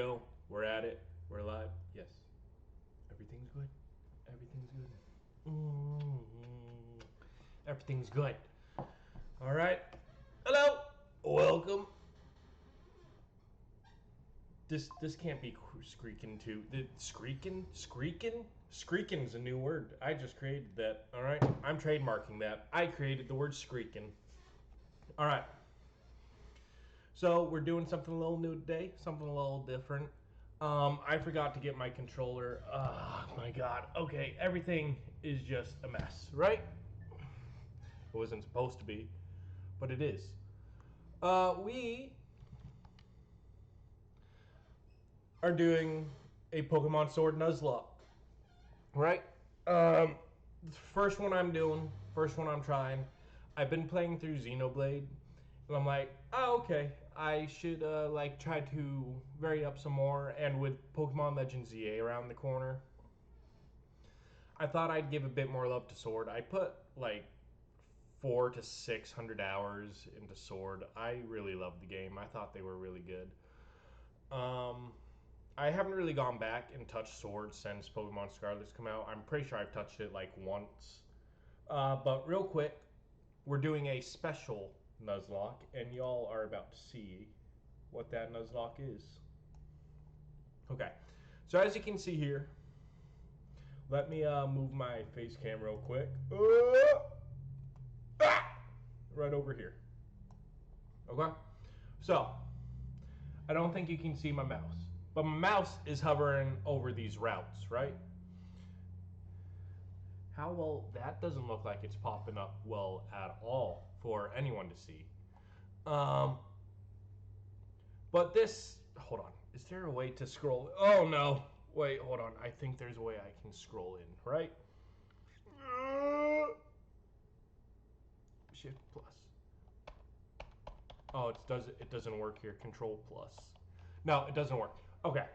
go. We're at it. We're live. Yes. Everything's good. Everything's good. Everything's good. All right. Hello. Welcome. This can't be squeaking too. Squeaking's a new word. I just created that. All right. I'm trademarking that. I created the word squeaking. All right. So we're doing something a little new today, something a little different. I forgot to get my controller. Oh my god. Okay, everything is just a mess, right? It wasn't supposed to be, but it is. We are doing a Pokemon Sword Nuzlocke, right? First one I'm doing, first one I'm trying. I've been playing through Xenoblade, and I'm like, oh, okay, I should like try to vary up some more. And with Pokemon Legends ZA around the corner, I thought I'd give a bit more love to Sword. I put like 400 to 600 hours into Sword. I really loved the game. I thought they were really good. I haven't really gone back and touched Sword since Pokemon Scarlet's come out. I'm pretty sure I've touched it like once. But real quick, we're doing a special Nuzlocke, and y'all are about to see what that Nuzlocke is. Okay, so as you can see here, let me move my face cam real quick. Right over here. Okay, so I don't think you can see my mouse, but my mouse is hovering over these routes, right? How well, that doesn't look like it's popping up well at all for anyone to see. But this, hold on, is there a way to scroll? Oh no, wait, hold on. I think there's a way I can scroll in, right? Shift plus. Oh, it doesn't work here. Control plus. No, it doesn't work. Okay.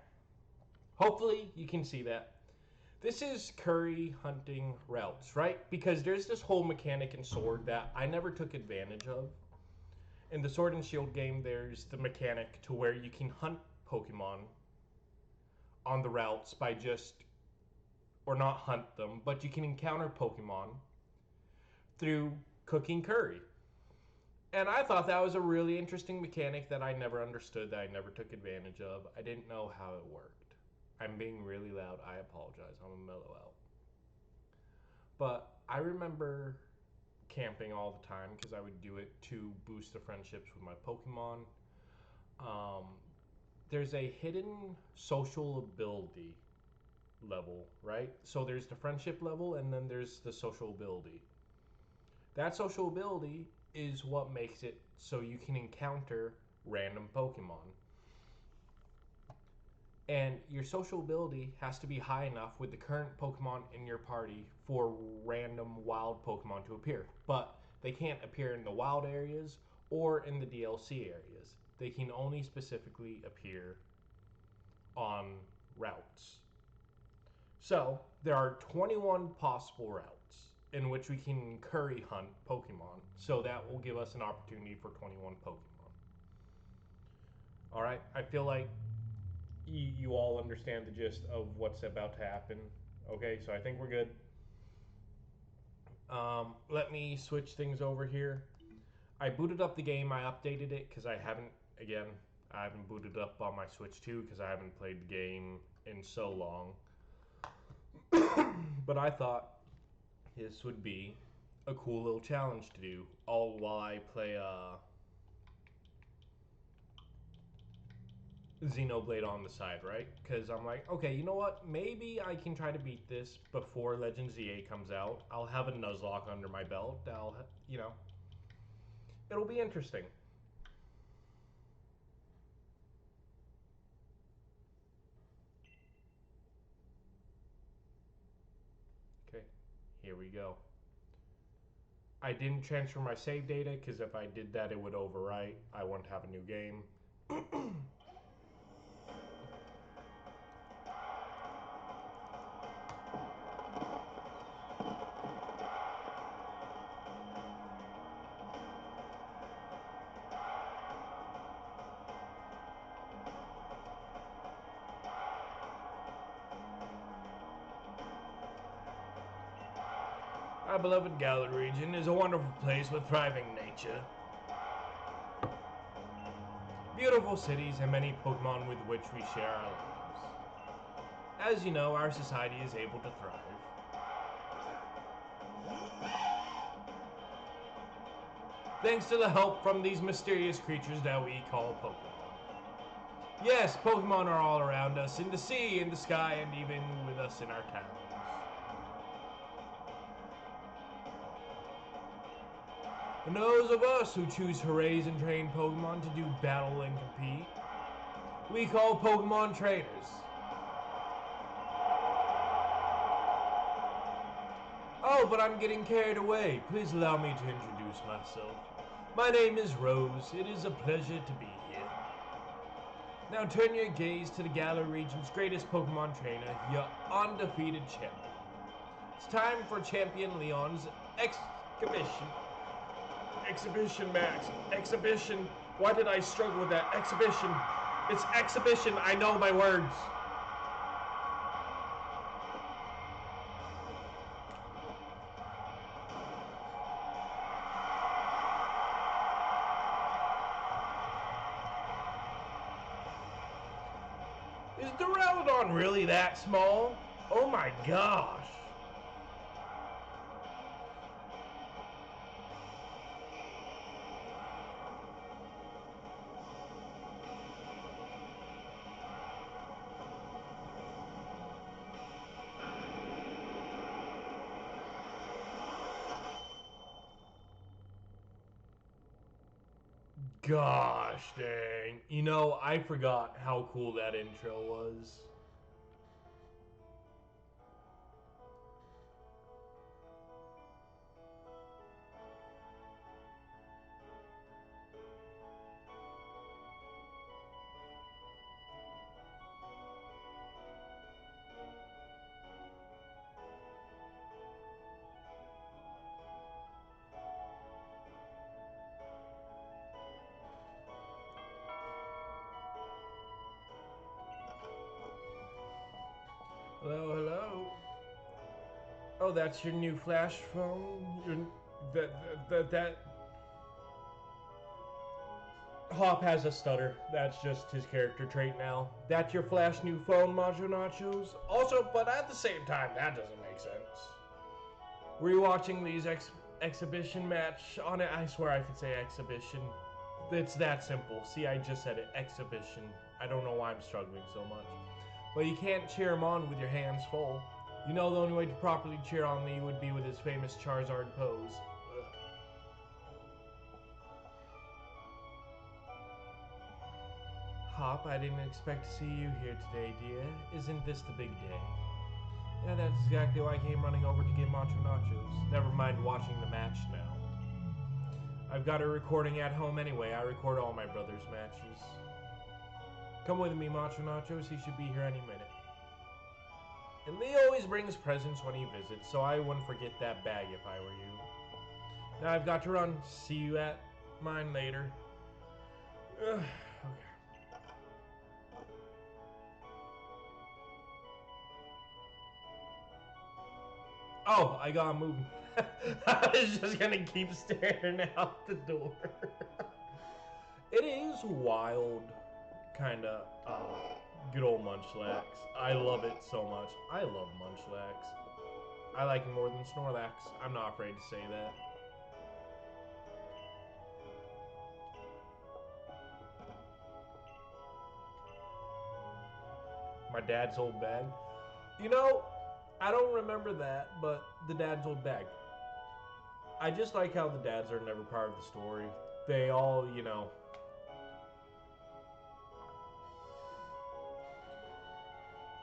Hopefully you can see that. This is Curry hunting routes, right? Because there's this whole mechanic in Sword that I never took advantage of. In the Sword and Shield game, there's the mechanic to where you can hunt Pokemon on the routes by just, or not hunt them, but you can encounter Pokemon through cooking curry. And I thought that was a really interesting mechanic that I never understood, that I never took advantage of. I didn't know how it worked. I'm being really loud. I apologize. I'm a mellow out. But I remember camping all the time because I would do it to boost the friendships with my Pokemon. There's a hidden social ability level, right? So there's the friendship level, and then there's the social ability. That social ability is what makes it so you can encounter random Pokemon. And your social ability has to be high enough with the current Pokemon in your party for random wild Pokemon to appear. But they can't appear in the wild areas or in the DLC areas. They can only specifically appear on routes. So there are 21 possible routes in which we can curry hunt Pokemon. So that will give us an opportunity for 21 Pokemon. Alright, I feel like you all understand the gist of what's about to happen. Okay, so I think we're good. Let me switch things over here. I booted up the game. I updated it because I haven't booted up on my Switch 2 because I haven't played the game in so long. But I thought this would be a cool little challenge to do, all while I play Xenoblade on the side, right? Because I'm like, okay, you know what? Maybe I can try to beat this before Legends ZA comes out. I'll have a Nuzlocke under my belt. It'll be interesting. Okay, here we go. I didn't transfer my save data because if I did that, it would overwrite. I wouldn't have a new game. Our beloved Galar region is a wonderful place with thriving nature, beautiful cities, and many Pokemon with which we share our lives. As you know, our society is able to thrive. Thanks to the help from these mysterious creatures that we call Pokemon. Yes, Pokemon are all around us, in the sea, in the sky, and even with us in our towns. And those of us who choose to raise and train Pokemon to do battle and compete, we call Pokemon trainers. Oh, but I'm getting carried away. Please allow me to introduce myself. My name is Rose. It is a pleasure to be here. Now turn your gaze to the Galar region's greatest Pokemon trainer, your undefeated champion. It's time for Champion Leon's exhibition. Exhibition, Max. Exhibition. Why did I struggle with that? Exhibition. It's exhibition. I know my words. Is Duraludon really that small? Oh my gosh. Gosh dang. You know, I forgot how cool that intro was. Hello, hello. Oh, that's your new flash phone? That Hop has a stutter. That's just his character trait now. That's your flash new phone, Macho Nachos? Also, but at the same time, that doesn't make sense. Were you watching these exhibition match on it? I swear I could say exhibition. It's that simple. See, I just said it. Exhibition. I don't know why I'm struggling so much. But you can't cheer him on with your hands full. You know the only way to properly cheer on me would be with his famous Charizard pose. Ugh. Hop, I didn't expect to see you here today, dear. Isn't this the big day? Yeah, that's exactly why I came running over to get Macho Nachos. Never mind watching the match now. I've got a recording at home anyway. I record all my brother's matches. Come with me, Macho Nachos. He should be here any minute. And Lee always brings presents when he visits, so I wouldn't forget that bag if I were you. Now I've got to run. See you at mine later. Okay. Oh, I got moving. I was just gonna keep staring out the door. It is wild, kinda, good old Munchlax. I love it so much. I love Munchlax. I like him more than Snorlax. I'm not afraid to say that. My dad's old bag. You know, I don't remember that, but the dad's old bag. I just like how the dads are never part of the story. They all, you know,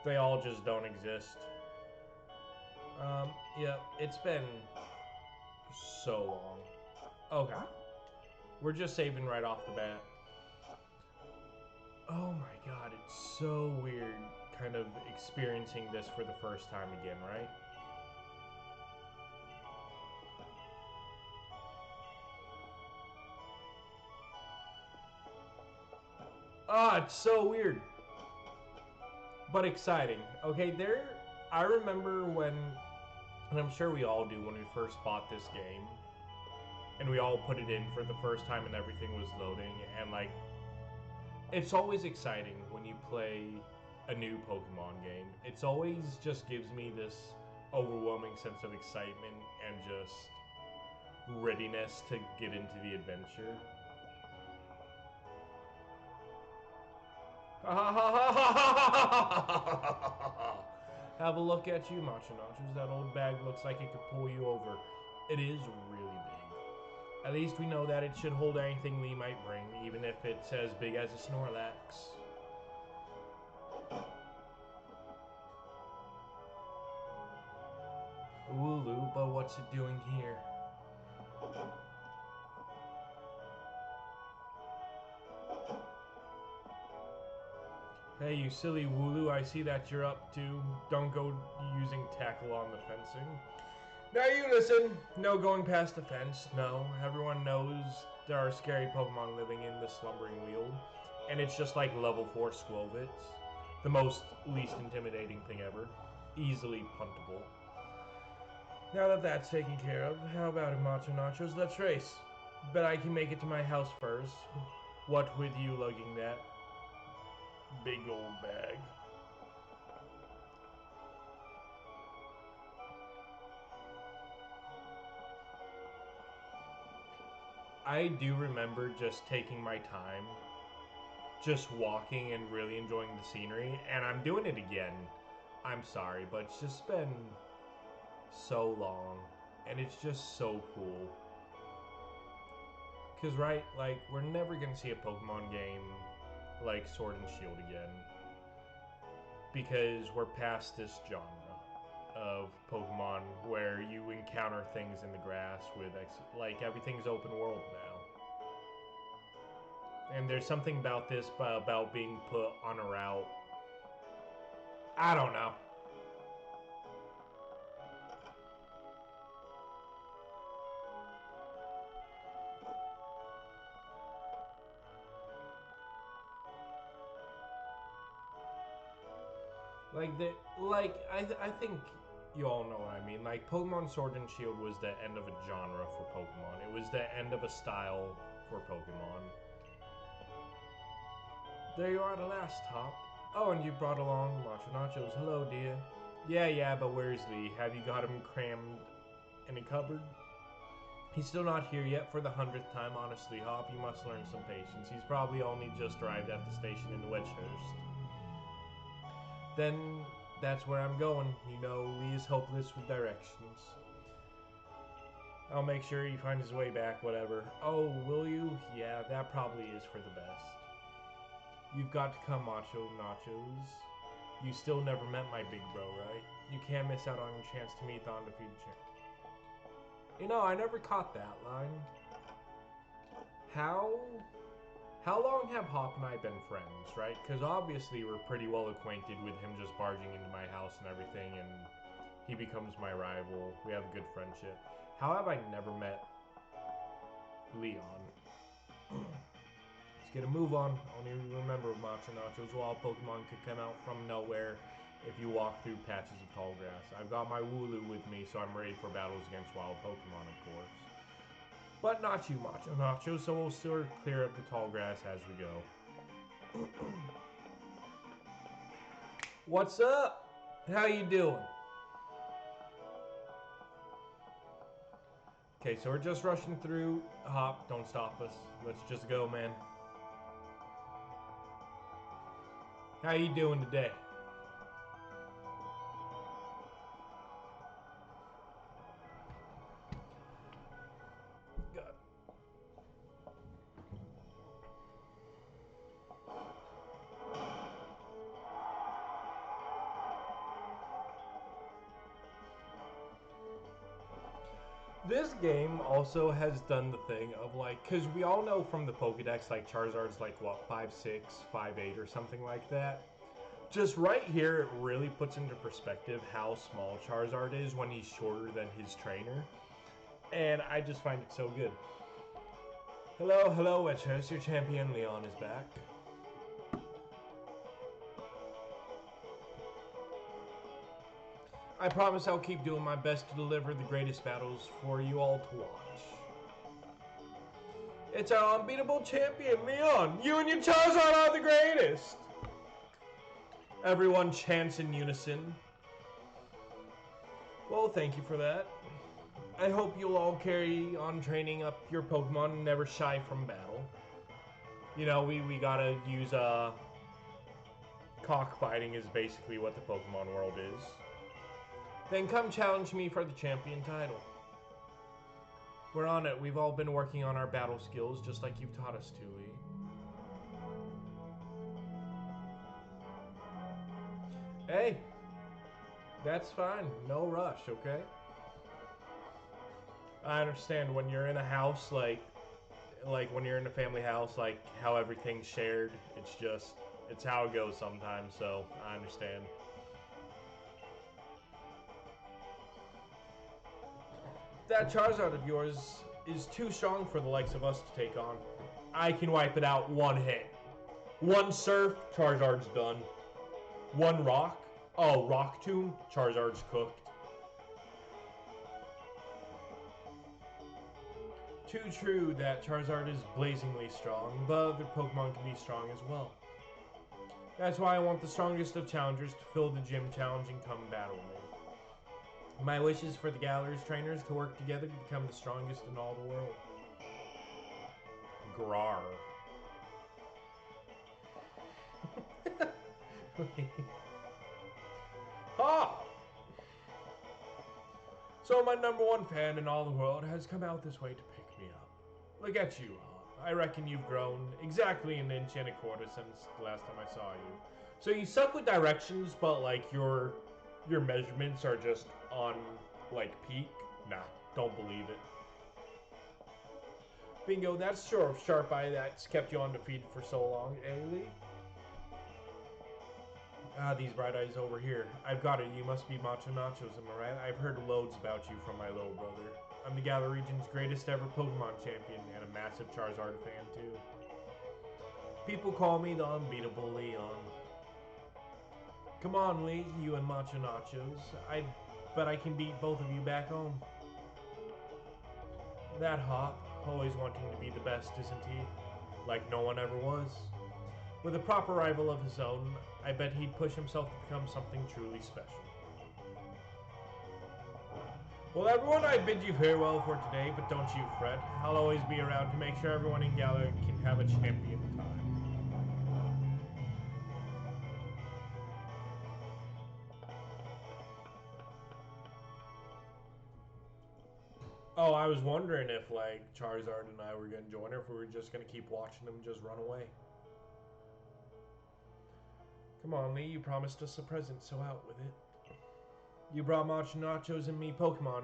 they all just don't exist. Yeah, it's been so long. Okay. We're just saving right off the bat. Oh my god, it's so weird kind of experiencing this for the first time again, right? Ah, it's so weird. But exciting. Okay, I remember when And I'm sure we all do when we first bought this game. And we all put it in for the first time and everything was loading. And like, it's always exciting when you play a new Pokemon game. It's always just gives me this overwhelming sense of excitement and just readiness to get into the adventure. Have a look at you, Machinachos. That old bag looks like it could pull you over. It is really big. At least we know that it should hold anything we might bring, even if it's as big as a Snorlax. Wooloo, but what's it doing here? Hey, you silly Wooloo, I see that you're up to. Don't go using tackle on the fencing. Now you listen. No going past the fence. No, everyone knows there are scary Pokemon living in the Slumbering Weald. And it's just like level 4 Squovits. The most least intimidating thing ever. Easily puntable. Now that that's taken care of, how about it, Macho Nachos? Let's race. Bet I can make it to my house first. What with you lugging that big old bag. I do remember just taking my time, just walking and really enjoying the scenery, and I'm doing it again. I'm sorry, but it's just been so long, and it's just so cool. Because, right, like, we're never going to see a Pokemon game like Sword and Shield again. Because we're past this genre of Pokemon where you encounter things in the grass with, like, everything's open world now. And there's something about this, about being put on a route. I don't know. I think you all know what I mean. Like, Pokemon Sword and Shield was the end of a genre for Pokemon. It was the end of a style for Pokemon. There you are at last, Hop. Oh, and you brought along Macho Nachos. Hello, dear. Yeah, but where's Lee? Have you got him crammed in a cupboard? He's still not here yet for the 100th time. Honestly, Hop, you must learn some patience. He's probably only just arrived at the station in Wedgehurst. Then that's where I'm going. You know, Lee is hopeless with directions. I'll make sure he finds his way back, whatever. Oh, will you? Yeah, that probably is for the best. You've got to come, Macho Nachos. You still never met my big bro, right? You can't miss out on your chance to meet the undefeated champ. You know, I never caught that line. How long have Hop and I been friends, right? Because obviously we're pretty well acquainted with him just barging into my house and everything, and he becomes my rival. We have a good friendship. How have I never met Leon? Let's get a move on. Only remember, Macho Nachos, wild Pokemon could come out from nowhere if you walk through patches of tall grass. I've got my Wooloo with me, so I'm ready for battles against wild Pokemon, of course. But not you, Macho Nacho, so we'll still clear up the tall grass as we go. What's up? How you doing? Okay, so we're just rushing through. Hop, don't stop us. Let's just go, man. How you doing today? This game also has done the thing of like, because we all know from the Pokedex, like Charizard's like what, 5'6", 5'8", or something like that. Just right here, it really puts into perspective how small Charizard is when he's shorter than his trainer. And I just find it so good. Hello, Wedgehurst. Your champion Leon is back. I promise I'll keep doing my best to deliver the greatest battles for you all to watch. It's our unbeatable champion, Leon. You and your Charizard are the greatest. Everyone chants in unison. Well, thank you for that. I hope you'll all carry on training up your Pokemon and never shy from battle. You know, we gotta use cockfighting is basically what the Pokemon world is. Then come challenge me for the champion title. We're on it. We've all been working on our battle skills just like you've taught us to, Lee. Hey, that's fine. No rush, okay? I understand when you're in a house, like when you're in a family house, like how everything's shared. It's how it goes sometimes, so I understand. That Charizard of yours is too strong for the likes of us to take on. I can wipe it out one hit. One Surf, Charizard's done. One Rock, oh, Rock Tomb, Charizard's cooked. Too true that Charizard is blazingly strong, but other Pokemon can be strong as well. That's why I want the strongest of challengers to fill the gym challenge and come battle me. My wish is for the Galar's trainers to work together to become the strongest in all the world. Grar. Ha! So my #1 fan in all the world has come out this way to pick me up. Look at you, Ha. I reckon you've grown exactly an inch and a quarter since the last time I saw you. So you suck with directions, but like your measurements are just on like peak? Nah, don't believe it. Bingo, that's sure of sharp eye that's kept you undefeated for so long, eh, Lee? Ah, these bright eyes over here. I've got it. You must be Macho Nachos, am I right? I've heard loads about you from my little brother. I'm the Galar region's greatest ever Pokemon champion and a massive Charizard fan, too. People call me the unbeatable Leon. Come on, Lee, you and Macho Nachos. Bet I can beat both of you back home. That Hop, always wanting to be the best, isn't he? Like no one ever was. With a proper rival of his own, I bet he'd push himself to become something truly special. Well, everyone, I bid you farewell for today, but don't you fret. I'll always be around to make sure everyone in Galar can have a champion time. Oh, I was wondering if, like, Charizard and I were going to join, or if we were just going to keep watching them just run away. Come on, Lee, you promised us a present, so out with it. You brought Macho Nachos and me Pokemon.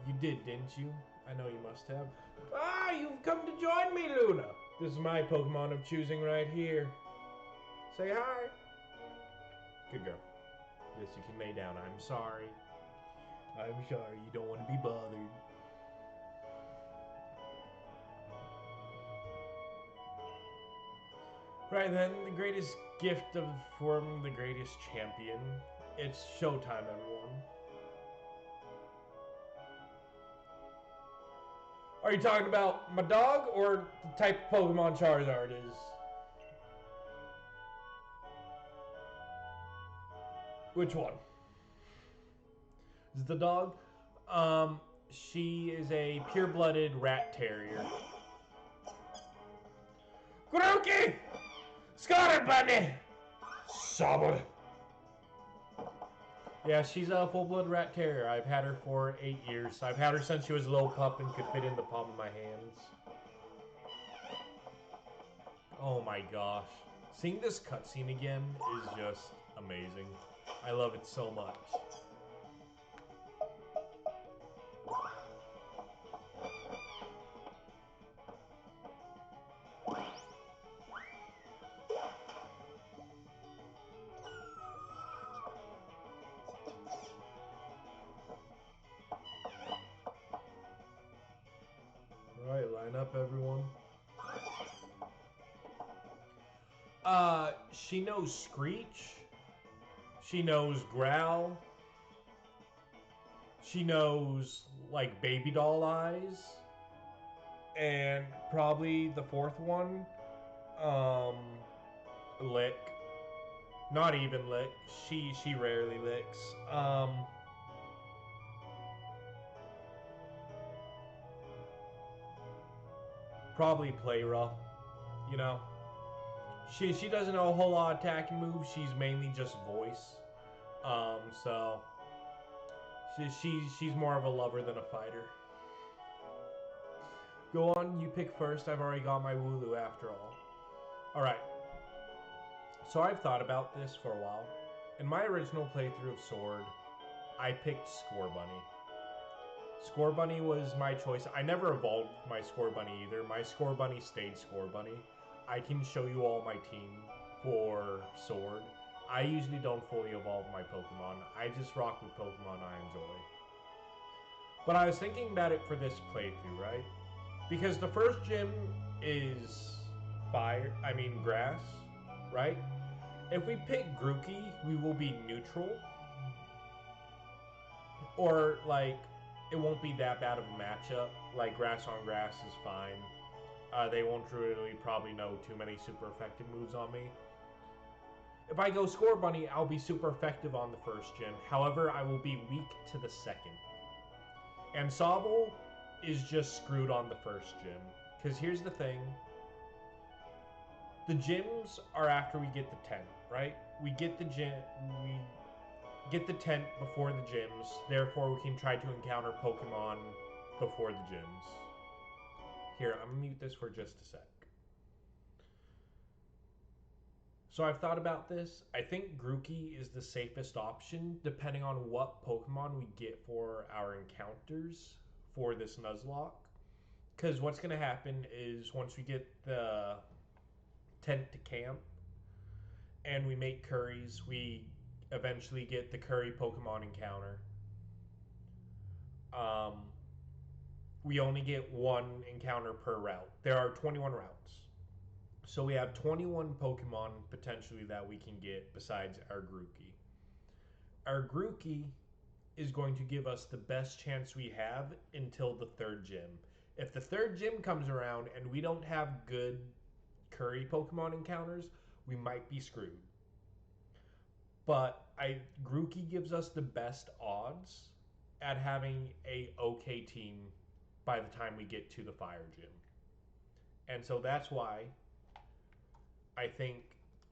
You did, didn't you? I know you must have. Ah, you've come to join me, Luna. This is my Pokemon of choosing right here. Say hi. Good girl. Yes, you can lay down. I'm sorry. I'm sorry. You don't want to be bothered. Right then, the greatest gift of forming the greatest champion. It's showtime, everyone. Are you talking about my dog or the type of Pokemon Charizard is? Which one? Is the dog? She is a pure-blooded rat terrier. Grookey! Scatter bunny! Sobble. Yeah, she's a full-blood rat terrier. I've had her for 8 years. I've had her since she was a little pup and could fit in the palm of my hands. Oh my gosh. Seeing this cutscene again is just amazing. I love it so much. Alright, line up, everyone. She knows Screech. She knows Growl. She knows like baby doll eyes, and probably the fourth one, um, lick. Not even lick. She rarely licks. Probably play rough. You know, she doesn't know a whole lot of attacking moves. She's mainly just voice. So she's more of a lover than a fighter. Go on, you pick first. I've already got my Wooloo after all. All right. So I've thought about this for a while. In my original playthrough of Sword, I picked Score Bunny. Score Bunny was my choice. I never evolved my Score Bunny either. My Score Bunny stayed Score Bunny. I can show you all my team for Sword. I usually don't fully evolve my Pokemon. I just rock with Pokemon I enjoy. But I was thinking about it for this playthrough, right? Because the first gym is grass, right? If we pick Grookey, we will be neutral. Or, like, it won't be that bad of a matchup. Like, grass on grass is fine. They won't really probably know too many super effective moves on me. If I go Score Bunny, I'll be super effective on the first gym. However, I will be weak to the second. And Sobble is just screwed on the first gym. Because here's the thing. The gyms are after we get the tent, right? We get the tent before the gyms. Therefore, we can try to encounter Pokemon before the gyms. Here, I'm going to mute this for just a sec. So I've thought about this. I think Grookey is the safest option depending on what Pokemon we get for our encounters for this Nuzlocke. Because what's going to happen is once we get the tent to camp and we make Curries, we eventually get the Curry Pokemon encounter. We only get one encounter per route. There are 21 routes. So we have 21 Pokemon potentially that we can get besides our Grookey. Our Grookey is going to give us the best chance we have until the third gym. If the third gym comes around and we don't have good Curry Pokemon encounters, we might be screwed. But Grookey gives us the best odds at having a okay team by the time we get to the fire gym. And so that's why I think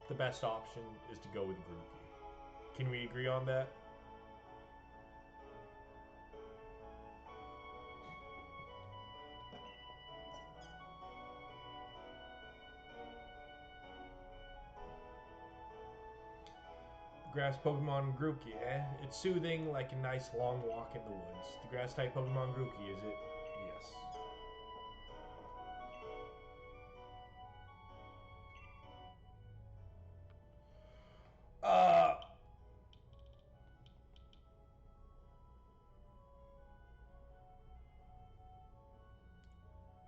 the best option is to go with Grookey. Can we agree on that? Grass Pokemon Grookey, eh? It's soothing like a nice long walk in the woods. The grass type Pokemon Grookey, is it? Yes.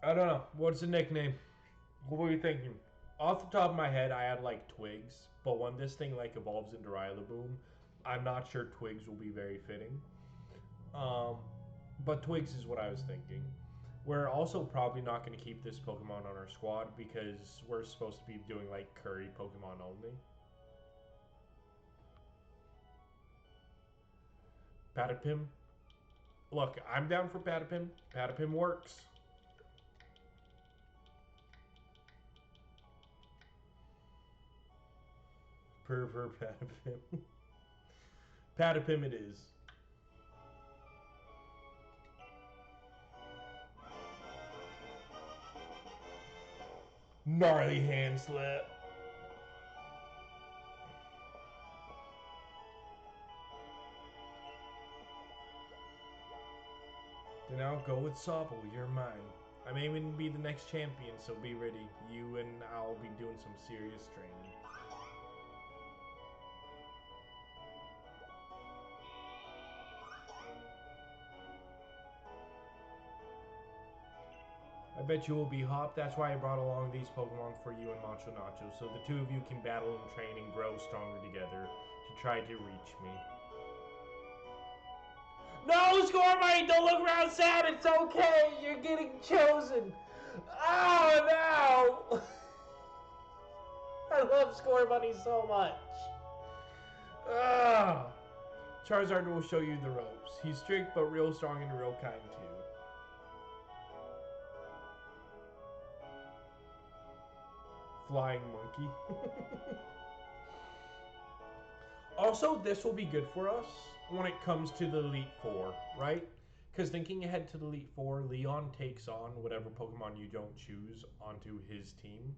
I don't know. What's the nickname? What were you thinking? Off the top of my head, I had like Twigs, but when this thing like evolves into Rillaboom, I'm not sure Twigs will be very fitting. But Twigs is what I was thinking. We're also probably not going to keep this Pokemon on our squad because we're supposed to be doing like Curry Pokemon only. Patapim. Look, I'm down for Patapim. Patapim works. Per Patapim. Patapim it is. Gnarly hand slap. Then I'll go with Sobble, you're mine. I'm aiming to be the next champion, so be ready. You and I'll be doing some serious training. I bet you will be Hop. That's why I brought along these Pokemon for you and Macho Nacho, so the two of you can battle and train and grow stronger together to try to reach me. No, Scorbunny, don't look around sad. It's okay. You're getting chosen. Oh, no. I love Scorbunny so much. Ah. Charizard will show you the ropes. He's strict, but real strong and real kind, too. Flying monkey. Also, this will be good for us when it comes to the Elite Four, right? Because thinking ahead to the Elite Four, Leon takes on whatever Pokemon you don't choose onto his team.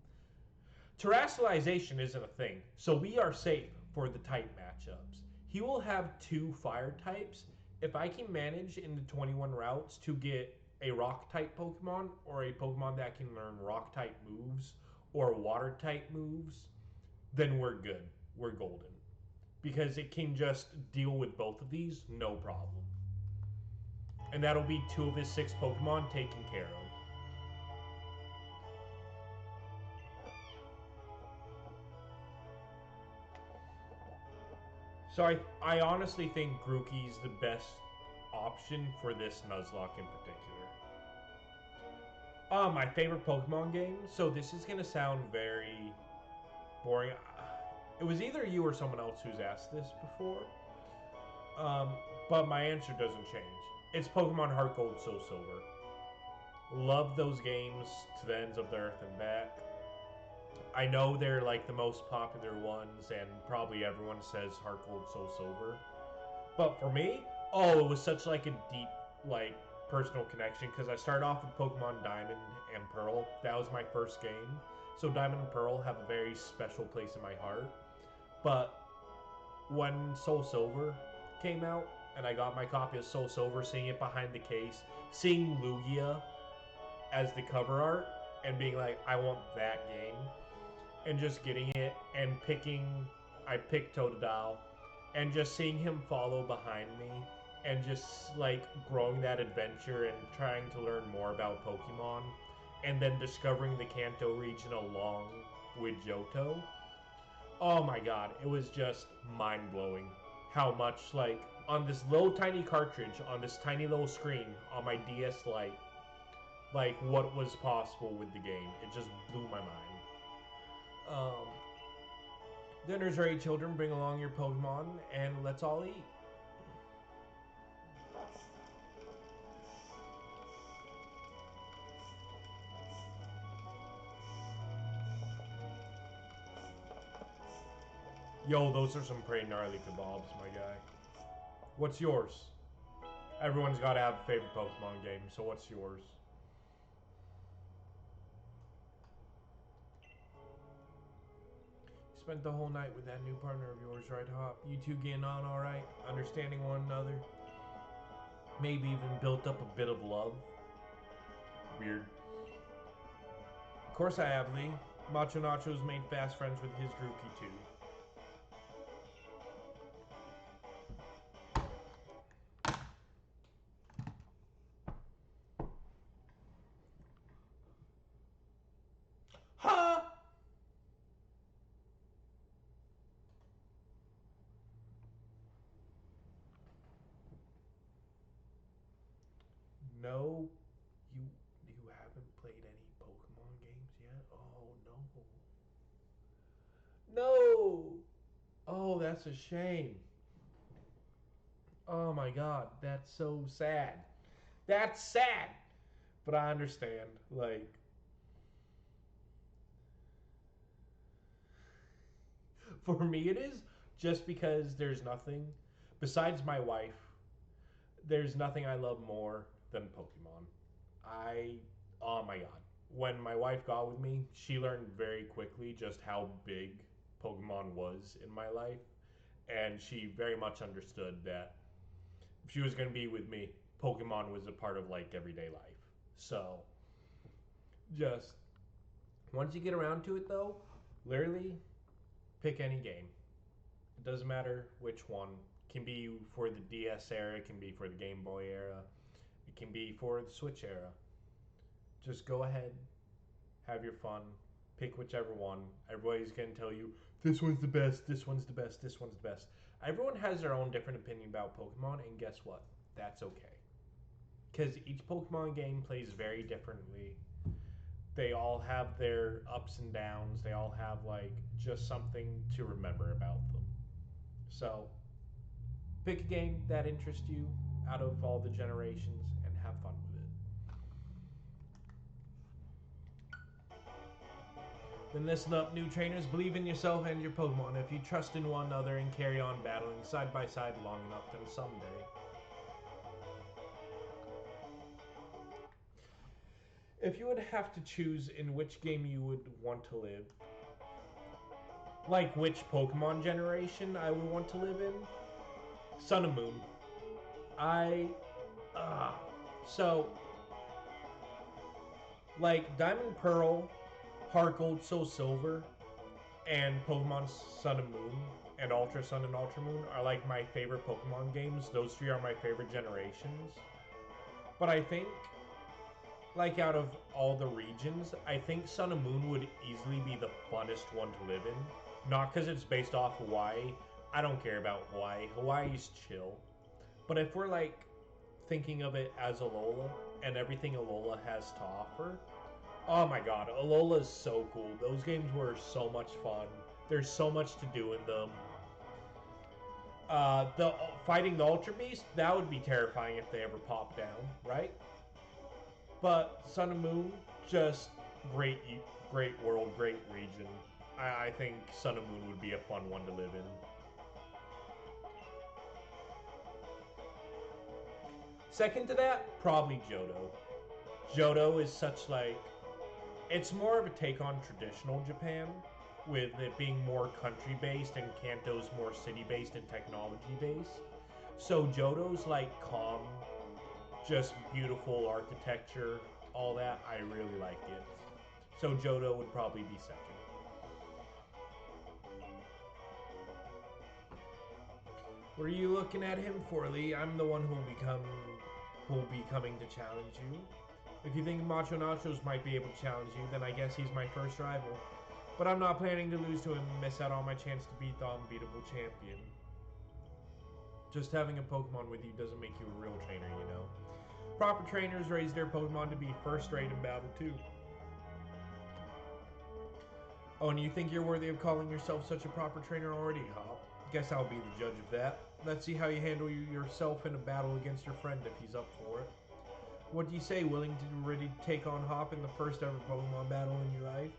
Terrestrialization isn't a thing, so we are safe for the type matchups. He will have 2 fire types. If I can manage in the 21 routes to get a rock type Pokemon or a Pokemon that can learn rock type moves or water type moves, then we're good. We're golden. Because it can just deal with both of these, no problem. And that'll be 2 of his 6 Pokemon taken care of. So I honestly think Grookey's the best option for this Nuzlocke in particular. My favorite Pokemon game. So this is gonna sound very boring. It was either you or someone else who's asked this before. But my answer doesn't change. It's Pokemon Heart Gold, Soul Silver. Love those games to the ends of the earth and back. I know they're like the most popular ones, and probably everyone says Heart Gold, Soul Silver. But for me, it was such like a deep, like personal connection because I started off with Pokemon Diamond and Pearl. That was my first game, so Diamond and Pearl have a very special place in my heart. But when Soul Silver came out, and I got my copy of Soul Silver, seeing it behind the case, seeing Lugia as the cover art, and being like, I want that game. And just getting it and I picked Totodile, and just seeing him follow behind me and just like growing that adventure and trying to learn more about Pokemon, and then discovering the Kanto region along with Johto. Oh my god, it was just mind blowing how much like on this little tiny cartridge on this tiny little screen on my DS Lite, like what was possible with the game. It just blew my mind. Dinner's ready, children. Bring along your Pokemon and let's all eat. Yo, those are some pretty gnarly kebabs, my guy. What's yours? Everyone's got to have a favorite Pokemon game, so what's yours? Spent the whole night with that new partner of yours, right, Hop? You two getting on all right? Understanding one another? Maybe even built up a bit of love? Weird. Of course I have, Lee. Macho Nacho's made fast friends with his groupie, too. Huh? No, you haven't played any Pokemon games yet? Oh no. No. Oh, that's a shame. Oh my god, that's so sad. That's sad. But I understand. Like, for me it is just because there's nothing besides my wife. There's nothing I love more than Pokemon. I oh my god. When my wife got with me, she learned very quickly just how big Pokemon was in my life, and she very much understood that if she was going to be with me, Pokemon was a part of like everyday life. So, just once you get around to it though, literally pick any game. It doesn't matter which one. It can be for the DS era, it can be for the Game Boy era, it can be for the Switch era. Just go ahead, have your fun, pick whichever one. Everybody's going to tell you, this one's the best, this one's the best, this one's the best. Everyone has their own different opinion about Pokemon, and guess what? that's okay. Because each Pokemon game plays very differently. They all have their ups and downs. They all have like just something to remember about them. So pick a game that interests you out of all the generations and have fun with it. Then listen up, new trainers. Believe in yourself and your Pokemon. If you trust in one another and carry on battling side by side long enough, then someday. If you would have to choose in which game you would want to live, like which Pokemon generation I would want to live in, Sun and Moon. So, like Diamond Pearl, Heart Gold, Soul Silver, and Pokemon Sun and Moon, and Ultra Sun and Ultra Moon are like my favorite Pokemon games. Those three are my favorite generations. But I think, like out of all the regions, I think Sun and Moon would easily be the funnest one to live in. Not because it's based off Hawaii. I don't care about Hawaii. Hawaii's chill. But if we're like thinking of it as Alola and everything Alola has to offer, oh my god, Alola is so cool. Those games were so much fun. There's so much to do in them. The fighting the Ultra Beast, that would be terrifying if they ever popped down, right? But Sun and Moon, just great world, great region. I think Sun and Moon would be a fun one to live in. Second to that, probably Johto. Johto is such like, it's more of a take on traditional Japan, with it being more country-based and Kanto's more city-based and technology-based. So Johto's like calm, just beautiful architecture, all that. I really like it. So Johto would probably be second. What are you looking at him for, Lee? I'm the one who'll be coming to challenge you. If you think Macho Nachos might be able to challenge you, then I guess he's my first rival. But I'm not planning to lose to him and miss out on my chance to beat the unbeatable champion. Just having a Pokemon with you doesn't make you a real trainer, you know. Proper trainers raise their Pokemon to be first rate in battle too. Oh, and you think you're worthy of calling yourself such a proper trainer already, Hop? Guess I'll be the judge of that. Let's see how you handle yourself in a battle against your friend if he's up for it. What do you say, ready to take on Hop in the first ever Pokemon battle in your life?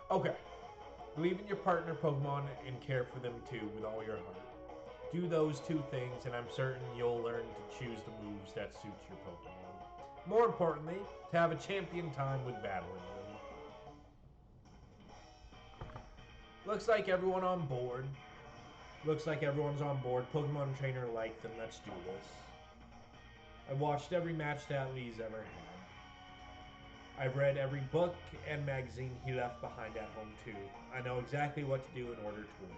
Okay. Believe in your partner Pokemon and care for them too with all your heart. Do those two things and I'm certain you'll learn to choose the moves that suit your Pokemon. More importantly, to have a champion time with battling them. Looks like everyone on board. Looks like everyone's on board. Pokemon trainer like them. Let's do this. I've watched every match that Lee's ever had. I've read every book and magazine he left behind at home too. I know exactly what to do in order to win.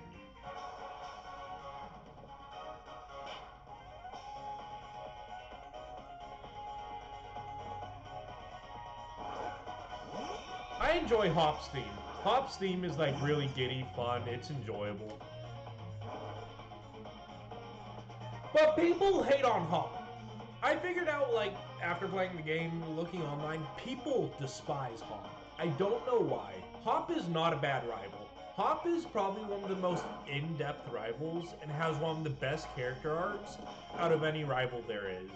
I enjoy Hop's theme. Hop's theme is like really giddy, fun, it's enjoyable. But people hate on Hop. I figured out, like, after playing the game, looking online, people despise Hop. I don't know why. Hop is not a bad rival. Hop is probably one of the most in-depth rivals and has one of the best character arcs out of any rival there is.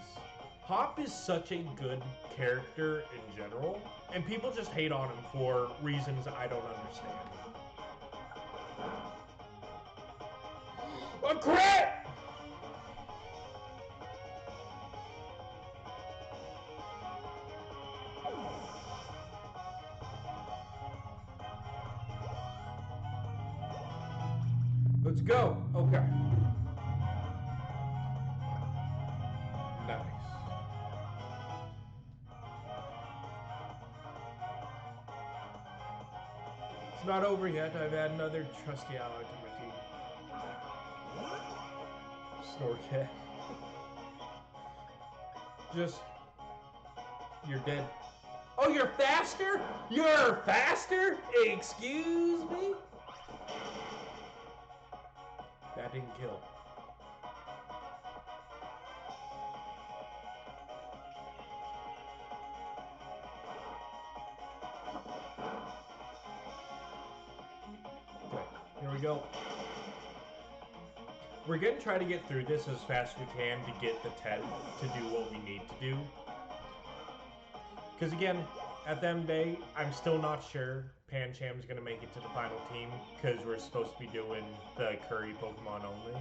Hop is such a good character in general, and people just hate on him for reasons I don't understand. A crit! Let's go. Okay. Nice. It's not over yet. I've had another trusty ally to my team. Snorket. Just... You're dead. Oh, you're faster? You're faster? Excuse me? That didn't kill. Okay, here we go. We're going to try to get through this as fast as we can to get the 10 to do what we need to do. Because again, at the end of the day, I'm still not sure Pancham's going to make it to the final team because we're supposed to be doing the Curry Pokemon only.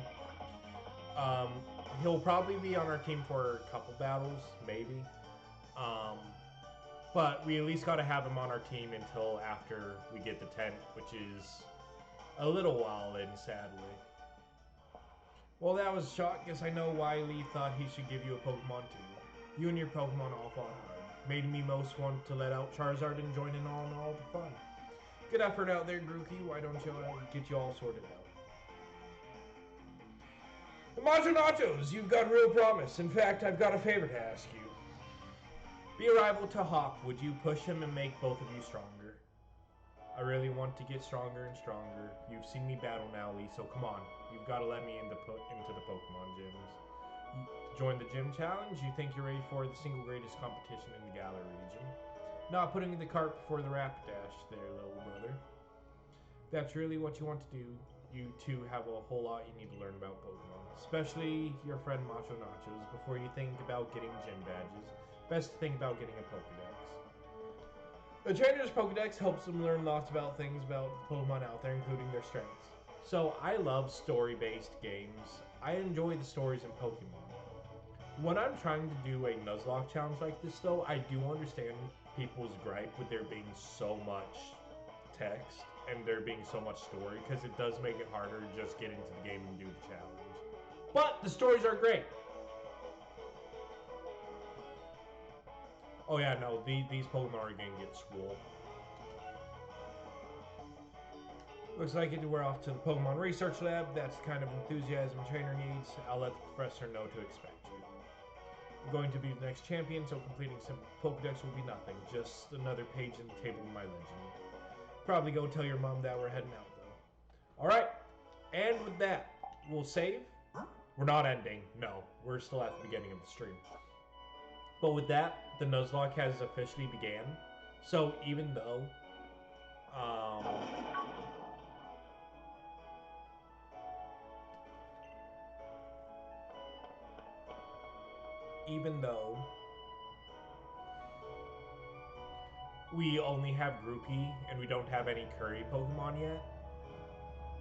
He'll probably be on our team for a couple battles, maybe. But we at least got to have him on our team until after we get the 10, which is a little while in, sadly. Well, that was a shock. Guess I know why Lee thought he should give you a Pokemon too. You and your Pokemon all fought hard. Made me most want to let out Charizard and join in on all the fun. Good effort out there, Grookey. Why don't you get you all sorted out? Macho Nachos, you've got real promise. In fact, I've got a favor to ask you. Be a rival to Hawk. Would you push him and make both of you stronger? I really want to get stronger and stronger. You've seen me battle now, Lee, so come on. You've got to let me into the Pokemon gyms. Join the gym challenge? You think you're ready for the single greatest competition in the Galar region? Not putting the cart before the Rapidash there, little brother. That's really what you want to do. You two have a whole lot you need to learn about Pokemon. Especially your friend Macho Nachos. Before you think about getting gym badges, best to think about getting a Pokedex. The trainer's Pokedex helps them learn lots about things about Pokemon out there, including their strengths. So I love story-based games. I enjoy the stories in Pokemon. When I'm trying to do a Nuzlocke challenge like this, though, I do understand people's gripe with there being so much text and there being so much story, because it does make it harder to just get into the game and do the challenge. But the stories are great. Oh yeah, no, these Pokemon are gonna get swole. Looks like we're off to the Pokemon Research Lab. That's the kind of enthusiasm a trainer needs. I'll let the professor know to expect you. I'm going to be the next champion, so completing simple Pokedex will be nothing. Just another page in the table of my legend. Probably go tell your mom that we're heading out, though. Alright, and with that, we'll save. We're not ending. No, we're still at the beginning of the stream. But with that, the Nuzlocke has officially began. So even though we only have Groupie and we don't have any Curry Pokemon yet,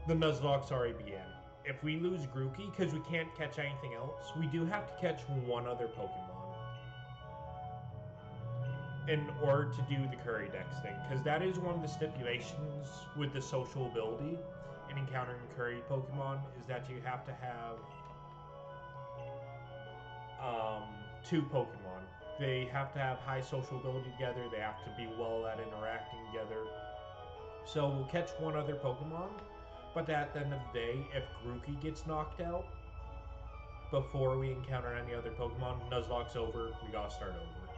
the Nuzlocke's already began. If we lose Grookey, because we can't catch anything else, we do have to catch one other Pokemon in order to do the Curry Dex thing, because that is one of the stipulations with the social ability in encountering Curry Pokemon, is that you have to have two Pokemon. They have to have high social ability together, they have to be well at interacting together. So we'll catch one other Pokemon, but at the end of the day, if Grookey gets knocked out before we encounter any other Pokemon, Nuzlocke's over, we gotta start over.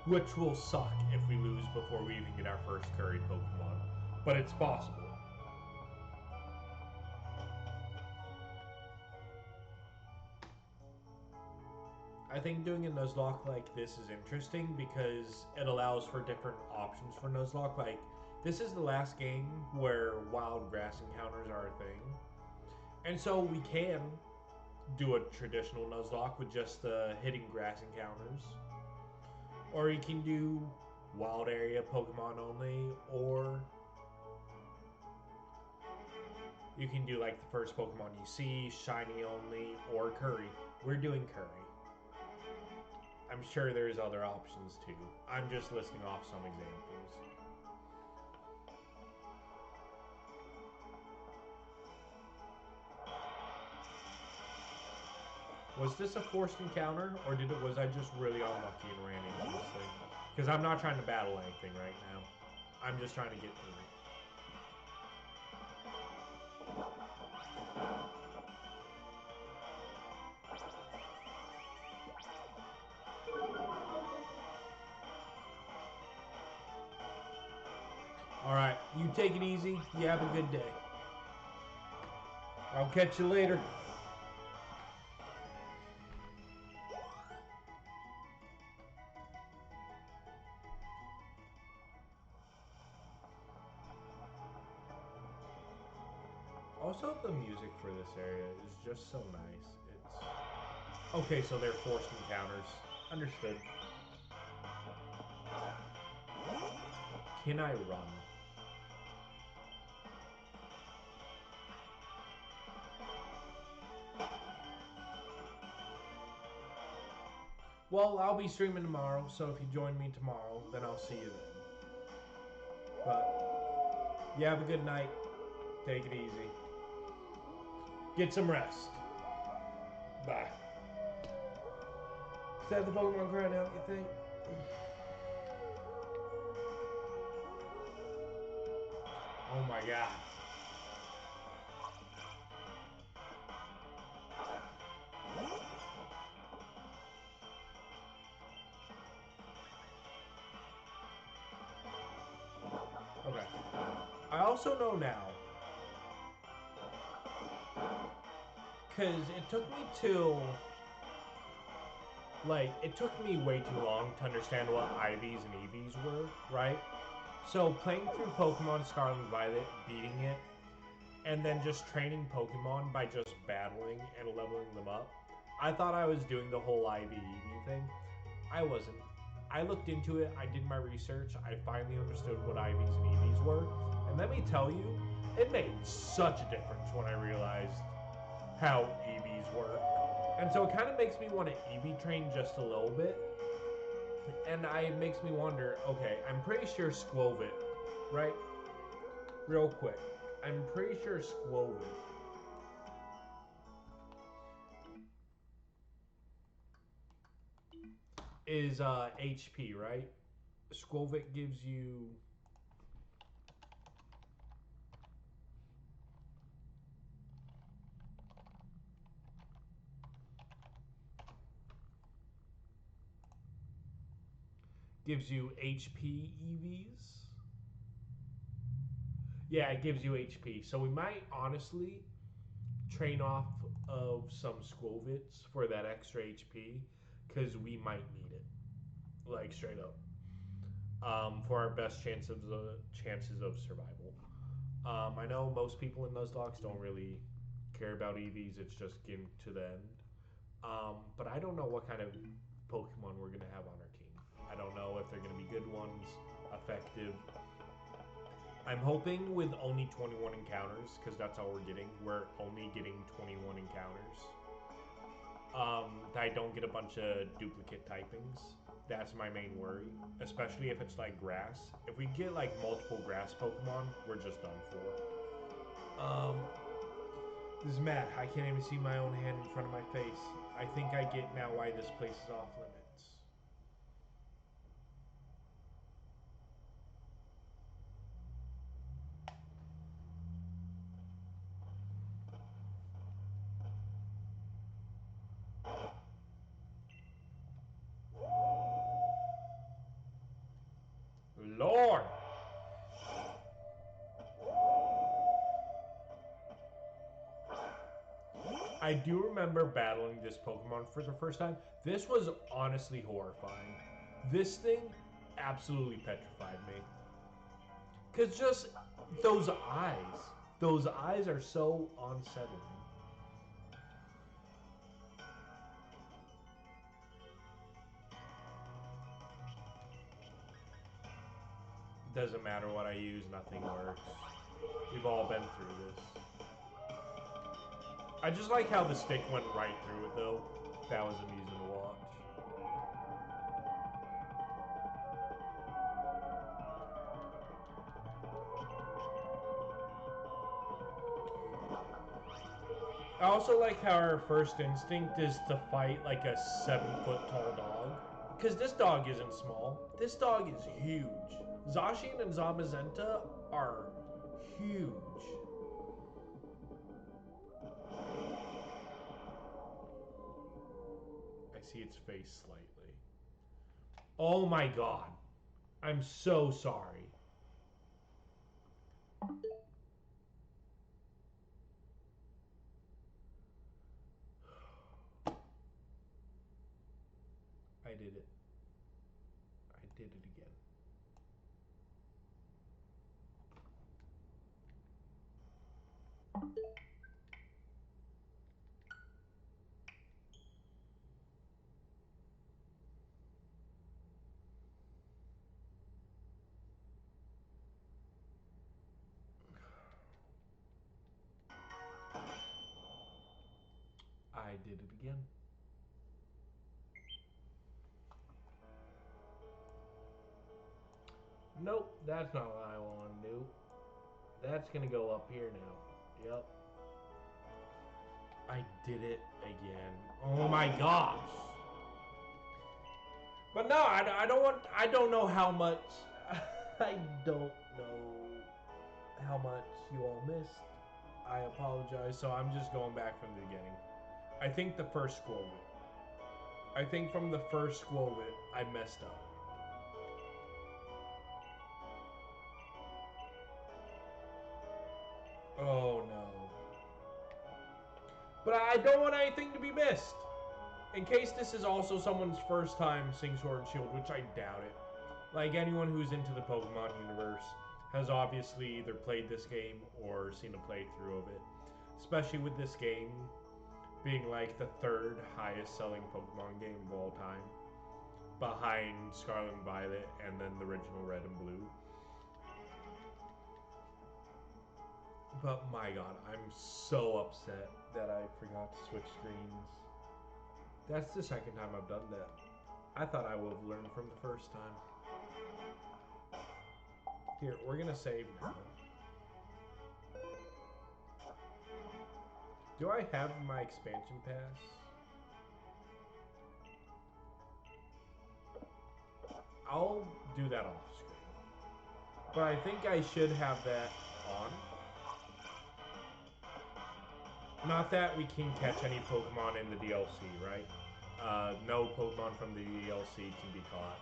Which will suck if we lose before we even get our first Curry Pokemon. But it's possible. I think doing a Nuzlocke like this is interesting because it allows for different options for Nuzlocke. Like, this is the last game where wild grass encounters are a thing. And so we can do a traditional Nuzlocke with just the hitting grass encounters. Or you can do wild area Pokemon only, or you can do like the first Pokemon you see, shiny only, or Curry. We're doing Curry. I'm sure there's other options too. I'm just listing off some examples. Was this a forced encounter, or was I just really unlucky and ran into this thing? Because I'm not trying to battle anything right now. I'm just trying to get through it. Alright, you take it easy. You have a good day. I'll catch you later. Also, the music for this area is just so nice. It's okay, so they're forced encounters. Understood. Can I run? Well, I'll be streaming tomorrow, so if you join me tomorrow, then I'll see you then. But, you have a good night. Take it easy. Get some rest. Bye. Is that the Pokemon crying out, you think? Oh my god. Okay. I also know now, because it took me till, like, it took me way too long to understand what IVs and EVs were, right? So playing through Pokemon Scarlet and Violet, beating it, and then just training Pokemon by just battling and leveling them up, I thought I was doing the whole IV-EV thing. I wasn't. I looked into it, I did my research, I finally understood what IVs and EVs were, and let me tell you, it made such a difference when I realized how EVs work. And so it kind of makes me want to EV train just a little bit, and it makes me wonder, okay, I'm pretty sure Squovit, right? Real quick, I'm pretty sure Squovit is HP, right? Squovit gives you HP EVs. Yeah, it gives you HP. So we might honestly train off of some Squovits for that extra HP because we might need it, like straight up, for our best chances of survival. I know most people in Nuzlocke don't really care about EVs. It's just getting to the end. But I don't know what kind of Pokemon we're gonna have on our team. I don't know if they're gonna be good ones, effective. I'm hoping with only 21 encounters, because that's all we're getting. We're only getting 21 encounters. That I don't get a bunch of duplicate typings. That's my main worry, especially if it's like grass. If we get like multiple grass Pokemon, we're just done for. This is mad. I can't even see my own hand in front of my face. I think I get now why this place is off limits. Lord! I do remember battling this Pokemon for the first time. This was honestly horrifying. This thing absolutely petrified me. Because just those eyes are so unsettling. Doesn't matter what I use, nothing works. We've all been through this. I just like how the stick went right through it though. That was amusing to watch. I also like how our first instinct is to fight like a 7-foot tall dog. Because this dog isn't small. This dog is huge. Zacian and Zamazenta are huge. I see its face slightly. Oh my god. I'm so sorry. did it again. I did it again. Nope, that's not what I want to do. That's gonna go up here now. Yep. I did it again. Oh my gosh. But no, I don't want. I don't know how much. I don't know how much you all missed. I apologize. So I'm just going back from the beginning. I think the first scroll bit. I think from the first scroll bit, I messed up. Oh no. But I don't want anything to be missed. In case this is also someone's first time seeing Sword and Shield, which I doubt it. Like anyone who's into the Pokemon universe has obviously either played this game or seen a playthrough of it. Especially with this game being like the third highest selling Pokemon game of all time. Behind Scarlet and Violet and then the original Red and Blue. But my god, I'm so upset that I forgot to switch screens. That's the second time I've done that. I thought I would have learned from the first time. Here, we're gonna save now. Do I have my expansion pass? I'll do that off screen. But I think I should have that on. Not that we can catch any Pokemon in the DLC, right? No Pokemon from the DLC can be caught.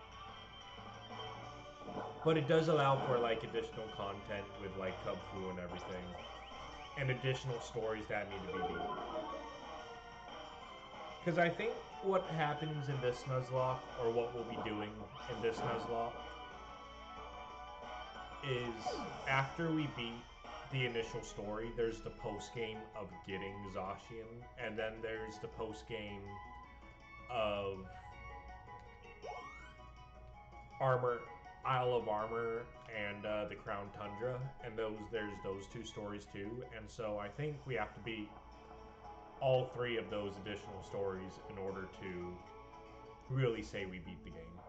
But it does allow for like additional content with like Kubfu and everything. And additional stories that need to be beat. Because I think what happens in this Nuzlocke, or what we'll be doing in this Nuzlocke, is after we beat the initial story, there's the post-game of getting Zacian, and then there's the post-game of Isle of Armor and the Crown Tundra, and there's those two stories too, and so I think we have to beat all three of those additional stories in order to really say we beat the game.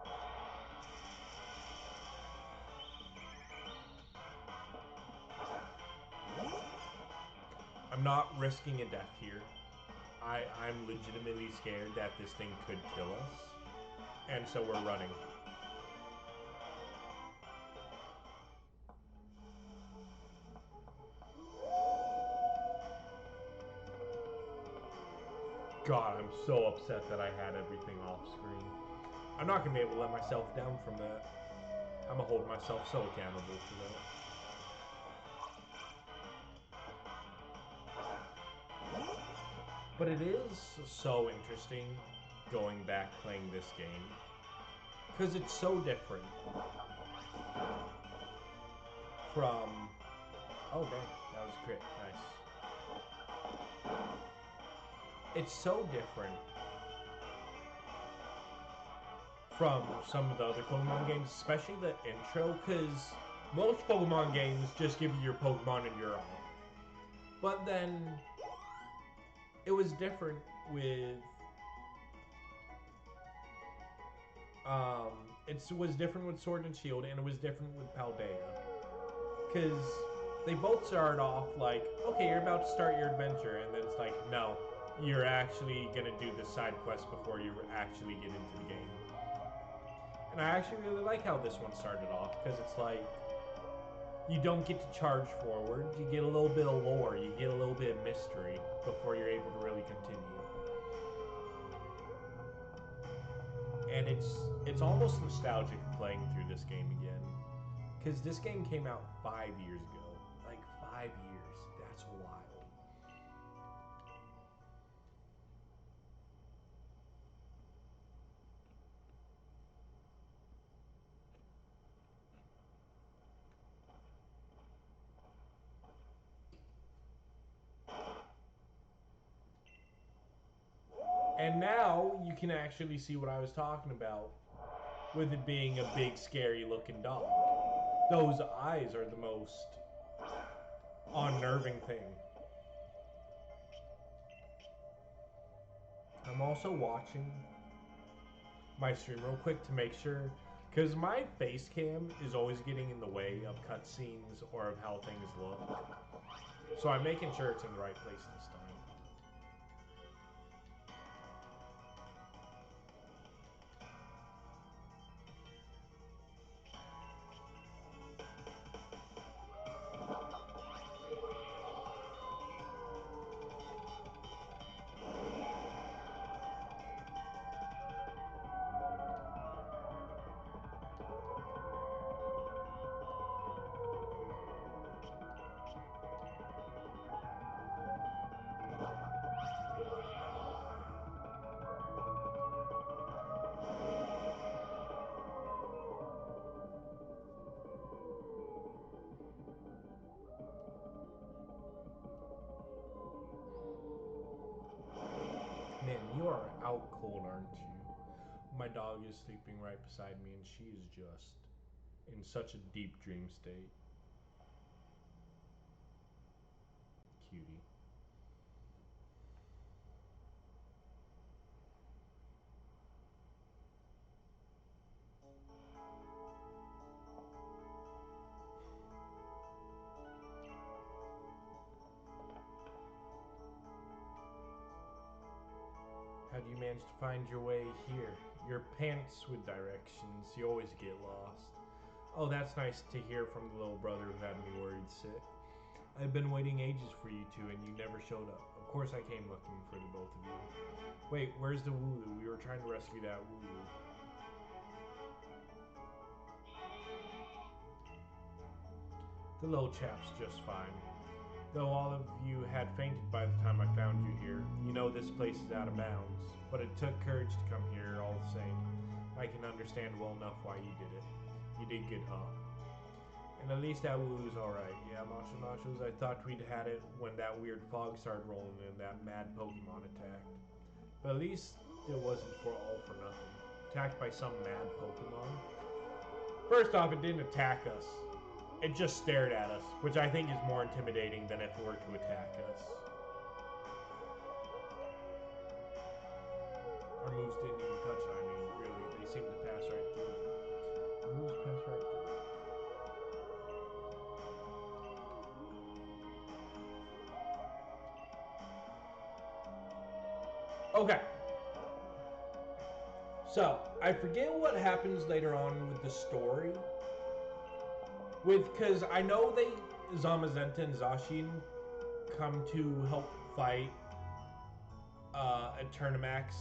I'm not risking a death here. I'm legitimately scared that this thing could kill us, and so we're running. God, I'm so upset that I had everything off screen. I'm not going to be able to let myself down from that. I'm going to hold myself so accountable for that. But it is so interesting going back playing this game. Because it's so different from... Oh, dang. That was a crit. Nice. It's so different from some of the other Pokemon games, especially the intro, because most Pokemon games just give you your Pokemon and you're on. But then it was different with it was different with Sword and Shield, and it was different with Paldea, because they both started off like, okay, you're about to start your adventure, and then it's like, no, you're actually gonna do the side quest before you actually get into the game. And I actually really like how this one started off, because it's like, you don't get to charge forward, you get a little bit of lore, you get a little bit of mystery before you're able to really continue. And it's almost nostalgic playing through this game again, because this game came out 5 years ago. Like 5 years, that's wild. And now you can actually see what I was talking about with it being a big, scary looking dog. Those eyes are the most unnerving thing. I'm also watching my stream real quick to make sure, because my face cam is always getting in the way of cutscenes or of how things look. So I'm making sure it's in the right place this time. Man, you are out cold, aren't you? My dog is sleeping right beside me, and she is just in such a deep dream state. Cutie. How do you manage to find your way here? Your pants with directions. You always get lost. Oh, that's nice to hear from the little brother who had me worried sick. I've been waiting ages for you two, and you never showed up. Of course I came looking for the both of you. Wait, where's the Wooloo? We were trying to rescue that Wooloo. The little chap's just fine. Though all of you had fainted by the time I found you here. You know this place is out of bounds. But it took courage to come here all the same. I can understand well enough why you did it. You did good, huh? And at least that Wooloo's alright. Yeah, Nachos, I thought we'd had it when that weird fog started rolling and that mad Pokemon attacked. But at least it wasn't all for nothing. Attacked by some mad Pokemon? First off, it didn't attack us. It just stared at us, which I think is more intimidating than if it were to attack us. Our moves didn't even touch it, I mean, really. They seemed to pass right through it. Our moves pass right through it. Okay. So, I forget what happens later on with the story. Because I know Zamazenta and Zacian come to help fight Eternitus,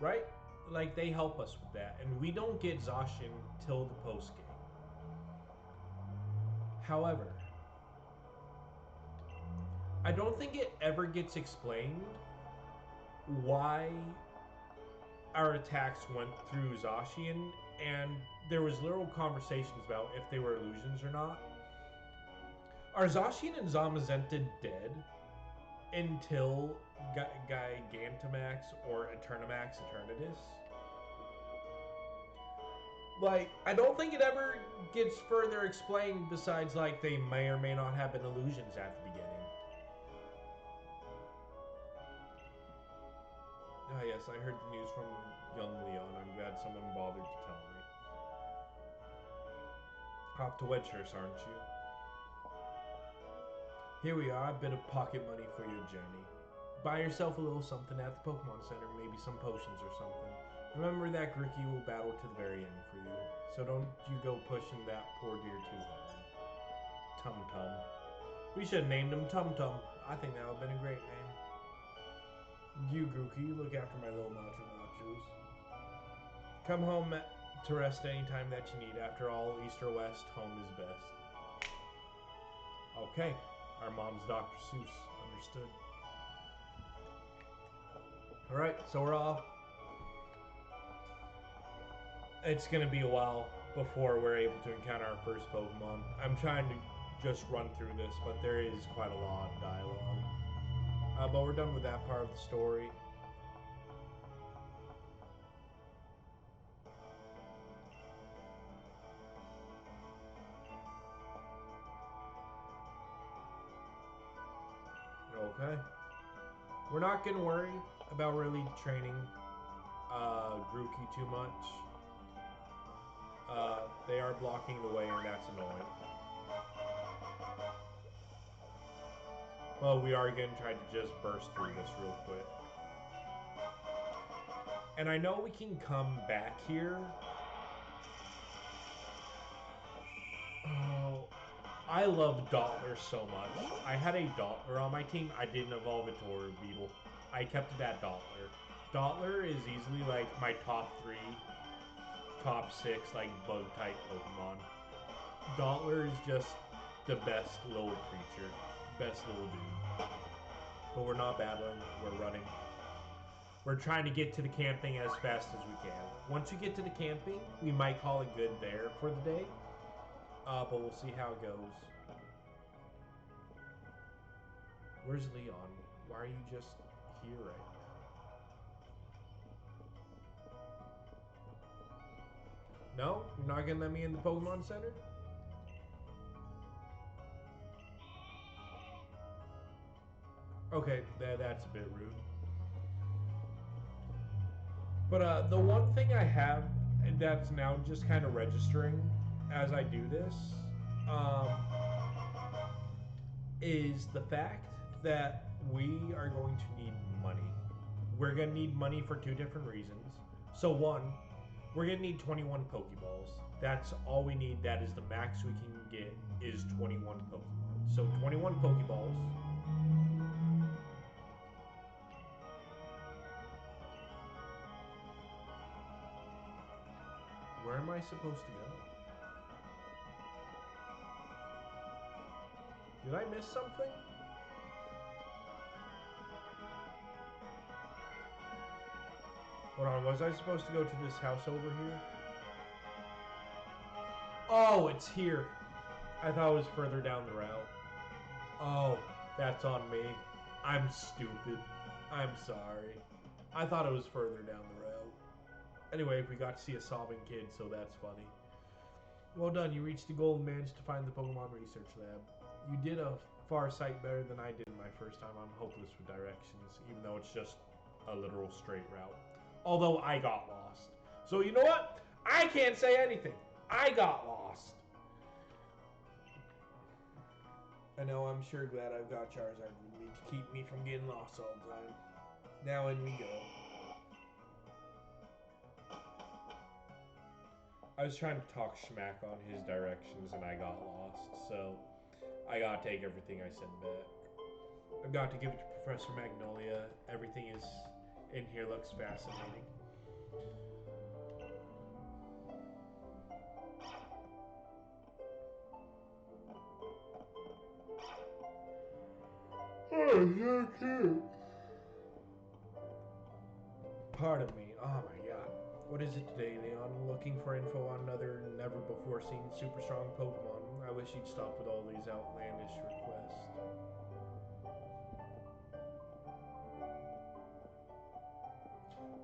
right? Like, they help us with that. And we don't get Zacian till the post game. However, I don't think it ever gets explained why our attacks went through Zacian, and there was little conversations about if they were illusions or not. Are Zacian and Zamazenta dead until Gigantamax or Eternitus? Like, I don't think it ever gets further explained besides, like, they may or may not have been illusions at the beginning. Ah, yes, I heard the news from young Leon. I'm glad someone bothered to tell me. Off to Wedgehurst, aren't you? Here we are, a bit of pocket money for your journey. Buy yourself a little something at the Pokemon Center, maybe some potions or something. Remember that Grookey will battle to the very end for you, so don't you go pushing that poor deer too hard. Tum Tum. We should have named him Tum Tum. I think that would have been a great name. You, Grookey, look after my little Nachos. Come home to rest any time that you need. After all, East or West, home is best. Okay. Our mom's Dr. Seuss. Understood. Alright, so we're off. It's going to be a while before we're able to encounter our first Pokemon. I'm trying to just run through this, but there is quite a lot of dialogue. But we're done with that part of the story. Okay. We're not going to worry about really training Grookey too much. They are blocking the way, and that's annoying. Well, we are going to try to just burst through this real quick. And I know we can come back here. Oh, I love Dottler so much. I had a Dottler on my team. I didn't evolve it to Beetle. I kept it at Dottler. Dottler is easily like my top 3, top 6 like bug type Pokemon. Dottler is just the best little creature, best little dude. But we're not battling, we're running. We're trying to get to the camping as fast as we can. Once we get to the camping, we might call it good there for the day. But we'll see how it goes. Where's Leon? Why are you just here right now? No? You're not gonna let me in the Pokemon Center? Okay, that's a bit rude. But the one thing I have that's now just kind of registering as I do this is the fact that we are going to need money. We're going to need money for 2 different reasons. So one, we're going to need 21 Pokeballs. That's all we need. That is the max we can get is 21 Pokemon. So 21 Pokeballs. Where am I supposed to go? Did I miss something? Hold on, was I supposed to go to this house over here? Oh, it's here. I thought it was further down the route. Oh, that's on me. I'm stupid. I'm sorry. I thought it was further down the road. Anyway, we got to see a sobbing kid, so that's funny. Well done, you reached the goal and managed to find the Pokemon Research Lab. You did a far sight better than I did my first time. I'm hopeless with directions, even though it's just a literal straight route. Although I got lost. So you know what? I can't say anything. I got lost. I know, I'm sure glad I've got Charizard with me to keep me from getting lost all the time. Now in we go. I was trying to talk smack on his directions and I got lost, so I gotta take everything I said back. I've got to give it to Professor Magnolia. Everything is in here looks fascinating. Oh, so cute. Pardon me. Oh my god. What is it today, Leon? Looking for info on another never-before-seen super strong Pokemon. I wish you'd stop with all these outlandish requests.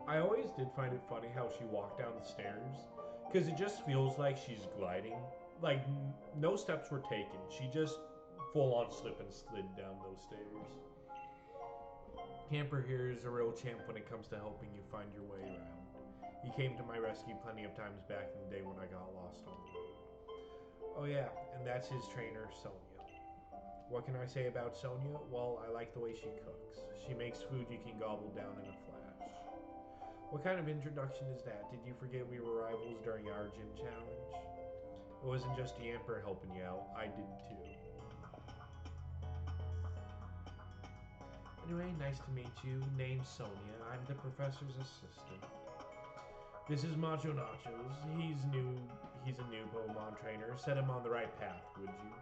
I always did find it funny how she walked down the stairs, because it just feels like she's gliding. Like, no steps were taken. She just full-on slip and slid down those stairs. Camper here is a real champ when it comes to helping you find your way around. He came to my rescue plenty of times back in the day when I got lost on the road. Oh yeah, and that's his trainer, Sonia. What can I say about Sonia? Well, I like the way she cooks. She makes food you can gobble down in a flash. What kind of introduction is that? Did you forget we were rivals during our gym challenge? It wasn't just Yamper helping you out, I did too. Anyway, nice to meet you. Name's Sonia. I'm the professor's assistant. This is Macho Nachos. He's a new Pokemon trainer. Set him on the right path, would you?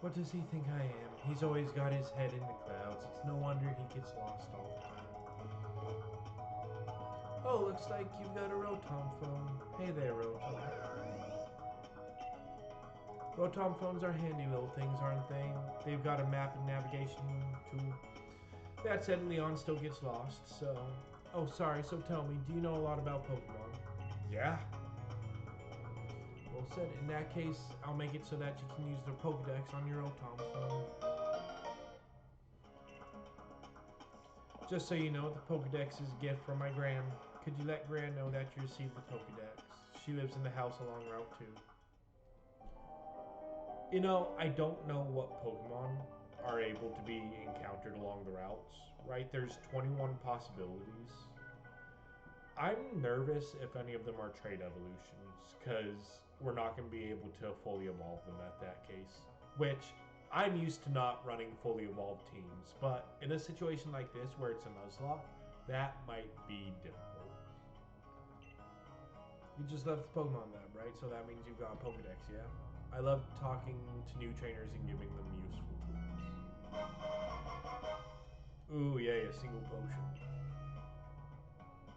What does he think I am? He's always got his head in the clouds. It's no wonder he gets lost all the time. Oh, looks like you've got a Rotom phone. Hey there, Rotom. Rotom phones are handy little things, aren't they? They've got a map and navigation tool. That said, Leon still gets lost, so... Oh, sorry, so tell me, do you know a lot about Pokemon? Yeah. Well said. In that case, I'll make it so that you can use the Pokedex on your Rotom phone. Just so you know, the Pokedex is a gift from my Gran. Could you let Gran know that you received the Pokedex? She lives in the house along Route 2. You know, I don't know what Pokemon are able to be encountered along the routes, right? There's 21 possibilities. I'm nervous if any of them are trade evolutions, because we're not going to be able to fully evolve them at that case. Which, I'm used to not running fully evolved teams, but in a situation like this where it's a Nuzlocke, that might be difficult. You just left the Pokemon Lab, right? So that means you've got a Pokedex, yeah? I love talking to new trainers and giving them useful tools. Ooh, yeah, a single potion.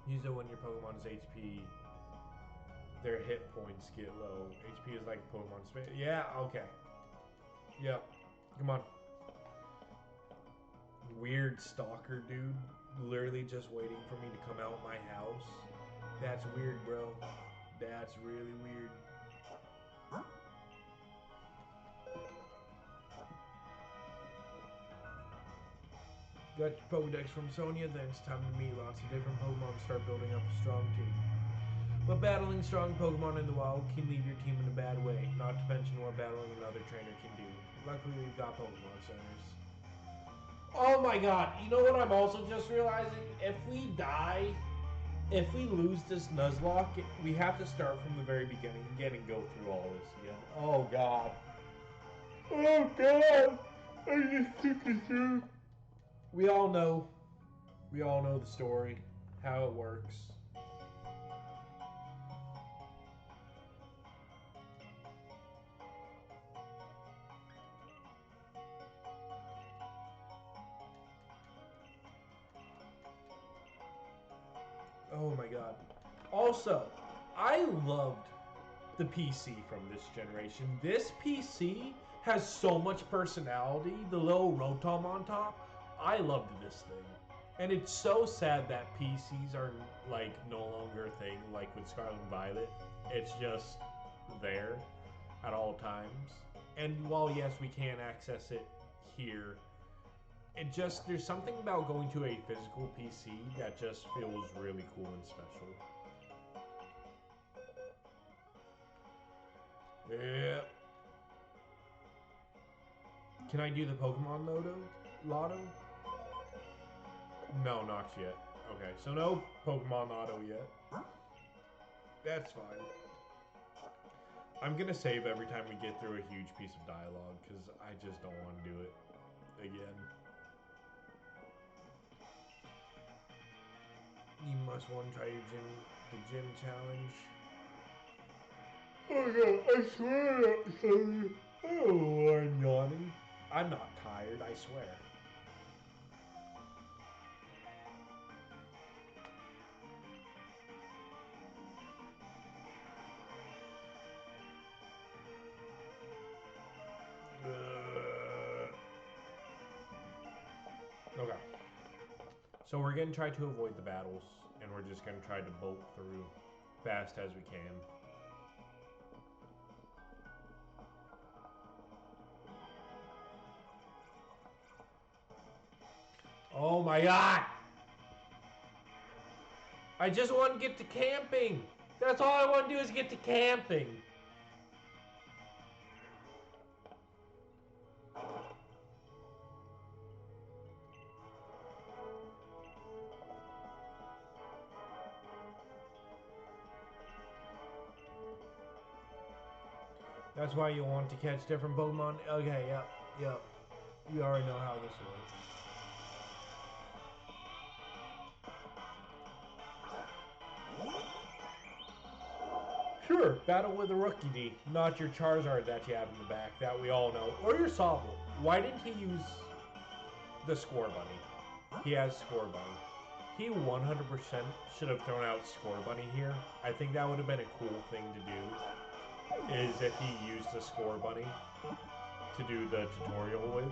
Use it when your Pokemon's HP, their hit points get low. HP is like Pokemon space. Yeah, okay. Yep. Come on. Weird stalker dude. Literally just waiting for me to come out my house. That's weird, bro. That's really weird. Got your Pokedex from Sonia, then it's time to meet lots of different Pokemon and start building up a strong team. But battling strong Pokemon in the wild can leave your team in a bad way, not to mention what battling another trainer can do. Luckily, we've got Pokemon centers. Oh my god, you know what I'm also just realizing? If we die, if we lose this Nuzlocke, we have to start from the very beginning again and go through all this again. Oh god. Oh god! I just took it through. We all know the story, how it works. Oh my god. Also, I loved the PC from this generation. This PC has so much personality. The little Rotom on top. I loved this thing. And it's so sad that PCs are like no longer a thing like with Scarlet and Violet. It's just there at all times. And while yes, we can access it here, it just, there's something about going to a physical PC that just feels really cool and special. Yeah. Can I do the Pokemon Lotto? No, not yet. Okay, so no Pokemon Lotto yet. That's fine. I'm gonna save every time we get through a huge piece of dialogue, because I just don't want to do it again. You must want to try the gym challenge. Oh no, I swear I'm not tired. Oh, I'm yawning. I'm not tired, I swear. Okay. So we're going to try to avoid the battles, and we're just going to try to bolt through fast as we can. Oh my god! I just want to get to camping! That's all I want to do is get to camping! That's why you want to catch different Pokemon? Okay, yep. We already know how this works. Sure, battle with a Rookie D, not your Charizard that you have in the back, that we all know. Or your Sobble. Why didn't he use the Score Bunny? He has Score Bunny. He 100% should have thrown out Score Bunny here. I think that would have been a cool thing to do, is if he used the Score Bunny to do the tutorial with.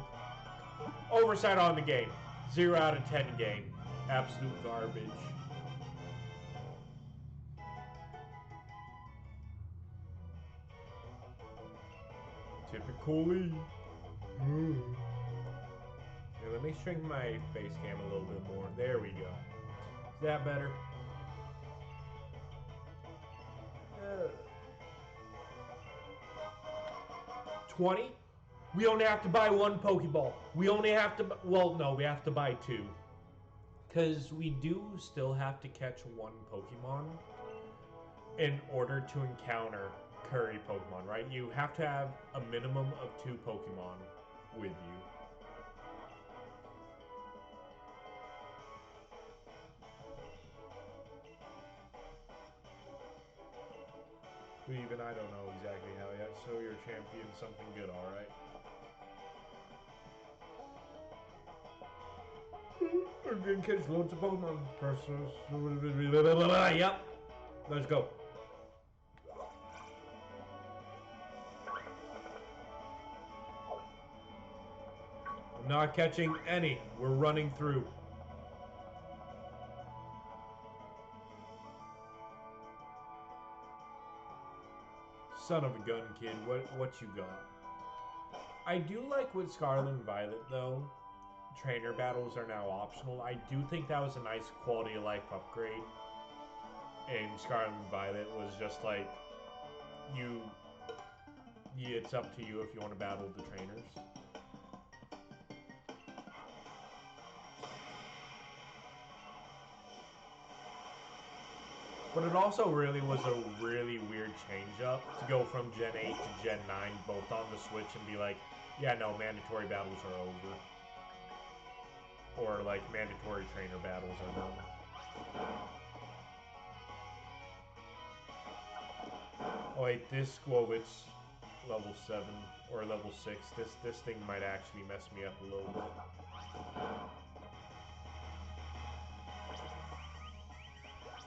Oversight on the game. 0 out of 10 game. Absolute garbage. Typically. Here, let me shrink my face cam a little bit more. There we go. Is that better? 20? We only have to buy 1 Pokeball. We only have to, well, no, we have to buy 2. Because we do still have to catch 1 Pokemon in order to encounter Curry Pokemon, right? You have to have a minimum of 2 Pokemon with you. Even I don't know exactly how yet. So you're champion something good, alright. We're gonna catch loads of Pokemon. Yep. Let's go. I'm not catching any. We're running through. Son of a gun, kid. What you got? I do like with Scarlet and Violet, though. Trainer battles are now optional. I do think that was a nice quality of life upgrade. And Scarlet and Violet was just like, it's up to you if you want to battle the trainers. But it also really was a really weird change up to go from Gen 8 to Gen 9 both on the Switch and be like, yeah, no, mandatory battles are over. Or like mandatory trainer battles are done. Oh wait, this Squovit's level 7 or level 6. This thing might actually mess me up a little bit.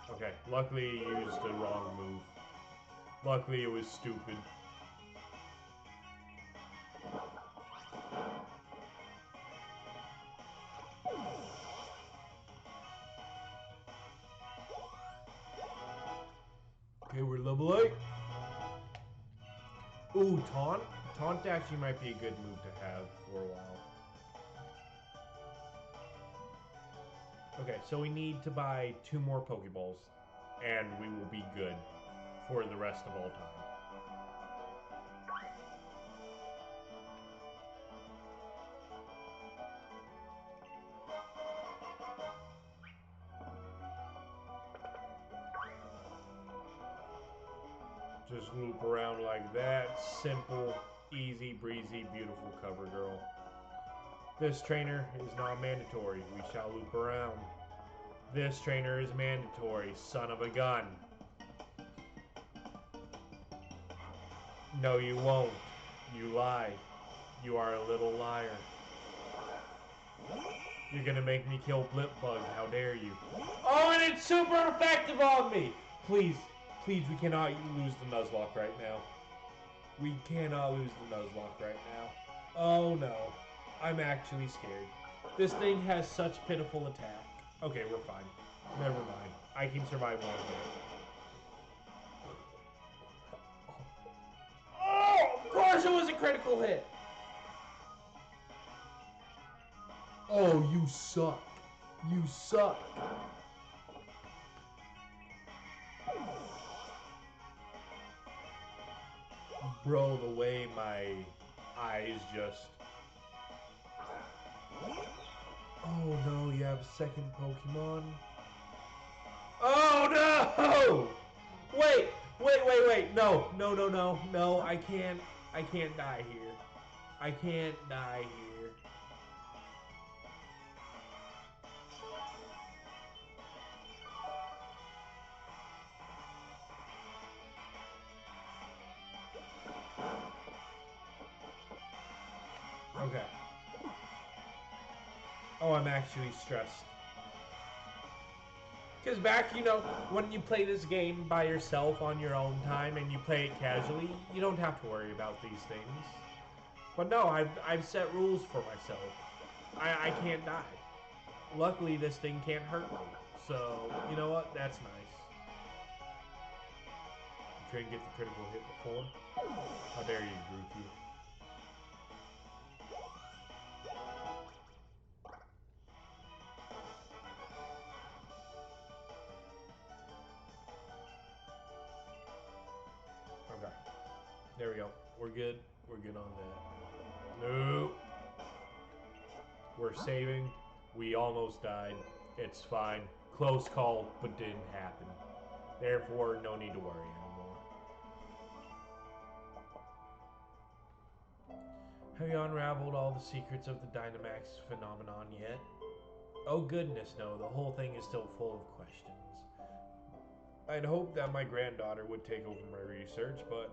Okay, luckily he used the wrong move. Luckily it was stupid. Okay, we're level 8. Ooh, Taunt? Taunt actually might be a good move to have for a while. Okay, so we need to buy 2 more Pokeballs, and we will be good for the rest of all time. Just loop around like that. Simple, easy, breezy, beautiful cover girl. This trainer is not mandatory. We shall loop around. This trainer is mandatory. Son of a gun. No, you won't. You lie. You are a little liar. You're gonna make me kill Blipbug. How dare you? Oh, and it's super effective on me! Please, please, we cannot lose the Nuzlocke right now. We cannot lose the Nuzlocke right now. Oh no. I'm actually scared. This thing has such pitiful attack. Okay, we're fine. Never mind. I can survive 1 hit. Oh, of course it was a critical hit. Oh, you suck. You suck. Bro, the way my eyes just... Oh no, you have a second Pokemon? Oh no! Wait! No, I can't die here. I can't die here. Okay. Oh, I'm actually stressed. Because back, when you play this game by yourself on your own time and you play it casually, you don't have to worry about these things. But no, I've set rules for myself. I can't die. Luckily, this thing can't hurt me. So, you know what? That's nice. You couldn't get the critical hit before? How dare you, Grookey. Okay. There we go. We're good. We're good on that. Nope. We're saving. We almost died. It's fine. Close call, but didn't happen. Therefore, no need to worry anymore. Have you unraveled all the secrets of the Dynamax phenomenon yet? Oh goodness, no. The whole thing is still full of questions. I'd hoped that my granddaughter would take over my research, but...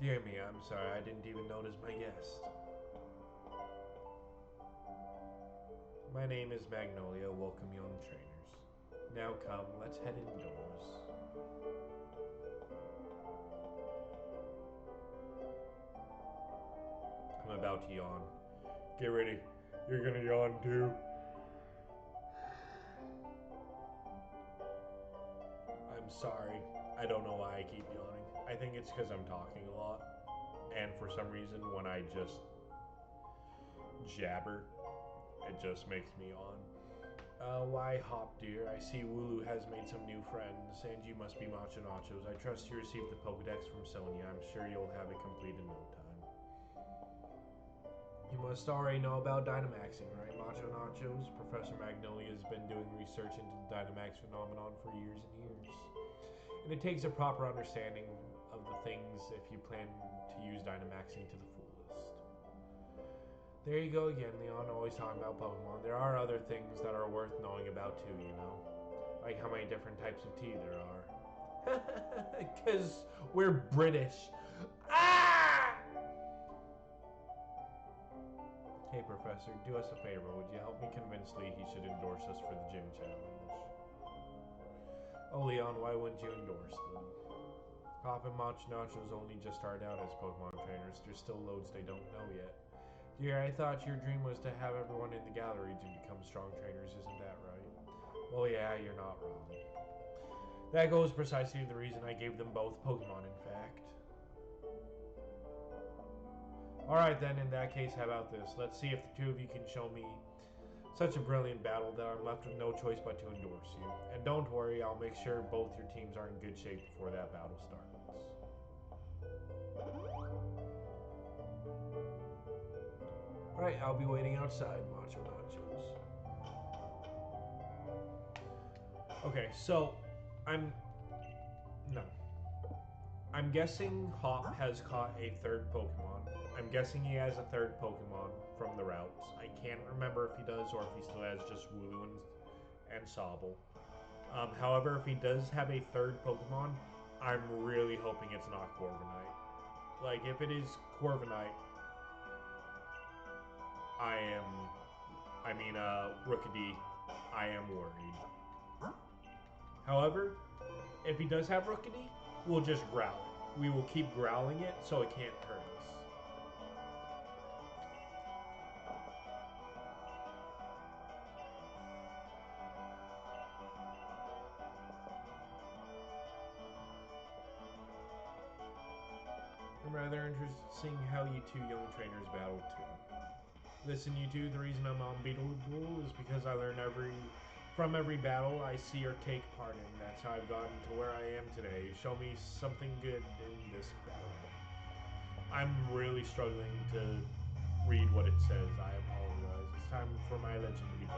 Dear me, I'm sorry. I didn't even notice my guest. My name is Magnolia. Welcome, young trainers. Now come, let's head indoors. I'm about to yawn. Get ready. You're gonna yawn too. I'm sorry. I don't know why I keep yawning. I think it's because I'm talking a lot. And for some reason, when I just jabber, it just makes me yawn. Why, Hop dear, I see Wooloo has made some new friends, and you must be Macho Nachos. I trust you received the Pokedex from Sonia. I'm sure you'll have it complete in no time. You must already know about Dynamaxing, right, Macho Nachos? Professor Magnolia has been doing research into the Dynamax phenomenon for years and years. And it takes a proper understanding of the things if you plan to use Dynamaxing to the fullest. There you go again, Leon, always talking about Pokemon. There are other things that are worth knowing about too, Like how many different types of tea there are. Because we're British. Ah! Hey, Professor, do us a favor. Would you help me convince Lee he should endorse us for the gym challenge? Oh, Leon, why wouldn't you endorse them? Pop and Macho Nachos only just started out as Pokemon trainers. There's still loads they don't know yet. Dear, I thought your dream was to have everyone in the gallery to become strong trainers, isn't that right? Well, yeah, you're not wrong. That goes precisely to the reason I gave them both Pokemon, in fact. Alright then, in that case, how about this? Let's see if the two of you can show me such a brilliant battle that I'm left with no choice but to endorse you. And don't worry, I'll make sure both your teams are in good shape before that battle starts. Alright, I'll be waiting outside, Macho Nachos. Okay, so I'm guessing Hop has caught a third Pokemon. I'm guessing he has a third Pokemon from the routes. I can't remember if he does or if he still has just Wooloo and Sobble. However, if he does have a third Pokemon, I'm really hoping it's not Corviknight. Like, if it is Corviknight, Rookidee, I am worried. However, if he does have Rookidee, we'll just growl it. We will keep growling it so it can't hurt us. I'm rather interested in seeing how you two young trainers battle too. Listen, you two, the reason I'm unbeatable is because I learn from every battle I see or take part in. That's how I've gotten to where I am today. Show me something good in this battle. I'm really struggling to read what it says. I apologize. It's time for my legend to begin.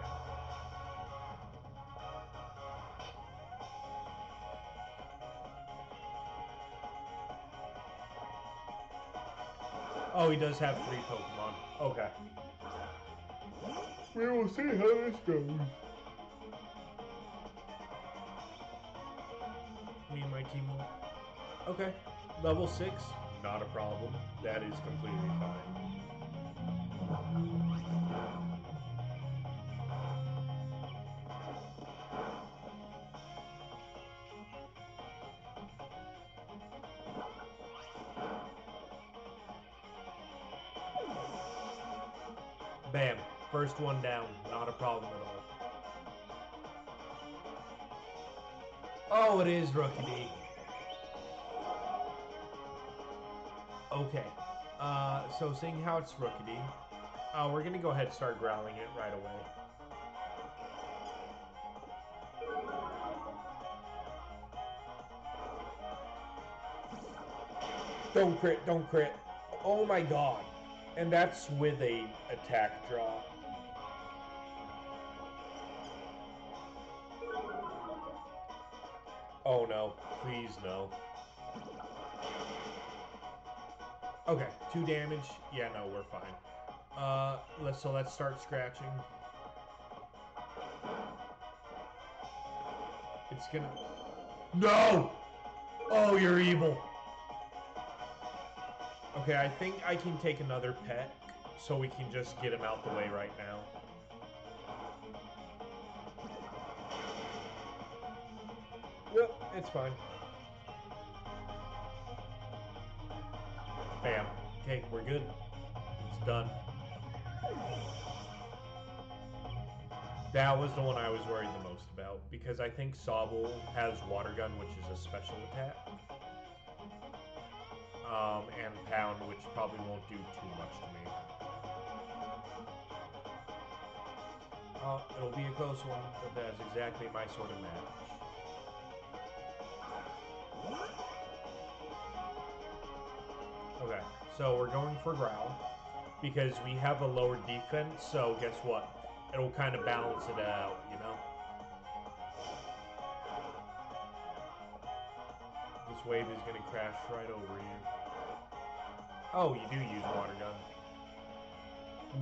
Oh, he does have 3 Pokemon. Okay. We will see how this goes. Me and my team will... Okay. Level 6, not a problem. That is completely fine. Bam. First one down. Not a problem at all. Oh, it is Rookie D. Okay. So seeing how it's Rookie D, we're going to go ahead and start growling it right away. Don't crit, don't crit. Oh my god. And that's with a attack draw. Oh no, please no. Okay, 2 damage. Yeah, no, we're fine. Let's start scratching. It's gonna... No! Oh, you're evil. Okay, I think I can take another pet so we can just get him out the way right now. Yep, it's fine. Bam. Okay, we're good. It's done. That was the one I was worried the most about, because I think Sobble has Water Gun, which is a special attack. And Pound, which probably won't do too much to me. It'll be a close one, but that's exactly my sort of match. Okay, so we're going for Growl, because we have a lower defense, so guess what? It'll kind of balance it out, you know? This wave is going to crash right over you. Oh, you do use Water Gun.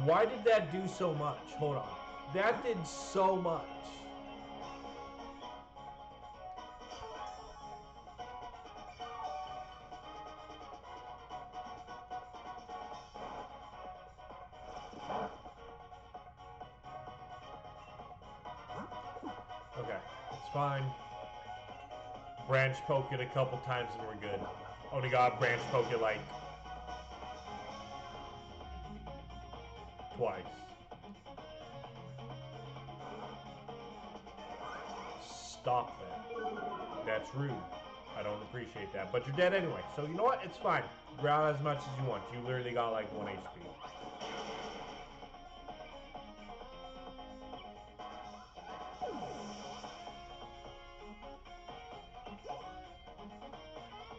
Why did that do so much? Hold on. That did so much. Okay, it's fine. Branch poke it a couple times and we're good. Oh my god, branch poke it like twice. Stop that. That's rude. I don't appreciate that. But you're dead anyway. So you know what? It's fine. Growl as much as you want. You literally got like 1 HP.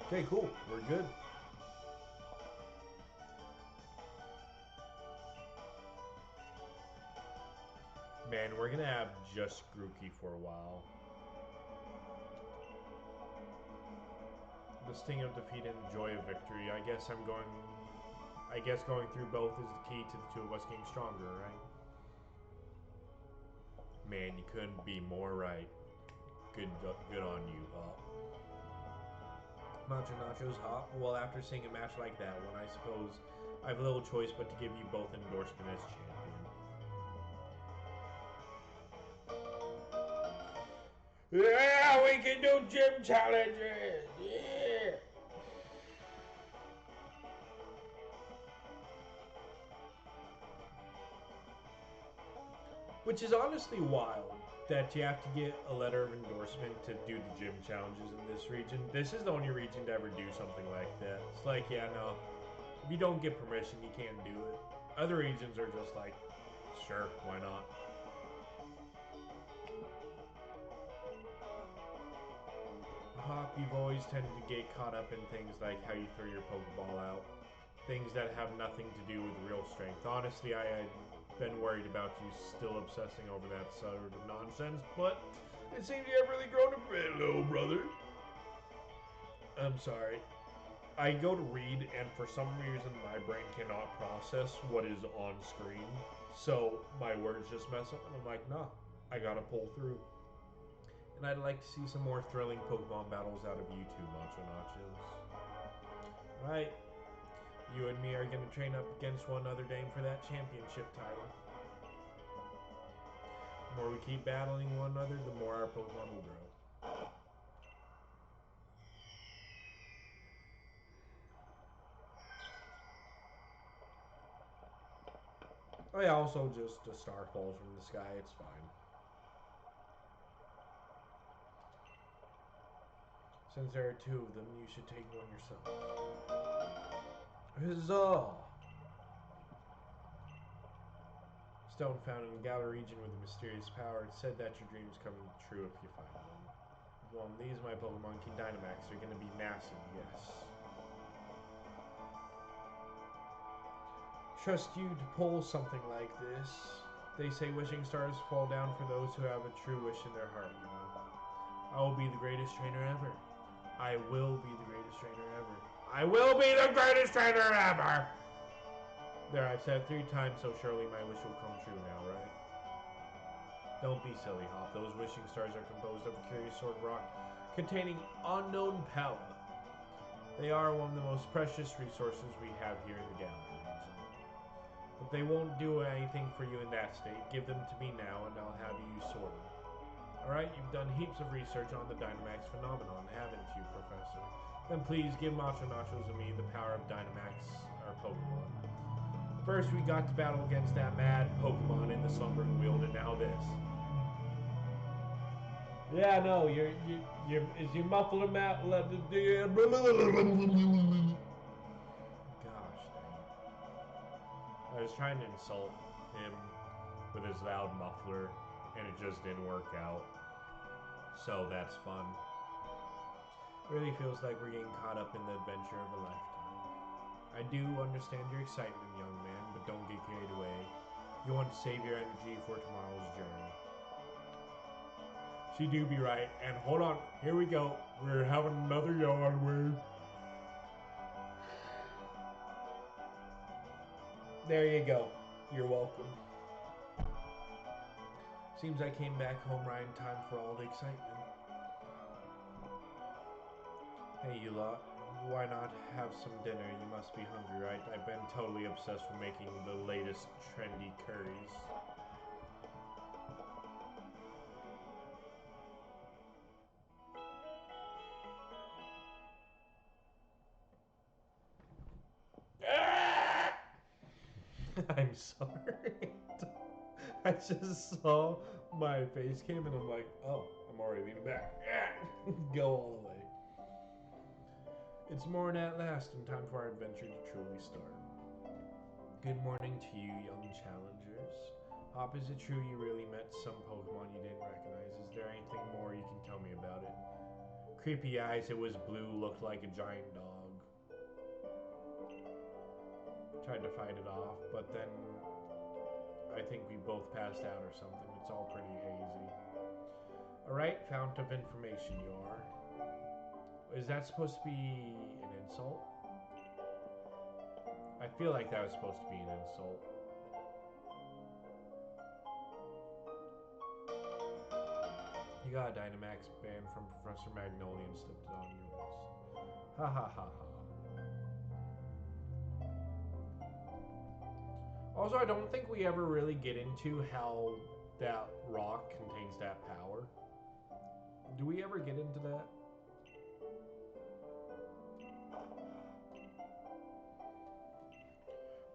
Okay, cool. We're good. Man, we're gonna have just Grookey for a while. The sting of defeat and the joy of victory. I guess going through both is the key to the two of us getting stronger, right? Man, you couldn't be more right. Good on you, Hop. Macho Nacho's Hop. Well, after seeing a match like that one, I suppose I have little choice but to give you both an endorsement as champion. Yeah, we can do gym challenges! Yeah! Which is honestly wild that you have to get a letter of endorsement to do the gym challenges in this region. This is the only region to ever do something like that. It's like, yeah, no, if you don't get permission, you can't do it. Other regions are just like, sure, why not? Hop, you've always tended to get caught up in things like how you throw your Pokeball out. Things that have nothing to do with real strength. Honestly, I had been worried about you still obsessing over that sort of nonsense, but it seems you have really grown a bit, little brother. I'm sorry. I go to read, and for some reason, my brain cannot process what is on screen. So my words just mess up, and I'm like, nah, I gotta pull through. And I'd like to see some more thrilling Pokemon battles out of you two, Macho Nachos. Right. You and me are going to train up against one another, Dame, for that championship title. The more we keep battling one another, the more our Pokemon will grow. Oh yeah, also just a star falls from the sky, it's fine. Since there are two of them, you should take one yourself. Huzzah! Stone found in the Galar region with a mysterious power. It said that your dreams come true if you find one. Well, these my Pokemon King Dynamax are going to be massive, yes. Trust you to pull something like this. They say wishing stars fall down for those who have a true wish in their heart, you know. I will be the greatest trainer ever. I will be the greatest trainer ever. I will be the greatest trainer ever! There, I've said it 3 times, so surely my wish will come true now, right? Don't be silly, Hop. Those wishing stars are composed of a curious sort of rock containing unknown power. They are one of the most precious resources we have here in the Galar region. But they won't do anything for you in that state. Give them to me now, and I'll have you sort them. Alright, you've done heaps of research on the Dynamax phenomenon, haven't you, Professor? Then please give Macho Nachos and me the power of Dynamax, our Pokemon. First, we got to battle against that mad Pokemon in the Slumbering Weald, and now this. Yeah, no, is your muffler mouth? Gosh, dang. I was trying to insult him with his loud muffler, and it just didn't work out. So that's fun. Really feels like we're getting caught up in the adventure of a lifetime. I do understand your excitement, young man, but don't get carried away. You want to save your energy for tomorrow's journey. She do be right, and hold on, here we go. We're having another yawn wave. There you go. You're welcome. Seems I came back home right in time for all the excitement. Hey, you lot. Why not have some dinner? You must be hungry, right? I've been totally obsessed with making the latest trendy curries. I'm sorry. I just saw my face cam and I'm like, oh, I'm already leaning back. Go all the way. It's morn at last and time for our adventure to truly start. Good morning to you, young challengers. Hop, is it true you really met some Pokemon you didn't recognize? Is there anything more you can tell me about it? Creepy eyes, it was blue, looked like a giant dog. Tried to fight it off, but then I think we both passed out or something. It's all pretty hazy. Alright, fount of information you are. Is that supposed to be an insult? I feel like that was supposed to be an insult. You got a Dynamax band from Professor Magnolia and slipped it on your wrist. Ha ha ha ha. Also, I don't think we ever really get into how that rock contains that power. Do we ever get into that?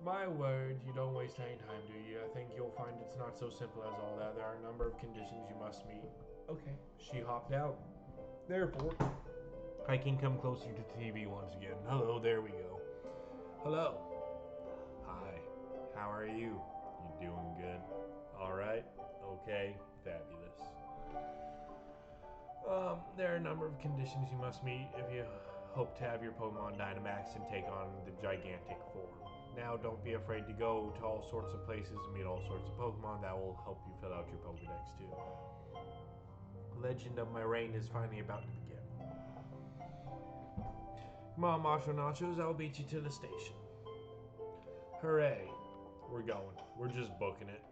My word, you don't waste any time, do you? I think you'll find it's not so simple as all that. There are a number of conditions you must meet. Okay, she hopped out. Therefore, I can come closer to the TV once again. Hello, there we go. Hello. Hi. How are you? You doing good? Alright. Okay. Fabulous. There are a number of conditions you must meet if you hope to have your Pokemon Dynamax and take on the gigantic form. Now, don't be afraid to go to all sorts of places and meet all sorts of Pokemon. That will help you fill out your Pokedex too. Legend of my reign is finally about to begin. Come on, Macho Nachos, I'll beat you to the station. Hooray. We're going. We're just booking it.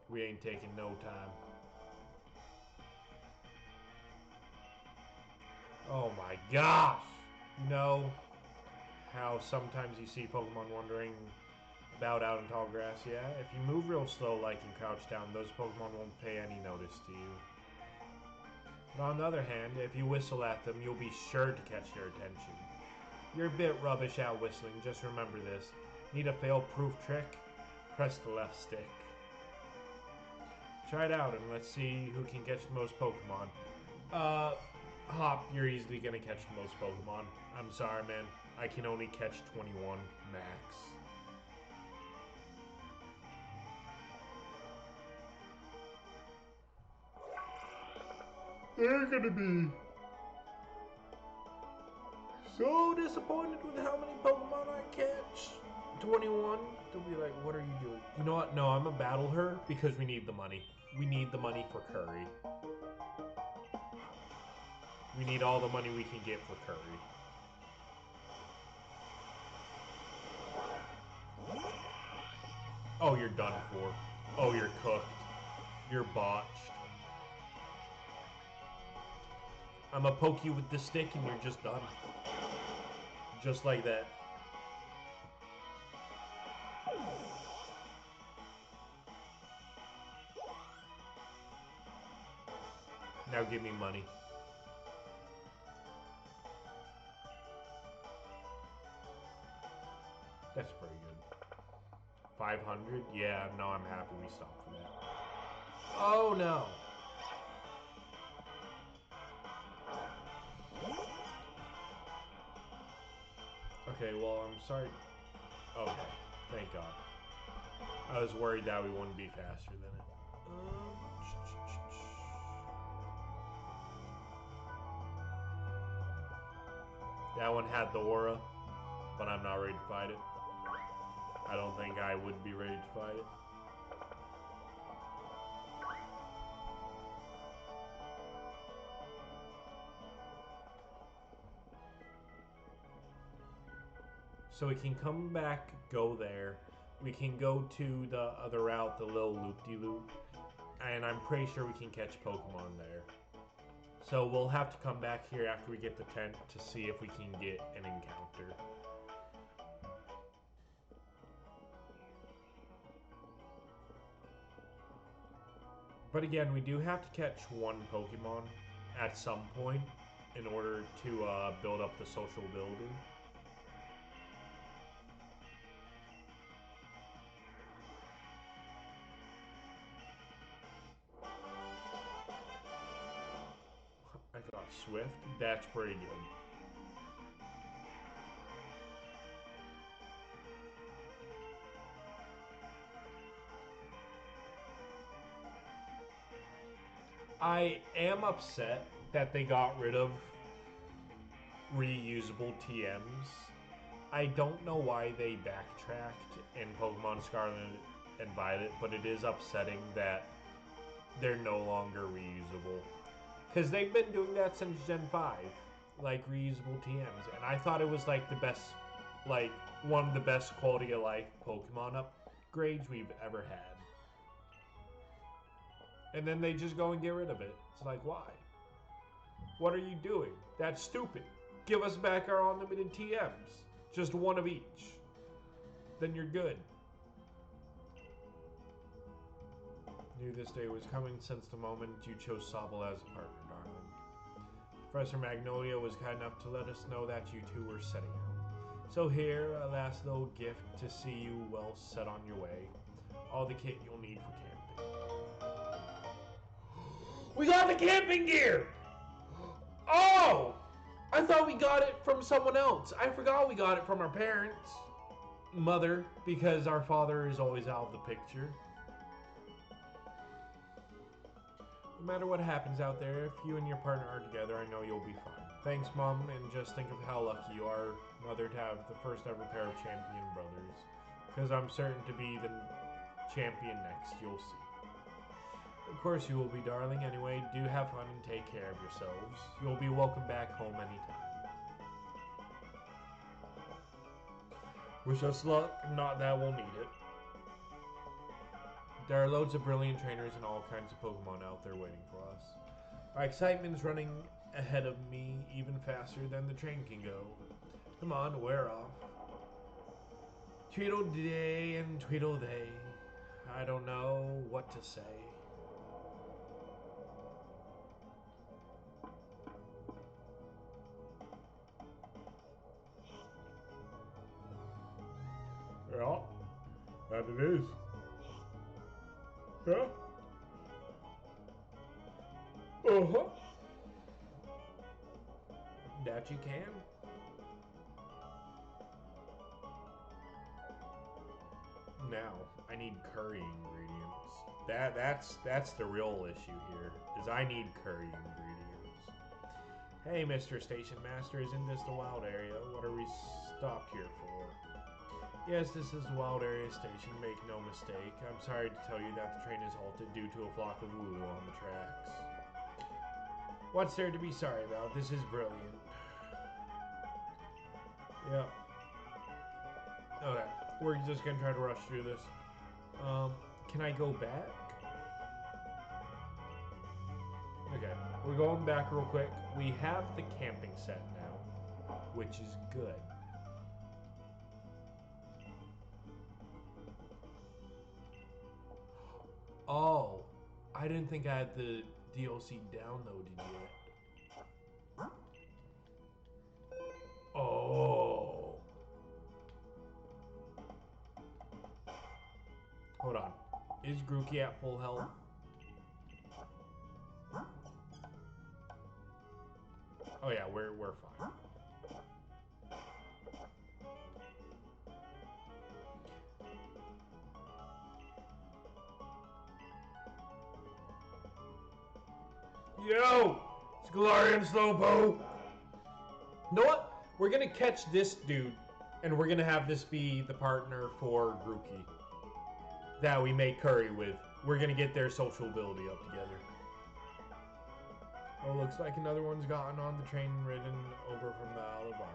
We ain't taking no time. Oh my gosh! You know how sometimes you see Pokemon wandering about out in tall grass? Yeah, if you move real slow like and crouch down, those Pokemon won't pay any notice to you. But on the other hand, if you whistle at them, you'll be sure to catch their attention. You're a bit rubbish at whistling, just remember this. Need a fail-proof trick? Press the left stick. Try it out and let's see who can catch the most Pokemon. Hop, you're easily gonna catch the most Pokemon. I'm sorry, man. I can only catch 21 max. They're gonna be so disappointed with how many Pokemon I catch. 21. They'll be like, what are you doing? You know what? No, I'm gonna battle her because we need the money. We need the money for Curry. We need all the money we can get for Curry. Oh, you're done for. Oh, you're cooked. You're botched. I'm gonna poke you with the stick and you're just done. Just like that. Now give me money. That's pretty good. 500? Yeah, no, I'm happy we stopped for that. Oh no! Okay, well, I'm sorry. Okay, thank God. I was worried that we wouldn't be faster than it. That one had the aura, but I'm not ready to fight it. I don't think I would be ready to fight it. So we can come back, go there. We can go to the other route, the little loop-de-loop. And I'm pretty sure we can catch Pokemon there. So we'll have to come back here after we get the tent to see if we can get an encounter. But again, we do have to catch one Pokemon at some point in order to build up the social building. I got Swift. That's pretty good. I am upset that they got rid of reusable TMs. I don't know why they backtracked in Pokemon Scarlet and Violet, but it is upsetting that they're no longer reusable. Because they've been doing that since Gen 5, like reusable TMs, and I thought it was like the best, like one of the best quality of life Pokemon upgrades we've ever had. And then they just go and get rid of it. It's like, why? What are you doing? That's stupid. Give us back our unlimited TMs. Just one of each. Then you're good. Knew this day was coming since the moment you chose Sobble as a partner, darling. Professor Magnolia was kind enough to let us know that you two were setting out. So here, a last little gift to see you well set on your way. All the kit you'll need for camping. We got the camping gear! Oh! I thought we got it from someone else. I forgot we got it from our parents. Mother, because our father is always out of the picture. No matter what happens out there, if you and your partner are together, I know you'll be fine. Thanks, Mom, and just think of how lucky you are, Mother, to have the first ever pair of champion brothers. Because I'm certain to be the champion next, you'll see. Of course you will be, darling. Anyway, do have fun and take care of yourselves. You'll be welcome back home anytime. Wish us luck, not that we'll need it. There are loads of brilliant trainers and all kinds of Pokemon out there waiting for us. My excitement's running ahead of me even faster than the train can go. Come on, we're off. Tweedledee and Tweedledee. I don't know what to say. Yeah. That it is. Yeah. Uh-huh. That you can. Now, I need curry ingredients. That's the real issue here, is I need curry ingredients. Hey, Mr. Station Master, isn't this the wild area? What are we stopped here for? Yes, this is the wild area station, make no mistake. I'm sorry to tell you that the train is halted due to a flock of wooloo on the tracks. What's there to be sorry about? This is brilliant. Yeah. Okay, we're just gonna try to rush through this. Can I go back? Okay, we're going back real quick. We have the camping set now, which is good. Oh, I didn't think I had the DLC downloaded yet. Oh. Hold on. Is Grookey at full health? Oh yeah, we're fine. Yo! It's Galarian Slowpoke! You know what? We're gonna catch this dude, and we're gonna have this be the partner for Grookey that we make curry with. We're gonna get their social ability up together. Oh, looks like another one's gotten on the train and ridden over from the Isle of Armor.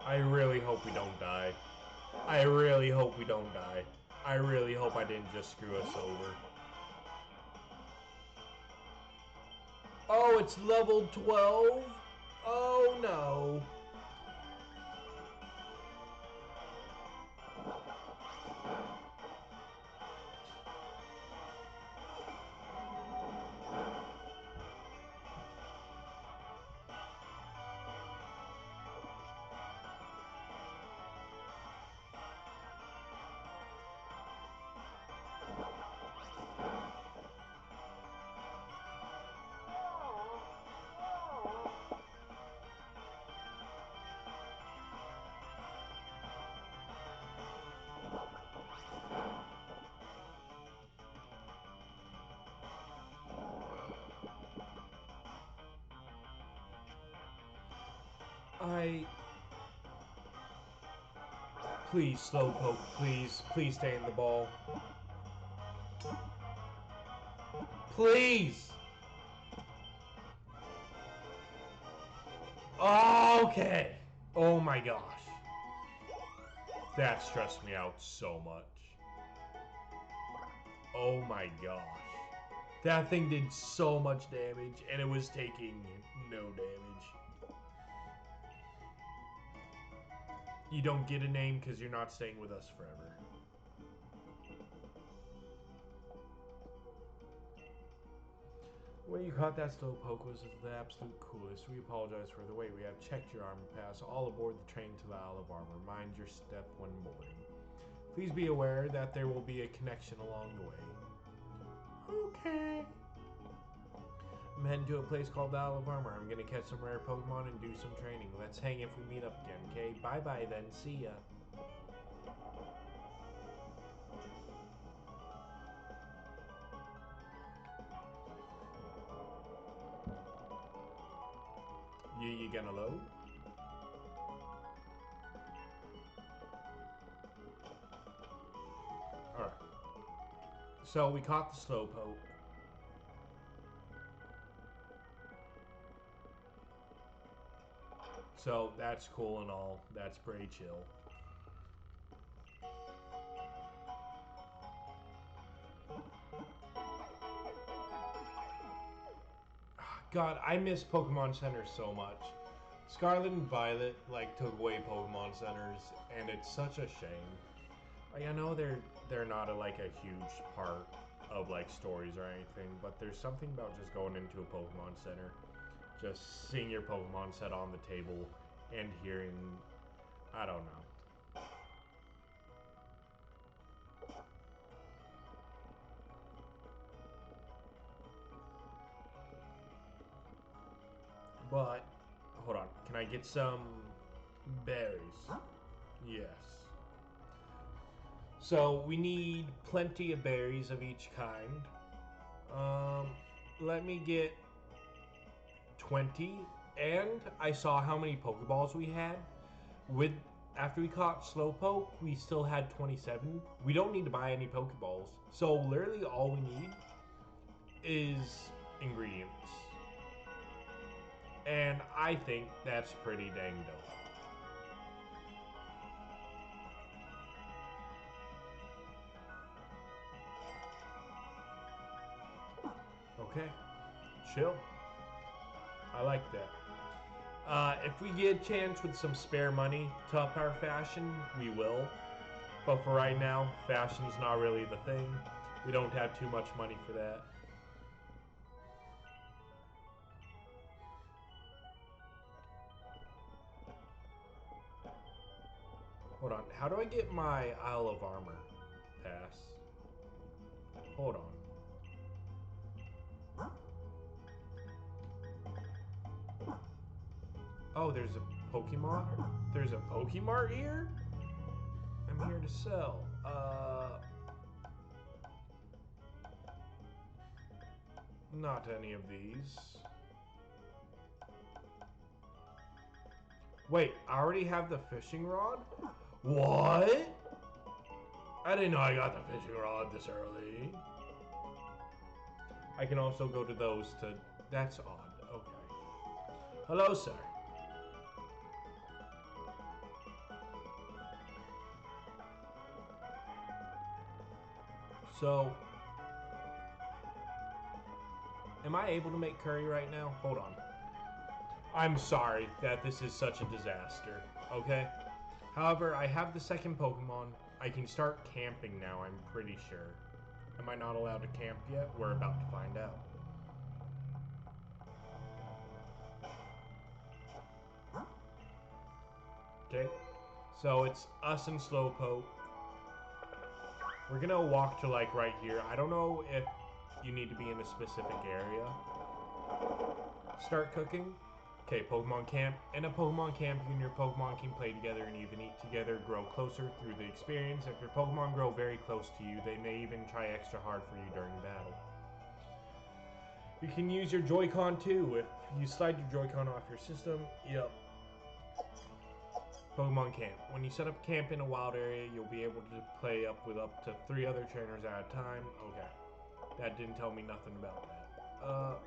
I really hope we don't die. I really hope we don't die. I really hope I didn't just screw us over. Oh, it's level 12? Oh no. Please, Slowpoke, please. Please stay in the ball. Please! Okay! Oh my gosh. That stressed me out so much. Oh my gosh. That thing did so much damage, and it was taking no damage. You don't get a name because you're not staying with us forever. When you caught that Slowpoke was the absolute coolest. We apologize for the wait. We have checked your armor pass. All aboard the train to the Isle of Armor. Mind your step when boarding. Please be aware that there will be a connection along the way. Okay. I'm heading to a place called the Isle of Armor. I'm gonna catch some rare Pokemon and do some training. Let's hang if we meet up again, okay? Bye-bye then. See ya. You gonna load? Alright. So we caught the Slowpoke. So that's cool and all. That's pretty chill. God, I miss Pokemon Center so much. Scarlet and Violet like took away Pokemon centers, and it's such a shame. Like, I know they're not like a huge part of like stories or anything, but there's something about just going into a Pokemon center, just seeing your Pokemon set on the table, and hearing, I don't know. But hold on, can I get some berries? Yes. So we need plenty of berries of each kind. Let me get 20, and I saw how many Pokeballs we had. With after we caught Slowpoke, we still had 27. We don't need to buy any Pokeballs. So literally all we need is ingredients. And I think that's pretty dang dope. Okay, chill. I like that. If we get a chance with some spare money to up our fashion, we will. But for right now, fashion's not really the thing. We don't have too much money for that. Hold on, how do I get my Isle of Armor pass? Hold on. Oh, there's a Pokemon? There's a Pokemart here? I'm here to sell. Not any of these. Wait, I already have the fishing rod? What? I didn't know I got the fishing rod this early. I can also go to those to... That's odd. Okay. Hello, sir. So... Am I able to make curry right now? Hold on. I'm sorry that this is such a disaster, okay? However, I have the second Pokemon. I can start camping now, I'm pretty sure. Am I not allowed to camp yet? We're about to find out. Okay, so it's us and Slowpoke. We're gonna walk to like right here. I don't know if you need to be in a specific area. Start cooking. Okay, Pokemon camp. In a Pokemon camp, you and your Pokemon can play together and even eat together, grow closer through the experience. If your Pokemon grow very close to you, they may even try extra hard for you during battle. You can use your Joy-Con too. If you slide your Joy-Con off your system, yep. Pokemon camp. When you set up camp in a wild area, you'll be able to play up with up to 3 other trainers at a time. Okay. That didn't tell me nothing about that.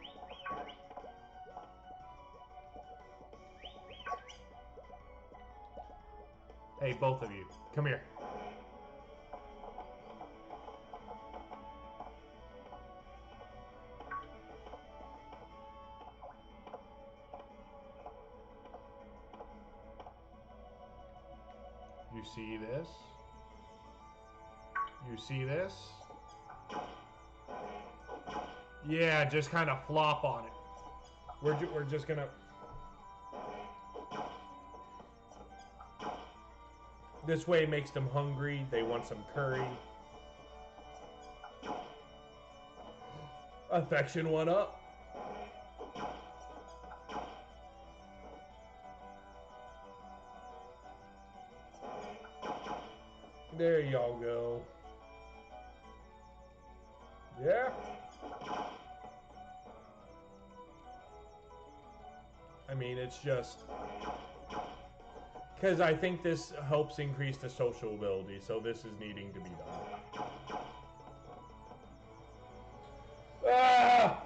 Hey, both of you. Come here. You see this? You see this? Yeah, just kind of flop on it. We're just gonna... This way makes them hungry. They want some curry. Affection 1 up. There y'all go. Yeah. I mean, it's just... Because I think this helps increase the social ability, so this is needing to be done. Ah!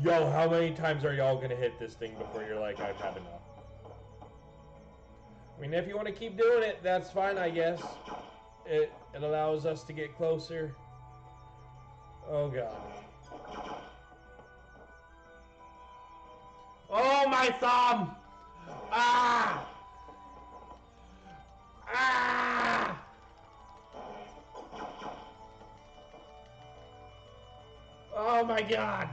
Yo, how many times are y'all gonna hit this thing before you're like, I've had enough? I mean, if you want to keep doing it, that's fine, I guess. It allows us to get closer. Oh, God. my thumb! Ah! Ah! Oh my god!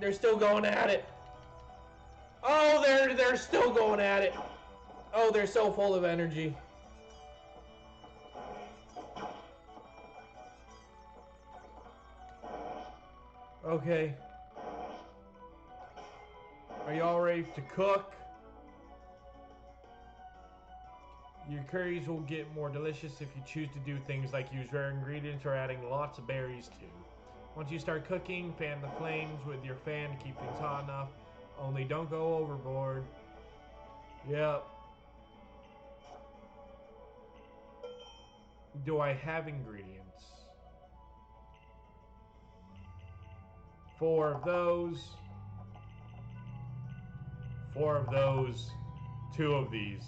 They're still going at it. Oh, they're still going at it. Oh, they're so full of energy. Okay. Are you all ready to cook? Your curries will get more delicious if you choose to do things like use rare ingredients or adding lots of berries too. Once you start cooking, fan the flames with your fan to keep things hot enough. Only don't go overboard. Yep. Do I have ingredients? 4 of those. 4 of those. 2 of these.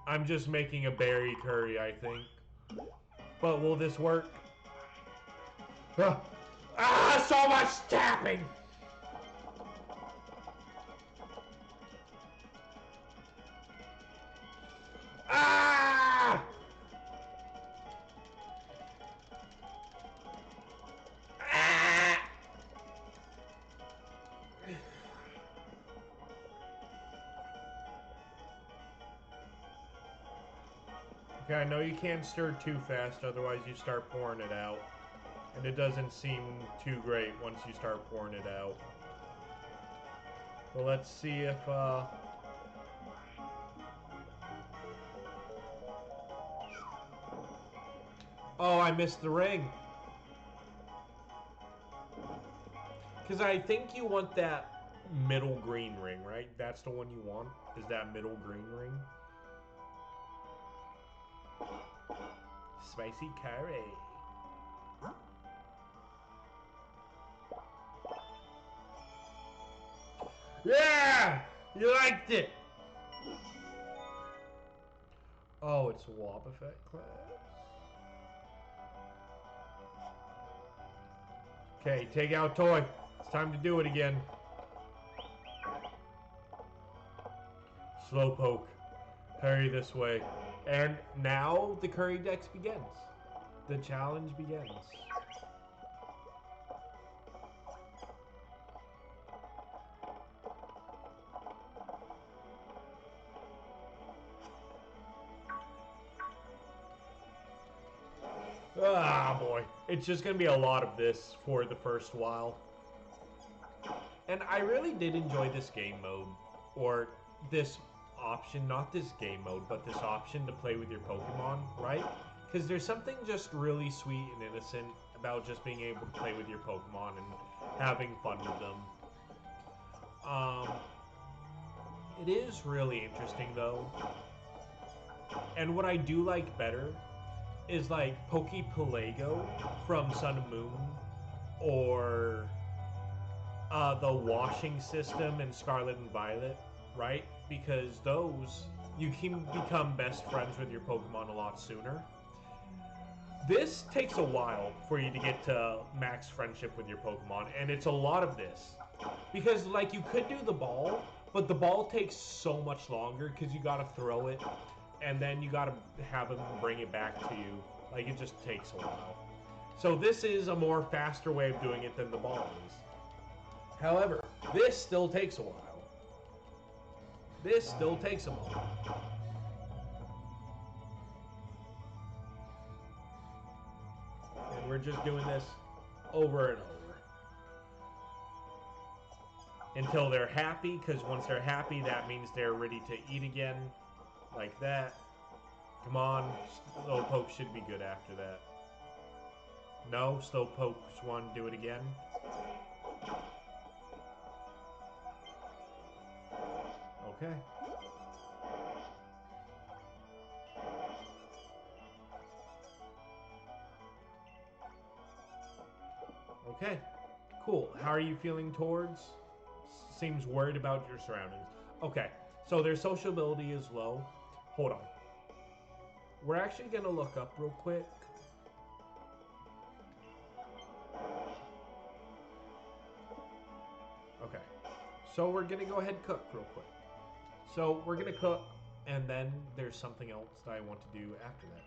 I'm just making a berry curry, I think. But will this work? So much tapping! Ah! Ah! Okay, I know you can't stir too fast, otherwise you start pouring it out. And it doesn't seem too great once you start pouring it out. Well, let's see if, Oh, I missed the ring. Because I think you want that middle green ring, right? That's the one you want, is that middle green ring. Spicy curry. Yeah! You liked it! Oh, it's Wobbuffet class. Okay, take out toy. It's time to do it again. Slowpoke. Hurry this way. And now the curry dex begins. The challenge begins. Ah, boy. It's just going to be a lot of this for the first while. And I really did enjoy this game mode. Or this option, not this game mode, but this option to play with your Pokemon, right? Because there's something just really sweet and innocent about just being able to play with your Pokemon and having fun with them. It is really interesting, though. And what I do like better is like Pokepelago from Sun and Moon, or the washing system in Scarlet and Violet, right? Because those, you can become best friends with your Pokemon a lot sooner. This takes a while for you to get to max friendship with your Pokemon, and it's a lot of this. Because, like, you could do the ball, but the ball takes so much longer because you gotta throw it, and then you gotta have him bring it back to you. Like, it just takes a while. So this is a more faster way of doing it than the ball is. However, this still takes a while. This still takes a moment. And we're just doing this over and over. Until they're happy, because once they're happy, that means they're ready to eat again. Like that. Come on, Slowpoke should be good after that. No, Slowpoke's one, do it again. Okay. Okay, cool. How are you feeling towards? Seems worried about your surroundings. Okay, so their sociability is low. Hold on. We're actually going to look up real quick. So we're gonna go ahead and cook real quick. So we're gonna cook, and then there's something else that I want to do after that.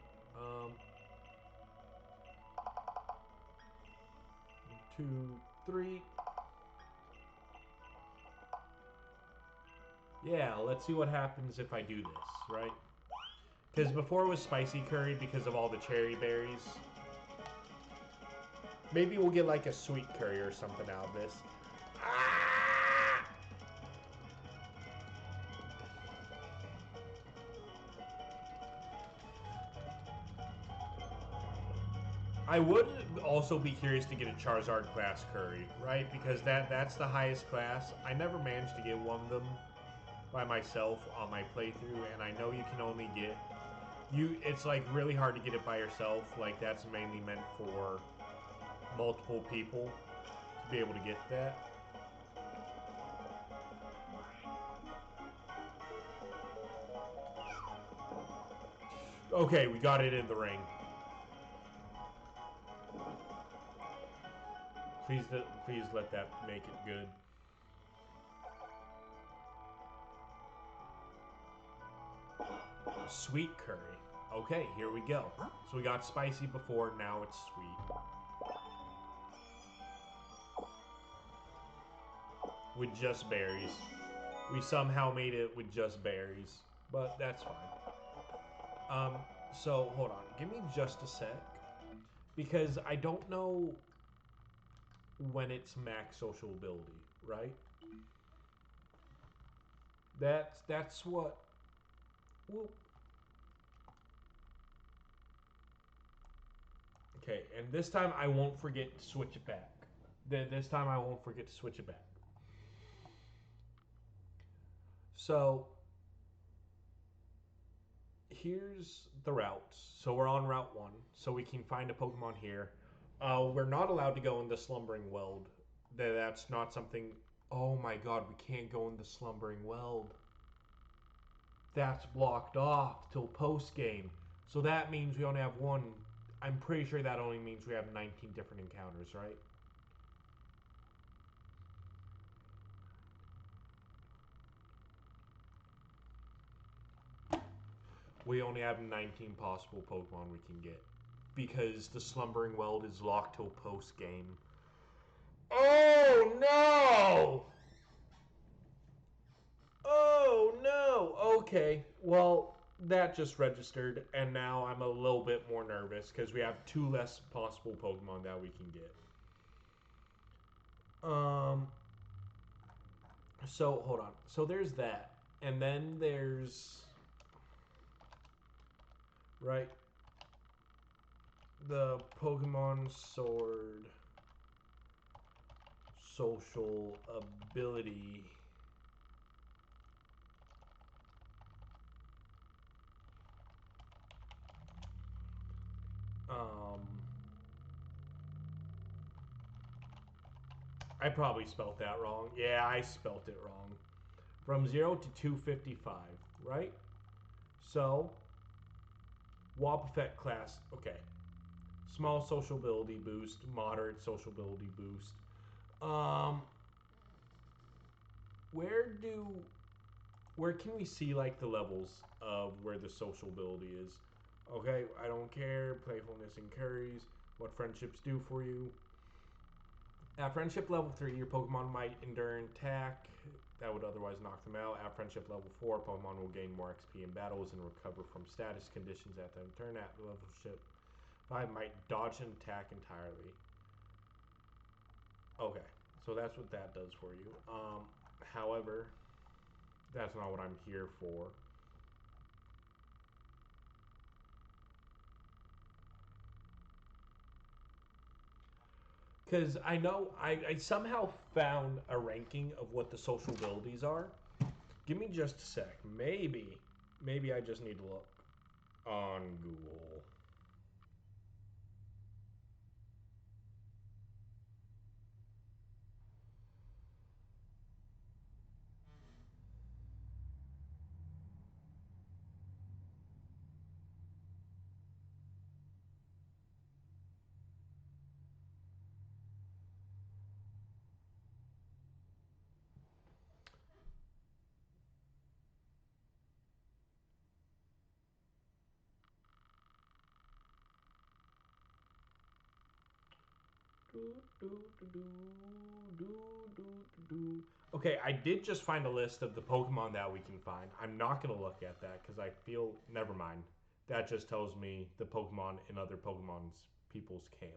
2, 3. Yeah, let's see what happens if I do this, right? Because before it was spicy curry because of all the cherry berries. Maybe we'll get like a sweet curry or something out of this. Ah! I would also be curious to get a Charizard class curry, right? Because that's the highest class. I never managed to get one of them by myself on my playthrough, and I know you can only get it's like really hard to get it by yourself. Like that's mainly meant for multiple people to be able to get that. Okay, we got it in the ring. Please let that make it good. Sweet curry. Okay, here we go. So we got spicy before, now it's sweet. With just berries. We somehow made it with just berries, but that's fine. So hold on, give me just a sec, because I don't know when it's max social ability, right? That's what. Well, okay, and this time I won't forget to switch it back. This time I won't forget to switch it back. So here's the routes. So we're on Route 1, so we can find a Pokemon here. We're not allowed to go in the Slumbering Weald. That's not something... Oh my god, we can't go in the Slumbering Weald. That's blocked off till post-game. So that means we only have one... I'm pretty sure that only means we have 19 different encounters, right? We only have 19 possible Pokemon we can get. Because the Slumbering Weald is locked till post-game. Oh no! Oh no! Okay, well, that just registered, and now I'm a little bit more nervous because we have 2 less possible Pokemon that we can get. So hold on. So there's that, and then there's right the Pokemon Sword social ability. Um, I probably spelt that wrong. Yeah, I spelt it wrong. From 0 to 255, right? So, Wobbuffet class, okay. Small social ability boost, moderate social ability boost. Um, where do, where can we see like the levels of where the social ability is? Okay, I don't care. Playfulness incurs. What friendships do for you. At friendship level 3, your Pokemon might endure an attack that would otherwise knock them out. At friendship level 4, Pokemon will gain more XP in battles and recover from status conditions at their turn. At level 5, might dodge an attack entirely. Okay, so that's what that does for you. However, that's not what I'm here for. Because I know I somehow found a ranking of what the social abilities are. Give me just a sec. Maybe I just need to look on Google. Okay, I did just find a list of the Pokemon that we can find. I'm not going to look at that because I feel... Never mind. That just tells me the Pokemon in other Pokemon's people's camps.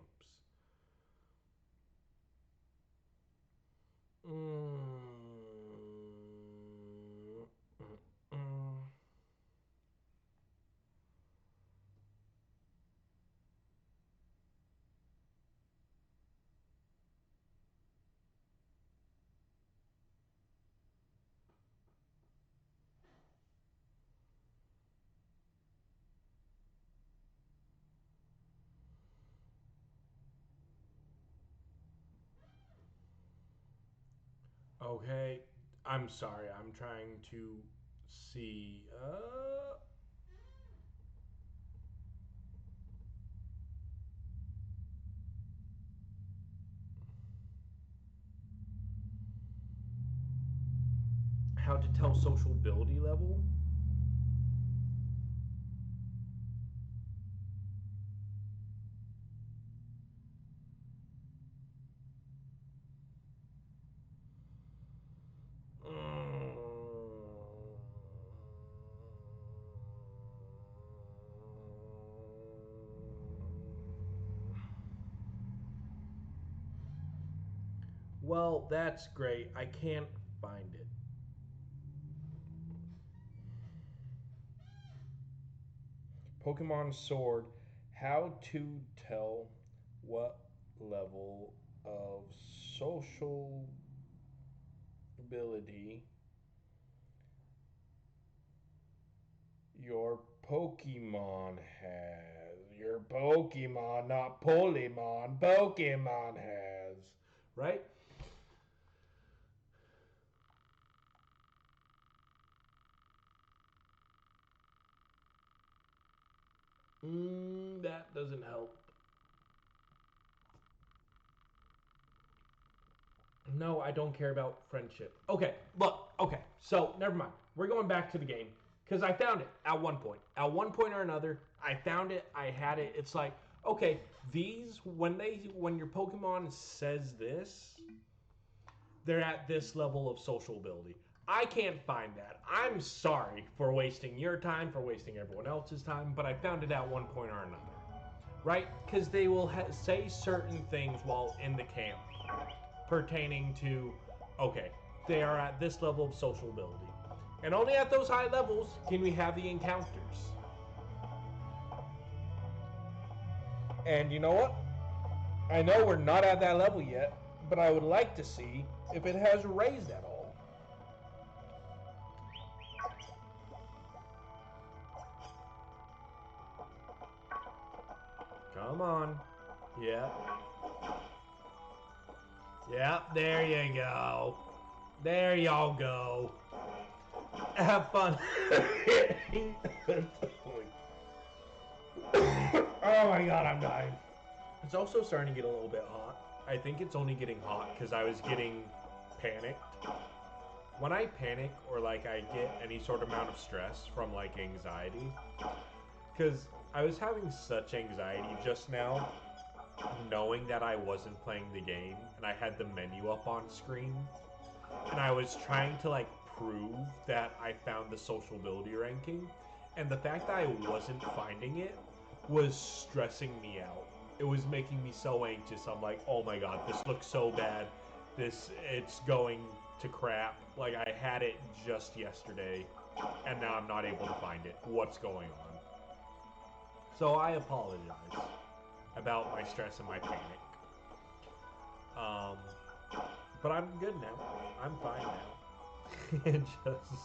Okay, I'm sorry. I'm trying to see. How to tell social ability level? Mm. Well, that's great. I can't find it. Pokemon Sword. How to tell what level of social ability your Pokemon has. Your Pokemon, not Polymon. Pokemon has. Right? That doesn't help. No, I don't care about friendship. Okay, look, okay, so never mind. We're going back to the game because I found it at one point. At one point or another, I found it. I had it. It's like, okay, these when your Pokemon says this, they're at this level of social ability. I can't find that. I'm sorry for wasting your time, for wasting everyone else's time, but I found it at one point or another. Right? Because they will say certain things while in the camp pertaining to, okay, they are at this level of social ability. And only at those high levels can we have the encounters. And you know what? I know we're not at that level yet, but I would like to see if it has raised at all. Come on. Yeah. Yeah, there you go. There y'all go. Have fun. Oh my god, I'm dying. It's also starting to get a little bit hot. I think it's only getting hot because I was getting panicked. When I panic or like I get any sort of amount of stress from like anxiety, because I was having such anxiety just now, knowing that I wasn't playing the game and I had the menu up on screen, and I was trying to like prove that I found the social ability ranking, and the fact that I wasn't finding it was stressing me out. It was making me so anxious. I'm like, oh my god, this looks so bad. It's going to crap. Like I had it just yesterday, and now I'm not able to find it. What's going on? So I apologize about my stress and my panic. Um, but I'm good now. I'm fine now. It just,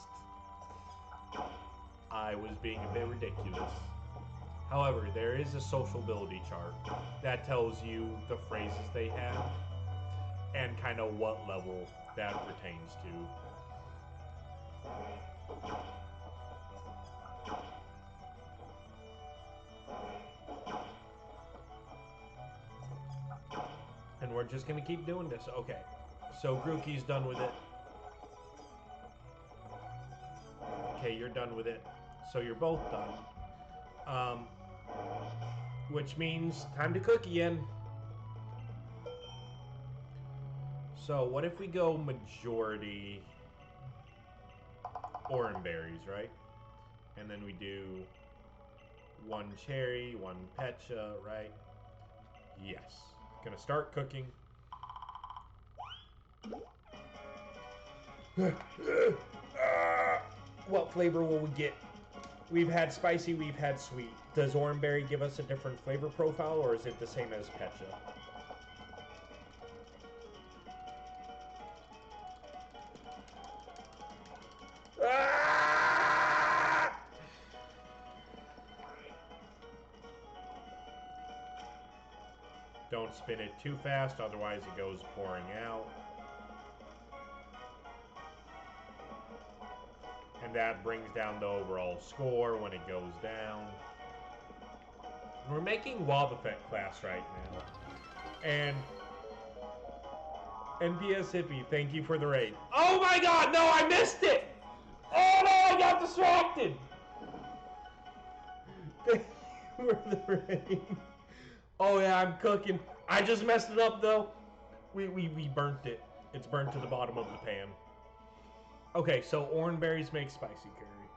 I was being a bit ridiculous. However, there is a social ability chart that tells you the phrases they have and kind of what level that pertains to. And we're just going to keep doing this. Okay. So Grookey's done with it. Okay, you're done with it. So you're both done. Which means time to cook again. So what if we go majority orange berries, right? And then we do one cherry, one pecha, right? Yes. Gonna start cooking. What flavor will we get? We've had spicy, we've had sweet. Does orangeberry give us a different flavor profile, or is it the same as pecha? Ah! Don't spin it too fast, otherwise it goes pouring out. And that brings down the overall score when it goes down. We're making Wobbuffet class right now. And NPS Hippie, thank you for the raid. Oh my god, no, I missed it! Oh no, I got distracted! Thank you for the raid. Oh yeah, I'm cooking. I just messed it up though. We burnt it. It's burnt to the bottom of the pan. Okay, so orange berries make spicy curry.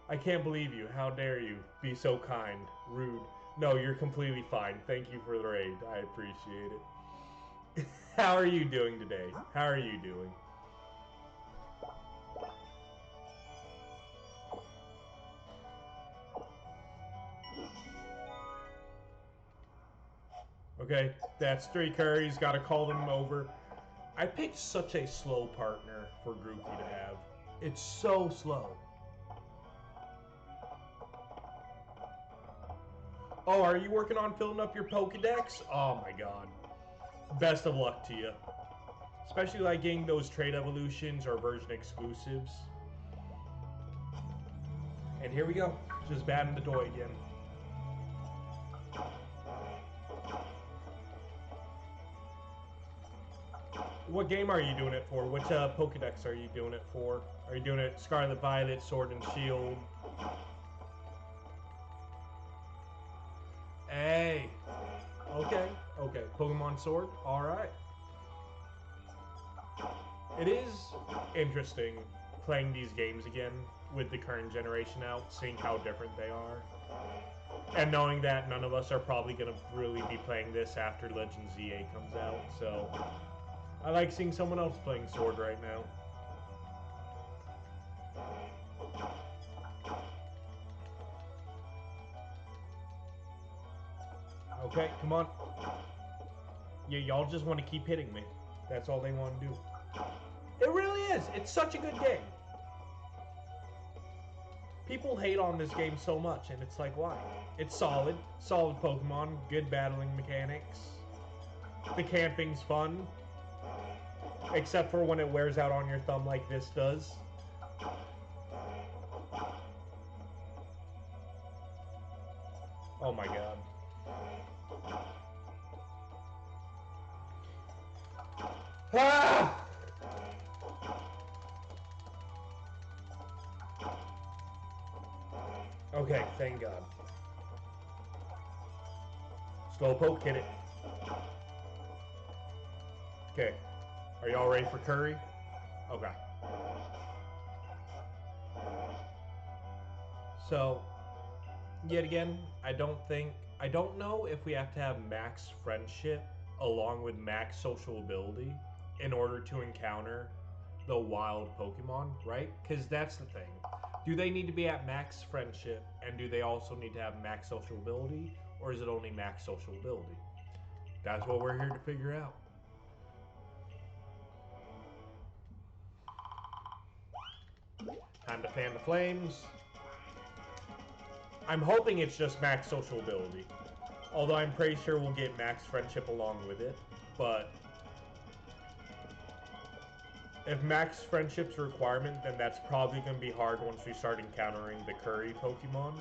I can't believe you. How dare you be so kind. Rude. No, you're completely fine. Thank you for the raid. I appreciate it. How are you doing today? How are you doing? Okay, that's 3 curries. Gotta call them over. I picked such a slow partner for Grookey to have. It's so slow. Oh, are you working on filling up your Pokedex? Oh my god. Best of luck to you. Especially like getting those trade evolutions or version exclusives. And here we go. Just batting the toy again. What game are you doing it for? Which Pokedex are you doing it for? Are you doing it Scarlet Violet, Sword and Shield? Hey. Okay, okay. Pokemon Sword? Alright. It is interesting playing these games again with the current generation out, seeing how different they are. And knowing that none of us are probably going to really be playing this after Legend ZA comes out, so I like seeing someone else playing Sword right now. Okay, come on. Yeah, y'all just want to keep hitting me. That's all they want to do. It really is. It's such a good game. People hate on this game so much, and it's like, why? It's solid. Solid Pokemon. Good battling mechanics. The camping's fun. Except for when it wears out on your thumb like this does. Oh my god. Ah! Okay, thank god. Slowpoke, hit it. Okay. Are y'all ready for Curry? Okay. So, yet again, I don't know if we have to have max friendship along with max social ability in order to encounter the wild Pokemon, right? Because that's the thing. Do they need to be at max friendship, and do they also need to have max social ability, or is it only max social ability? That's what we're here to figure out. Time to fan the flames. I'm hoping it's just max social ability. Although I'm pretty sure we'll get max friendship along with it. But if max friendship's a requirement, then that's probably going to be hard once we start encountering the Curry Pokemon.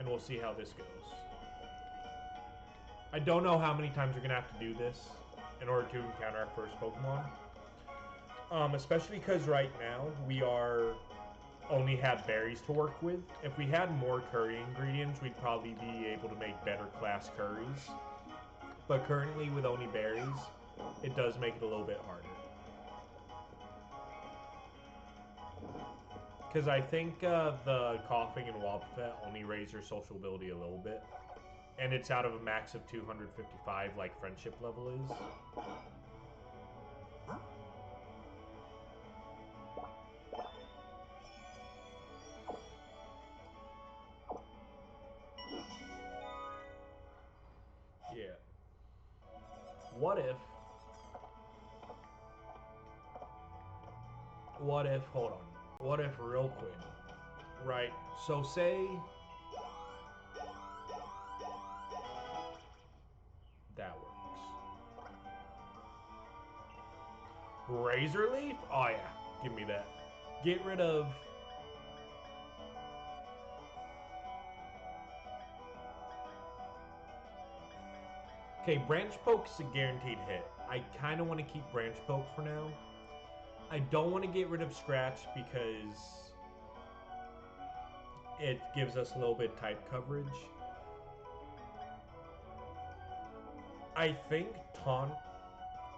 And we'll see how this goes. I don't know how many times we're going to have to do this in order to encounter our first Pokemon. Especially because right now we only have berries to work with. If we had more curry ingredients, we'd probably be able to make better class curries. But currently, with only berries, it does make it a little bit harder. Because I think the coughing and Wobbuffet only raise your social ability a little bit. And it's out of a max of 255, like friendship level is. Yeah. What if, hold on. What if real quick, right? So say that works. Razor Leaf? Oh yeah, give me that. Get rid of... Okay, Branch Poke's a guaranteed hit. I kind of want to keep Branch Poke for now. I don't want to get rid of Scratch because it gives us a little bit type coverage. I think Taunt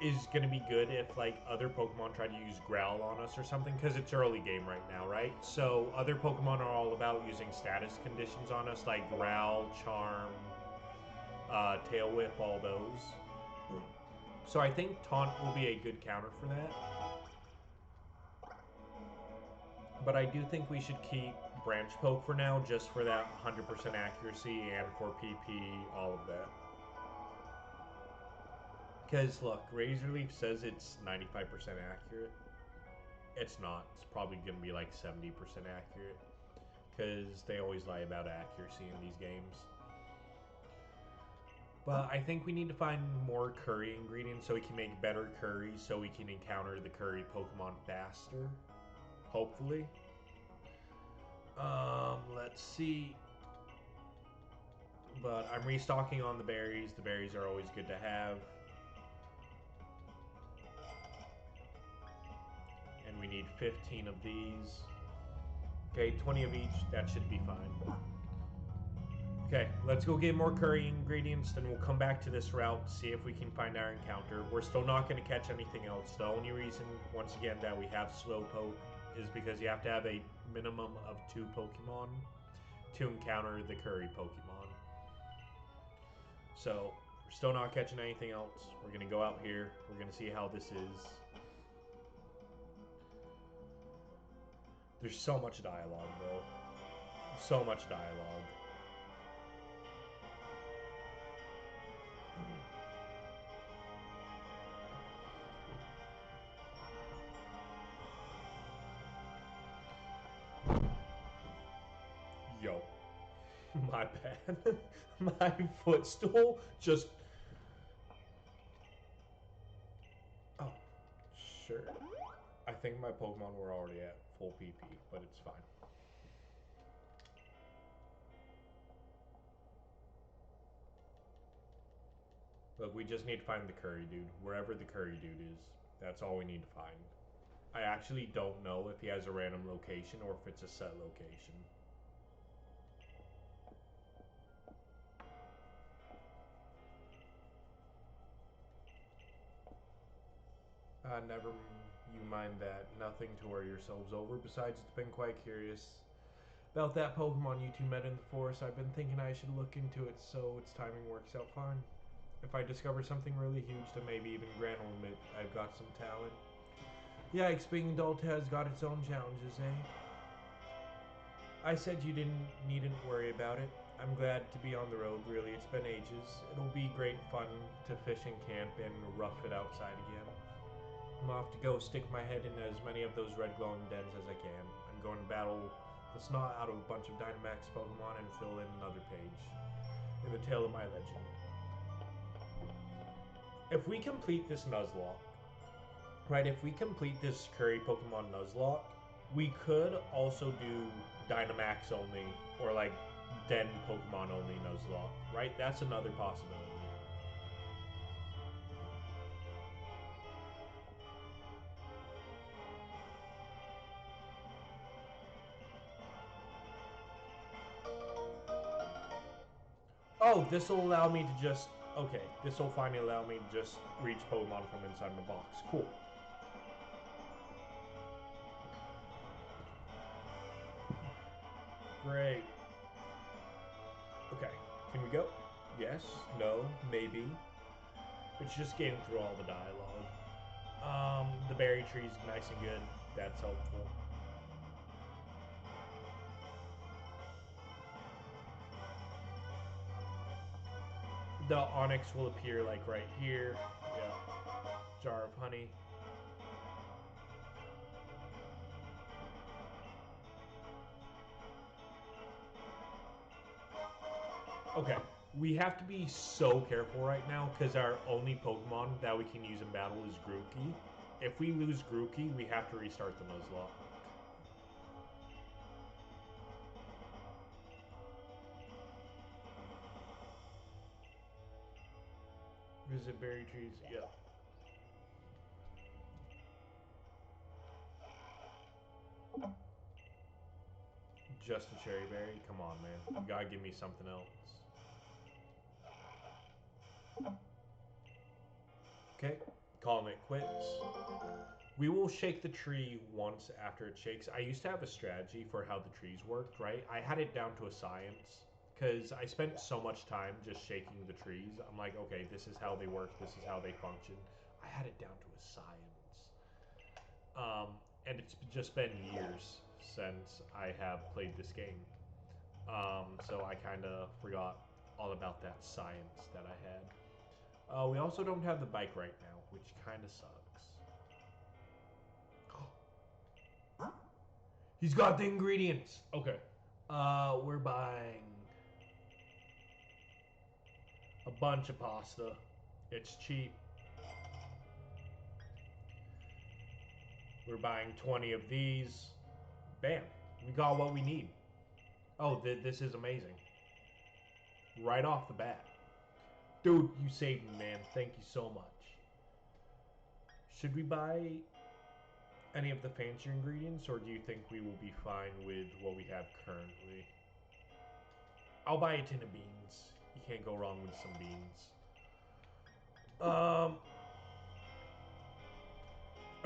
is going to be good if like other Pokemon try to use Growl on us or something, because it's early game right now, right? So other Pokemon are all about using status conditions on us, like Growl, Charm, Tail Whip, all those. So I think Taunt will be a good counter for that. But I do think we should keep Branch Poke for now, just for that 100% accuracy and for PP, all of that. Because, look, Razor Leaf says it's 95% accurate. It's not. It's probably going to be like 70% accurate. Because they always lie about accuracy in these games. But I think we need to find more curry ingredients so we can make better curries so we can encounter the curry Pokemon faster. Hopefully. Let's see. But I'm restocking on the berries. The berries are always good to have. And we need 15 of these. Okay, 20 of each. That should be fine. Okay, let's go get more curry ingredients, then we'll come back to this route, see if we can find our encounter. We're still not going to catch anything else. The only reason, once again, that we have Slowpoke is because you have to have a minimum of 2 Pokemon to encounter the curry Pokemon. So, we're still not catching anything else. We're going to go out here. We're going to see how this is. There's so much dialogue, though. So much dialogue. Yo, my bad. My footstool just... Oh, sure. I think my Pokemon were already at full PP, but it's fine. Look, we just need to find the curry dude. Wherever the curry dude is, that's all we need to find. I actually don't know if he has a random location or if it's a set location. Never you mind that. Nothing to worry yourselves over. Besides, it's been quite curious about that Pokemon you two met in the forest. I've been thinking I should look into it, so its timing works out fine. If I discover something really huge, then maybe even Grant will admit I've got some talent. Yikes, being an adult has got its own challenges, eh? I said you needn't worry about it. I'm glad to be on the road, really. It's been ages. It'll be great fun to fish and camp and rough it outside again. I'm off to go stick my head in as many of those red glowing dens as I can. I'm going to battle the snot out of a bunch of Dynamax Pokemon and fill in another page in the tale of my legend. If we complete this Nuzlocke, right, if we complete this Curry Pokemon Nuzlocke, we could also do Dynamax only, or like Den Pokemon only Nuzlocke, right? That's another possibility. Oh, this will allow me to just Okay, this will finally allow me to just reach Pokemon from inside my box. Cool. Great. Okay, can we go? Yes, no, maybe. It's just getting through all the dialogue. The berry tree's nice and good. That's helpful. The onyx will appear like right here. Yeah. Jar of honey. Okay, we have to be so careful right now because our only Pokemon that we can use in battle is Grookey. If we lose Grookey, we have to restart the Nuzlocke. Visit berry trees, yep. Just a cherry berry? Come on, man. You gotta give me something else. Okay, calling it quits. We will shake the tree once after it shakes. I used to have a strategy for how the trees worked, right? I had it down to a science because I spent so much time just shaking the trees. I'm like, okay, this is how they work. This is how they function. I had it down to a science. And it's just been years since I have played this game. So I kind of forgot all about that science that I had. We also don't have the bike right now, which kind of sucks. He's got the ingredients. Okay. We're buying a bunch of pasta. It's cheap. We're buying 20 of these. Bam. We got what we need. Oh, this is amazing. Right off the bat. Dude, you saved me, man. Thank you so much. Should we buy any of the fancier ingredients, or do you think we will be fine with what we have currently? I'll buy a tin of beans. You can't go wrong with some beans.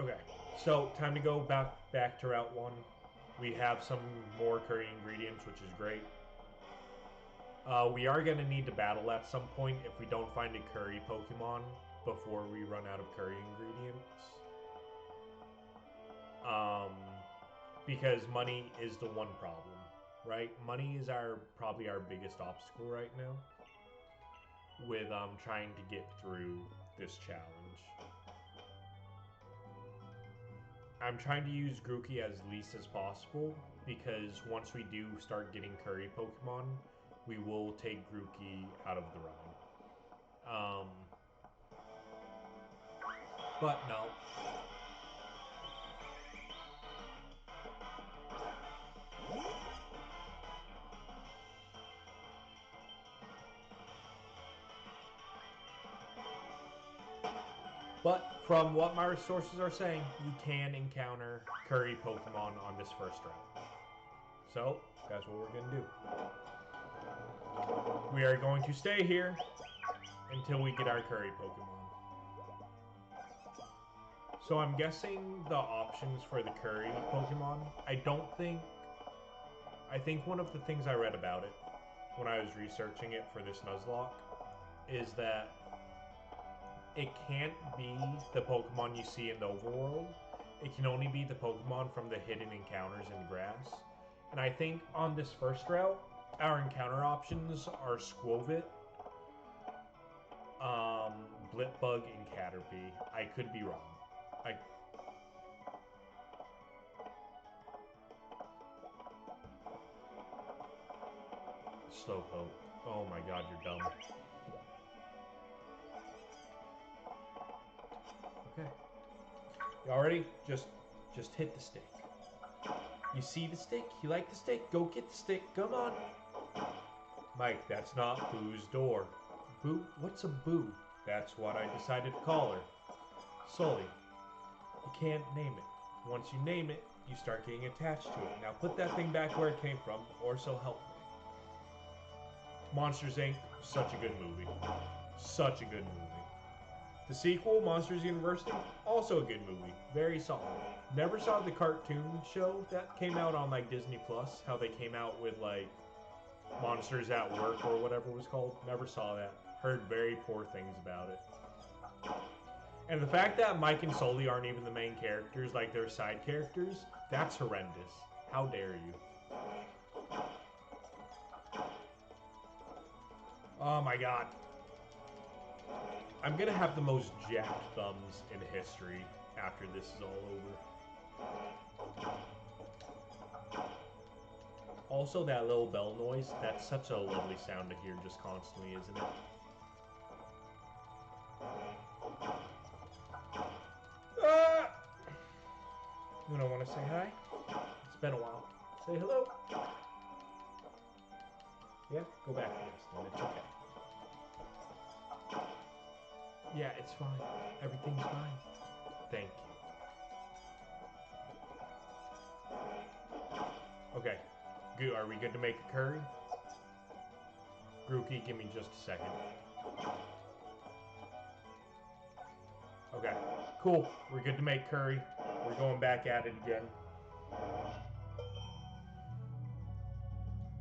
Okay, so time to go back to Route 1. We have some more curry ingredients, which is great. We are going to need to battle at some point if we don't find a curry Pokemon before we run out of curry ingredients. Because money is the one problem, right? Money is probably our biggest obstacle right now with trying to get through this challenge. I'm trying to use Grookey as least as possible because once we do start getting curry Pokemon, we will take Grookey out of the run. But no. But from what my resources are saying, you can encounter curry Pokemon on this first round. So, that's what we're going to do. We are going to stay here until we get our curry Pokemon. So I'm guessing the options for the curry Pokemon, I think one of the things I read about it when I was researching it for this Nuzlocke is that it can't be the Pokemon you see in the overworld. It can only be the Pokemon from the hidden encounters in the grass. And I think on this first route, our encounter options are Squovit, Blipbug, and Caterpie. I could be wrong. Slowpoke. Oh my god, you're dumb. Okay. Y'all ready? Just hit the stick. You see the stick? You like the stick? Go get the stick. Come on. Mike, that's not Boo's door. Boo? What's a Boo? That's what I decided to call her. Sully. You can't name it. Once you name it, you start getting attached to it. Now put that thing back where it came from, or so help me. Monsters Inc. Such a good movie. Such a good movie. The sequel, Monsters University, also a good movie. Very solid. Never saw the cartoon show that came out on like Disney Plus. How they came out with like Monsters at Work or whatever it was called. Never saw that. Heard very poor things about it. And the fact that Mike and Sully aren't even the main characters, like they're side characters, that's horrendous. How dare you? Oh my god. I'm gonna have the most jacked thumbs in history after this is all over. Also, that little bell noise, that's such a lovely sound to hear just constantly, isn't it? Ah! You don't want to say hi? It's been a while. Say hello. Yeah, go back to this then. It's okay. Yeah, it's fine. Everything's fine. Thank you. Okay. Good. Are we good to make a curry? Grookey, give me just a second. Okay. Cool. We're good to make curry. We're going back at it again.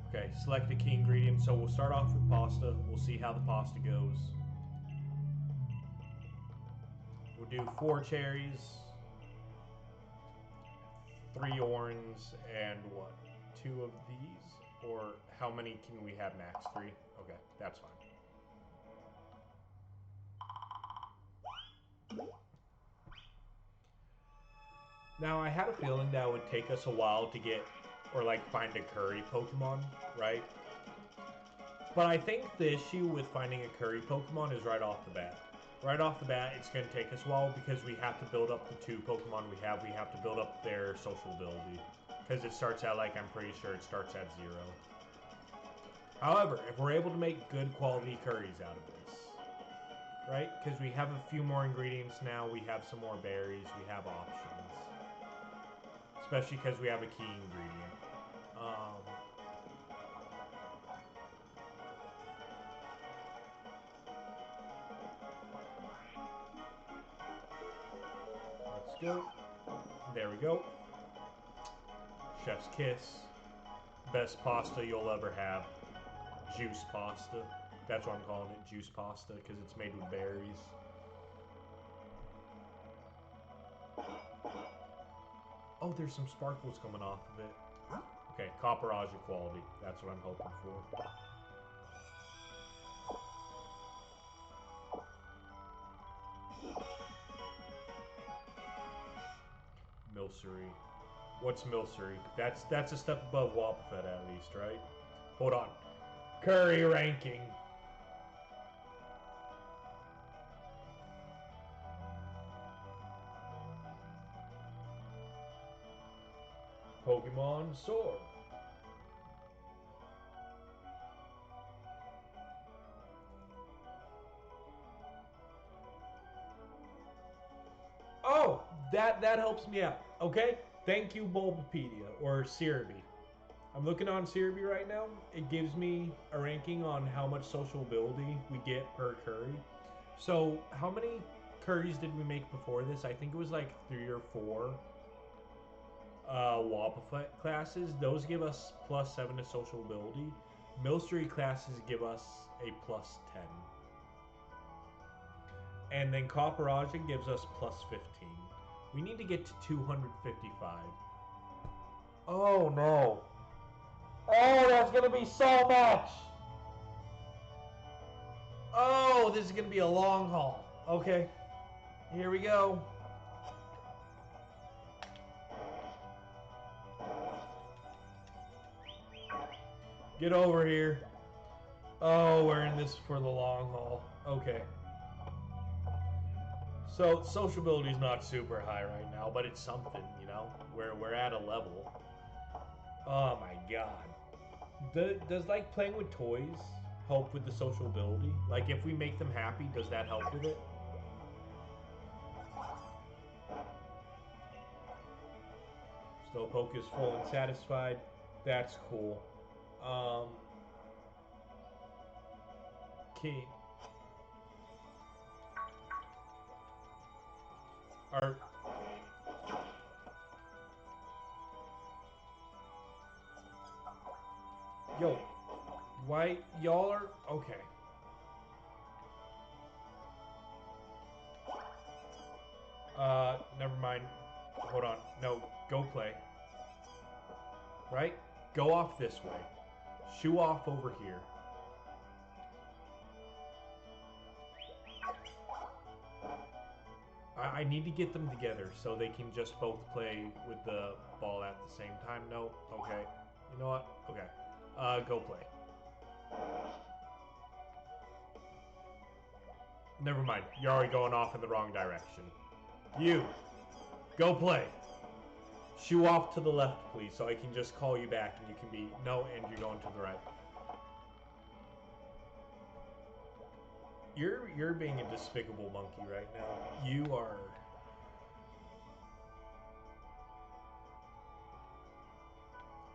Okay, select a key ingredient. So we'll start off with pasta. We'll see how the pasta goes. We'll do 4 cherries, 3 oranges, and what? 2 of these? Or how many can we have max? 3? Okay, that's fine. Now, I had a feeling that it would take us a while to get, or like find a curry Pokemon, right? But I think the issue with finding a curry Pokemon is right off the bat. Right off the bat, it's going to take us a while because we have to build up the 2 Pokemon we have. We have to build up their social ability. Because it starts out like, I'm pretty sure it starts at 0. However, if we're able to make good quality curries out of this, right? Because we have a few more ingredients now. We have some more berries. We have options. Especially because we have a key ingredient. Let's go. There we go. Chef's kiss. Best pasta you'll ever have. Juice pasta. That's what I'm calling it, juice pasta, because it's made with berries. Oh, there's some sparkles coming off of it. Okay, Copperage quality. That's what I'm hoping for. Milcery. What's Milcery? That's a step above Wobbuffet at least, right? Hold on. Curry ranking. Pokémon Sword. Oh, that helps me out. Okay, thank you, Bulbapedia or Cerebi. I'm looking on Cerebi right now. It gives me a ranking on how much social ability we get per curry. So, how many curries did we make before this? I think it was like 3 or 4 Wobbuffet classes. Those give us +7 to social ability. Milcery classes give us a +10. And then Copperajah gives us +15. We need to get to 255. Oh no. Oh, that's gonna be so much. Oh, this is gonna be a long haul. Okay. Here we go. Get over here. Oh, we're in this for the long haul. Okay. So, sociability is not super high right now, but it's something, you know? We're at a level. Oh my god. Does, like, playing with toys help with the social ability? Like, if we make them happy, does that help with it? Slowpoke is full and satisfied. That's cool. Key. Are yo, why y'all are okay? Never mind. Hold on. No, go play. Right? Go off this way. Shoo off over here. I need to get them together so they can just both play with the ball at the same time. No? Okay. You know what? Okay. Go play. Never mind. You're already going off in the wrong direction. You. Go play. Shoo off to the left, please, so I can just call you back and you can be... No, and you're going to the right. You're being a despicable monkey right now. You are...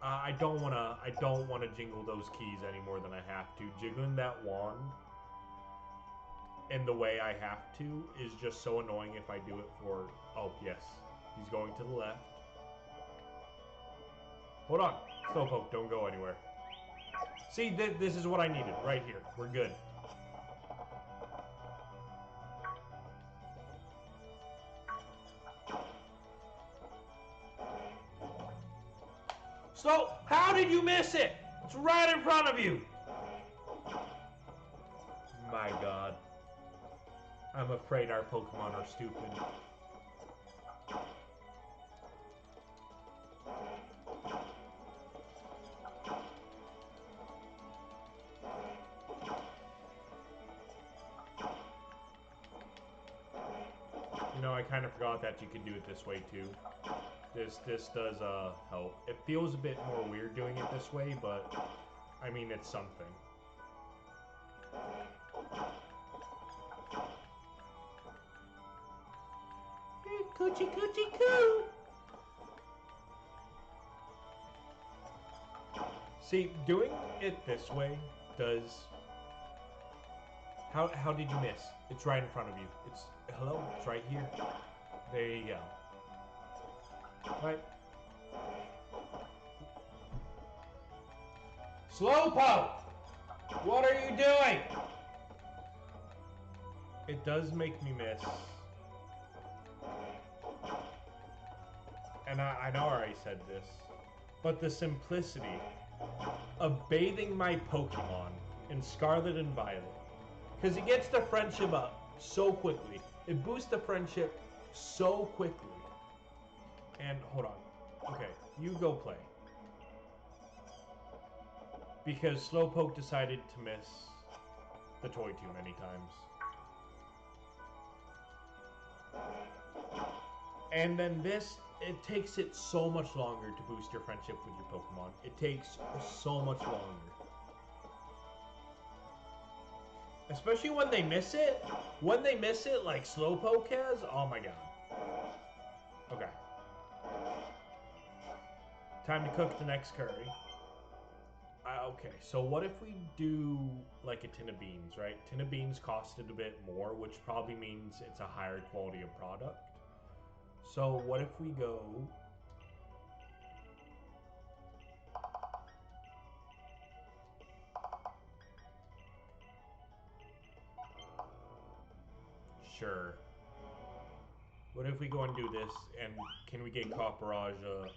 I don't wanna jingle those keys any more than I have to. Jiggling that wand in the way I have to is just so annoying if I do it for... Oh, yes. He's going to the left. Hold on. Slowpoke, don't go anywhere. See, this is what I needed right here. We're good. So, how did you miss it? It's right in front of you. My God. I'm afraid our Pokemon are stupid. You know, I kind of forgot that you could do it this way too. This does help. It feels a bit more weird doing it this way, but I mean it's something. Coochie coochie coo! See, doing it this way does... How did you miss? It's right in front of you. It's... Hello? It's right here. There you go. Right. Slowpoke! What are you doing? It does make me miss. And I know I already said this, but the simplicity of bathing my Pokemon in Scarlet and Violet, because it gets the friendship up so quickly. It boosts the friendship so quickly. And hold on. Okay, you go play. Because Slowpoke decided to miss the toy too many times. And then this, it takes it so much longer to boost your friendship with your Pokemon. It takes so much longer. Especially when they miss it. When they miss it like Slowpoke has, oh my god. Okay. Time to cook the next curry. Okay, so what if we do like a tin of beans, right? Tin of beans costed a bit more, which probably means it's a higher quality of product. So what if we go... Sure. What if we go and do this, and can we get Copperaja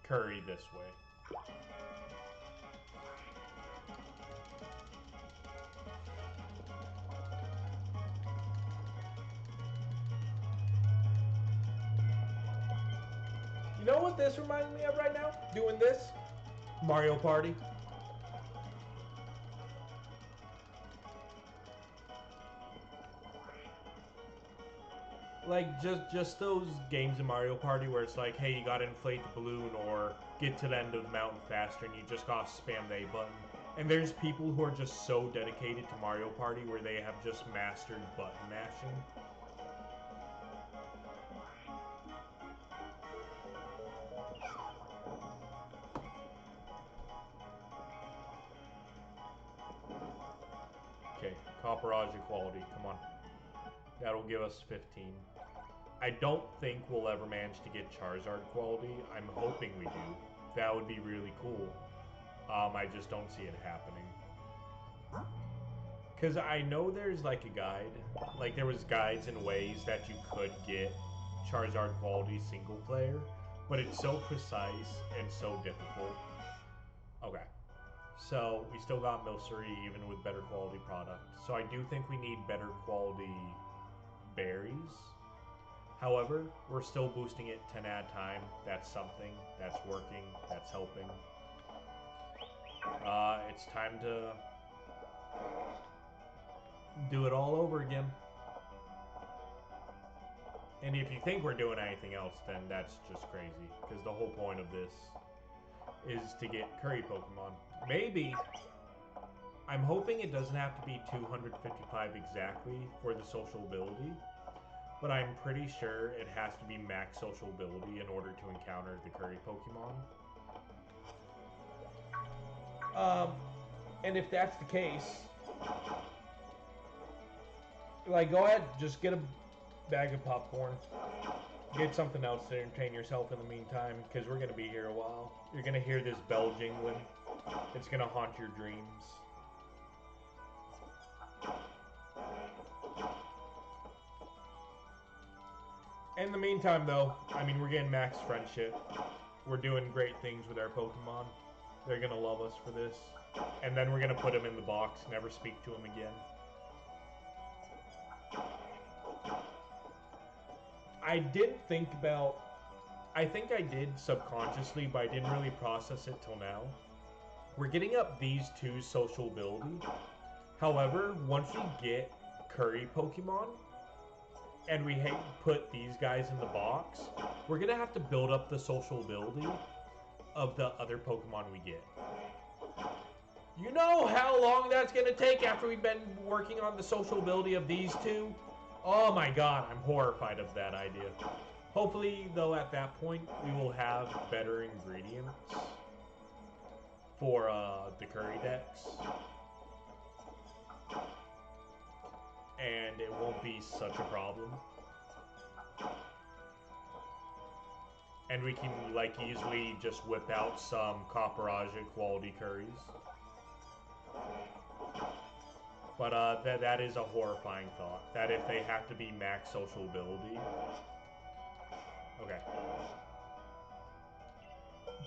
curry this way? You know what this reminds me of right now? Doing this? Mario Party. Like, just those games in Mario Party where it's like, hey, you gotta inflate the balloon or get to the end of the mountain faster and you just gotta spam the A button. And there's people who are just so dedicated to Mario Party where they have just mastered button mashing. Okay, Copperaja quality, come on. That'll give us 15. I don't think we'll ever manage to get Charizard quality. I'm hoping we do. That would be really cool. I just don't see it happening. Because I know there's like a guide. Like there was guides and ways that you could get Charizard quality single player. But it's so precise and so difficult. Okay. So we still got Milcery even with better quality product. So I do think we need better quality berries. However, we're still boosting it 10 at a time. That's something. That's working. That's helping. It's time to do it all over again. And if you think we're doing anything else, then that's just crazy. Because the whole point of this is to get Curry Pokemon. Maybe. I'm hoping it doesn't have to be 255 exactly for the social ability. But I'm pretty sure it has to be max social ability in order to encounter the Curry Pokemon. And if that's the case, like, go ahead, just get a bag of popcorn. Get something else to entertain yourself in the meantime, because we're going to be here a while. You're going to hear this bell jingling. It's going to haunt your dreams. In the meantime, though, I mean, we're getting max friendship. We're doing great things with our Pokemon. They're going to love us for this. And then we're going to put them in the box, never speak to them again. I did think about... I think I did subconsciously, but I didn't really process it till now. We're getting up these two social ability. However, once we get Curry Pokemon, and we put these guys in the box, we're going to have to build up the social ability of the other Pokemon we get. You know how long that's going to take after we've been working on the social ability of these two? Oh my god, I'm horrified of that idea. Hopefully, though, at that point, we will have better ingredients for the Curry decks. And it won't be such a problem. And we can, like, easily just whip out some Copperaja quality curries. But that is a horrifying thought. That if they have to be max social ability. Okay.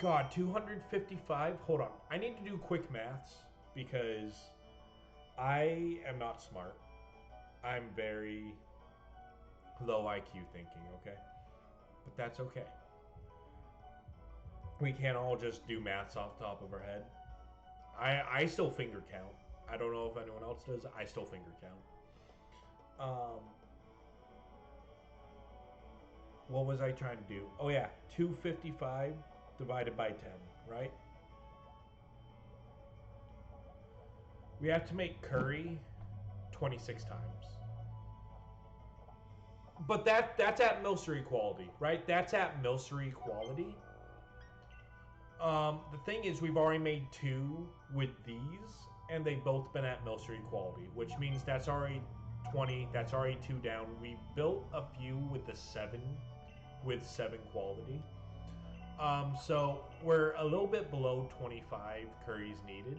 God, 255? Hold on. I need to do quick maths because I am not smart. I'm very low IQ thinking, okay? But that's okay. We can't all just do maths off the top of our head. I still finger count. I don't know if anyone else does. I still finger count. What was I trying to do? Oh yeah, 255 divided by 10, right? We have to make Curry 26 times. But that's at Milcery quality, right? That's at Milcery quality. The thing is, we've already made 2 with these, and they've both been at Milcery quality, which means that's already 20. That's already 2 down. We built a few with the 7, with 7 quality. So we're a little bit below 25 curries needed.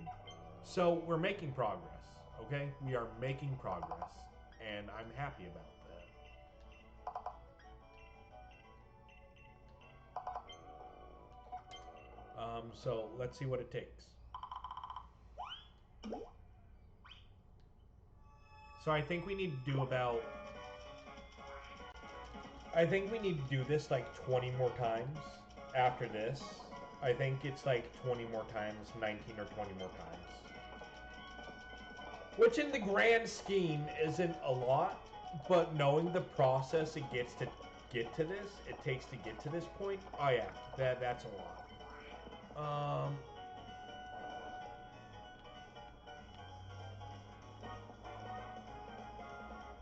So we're making progress, okay? We are making progress, and I'm happy about that. So let's see what it takes. So I think we need to do about... I think we need to do this like 20 more times after this. I think it's like 20 more times, 19 or 20 more times. Which in the grand scheme isn't a lot, but knowing the process it gets to get to this, it takes to get to this point, oh yeah, that's a lot.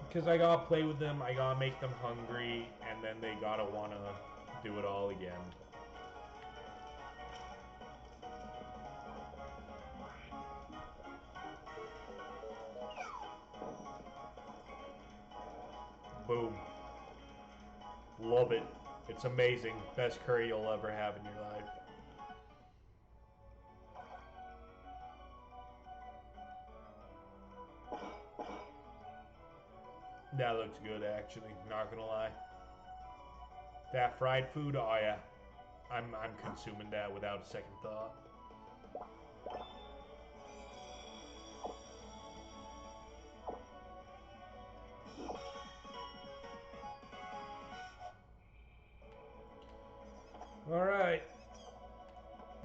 Because I gotta play with them, I gotta make them hungry, and then they gotta wanna do it all again. Boom. Love it. It's amazing. Best curry you'll ever have in your life. That looks good, actually. Not gonna lie. That fried food, oh yeah. I'm consuming that without a second thought. Alright.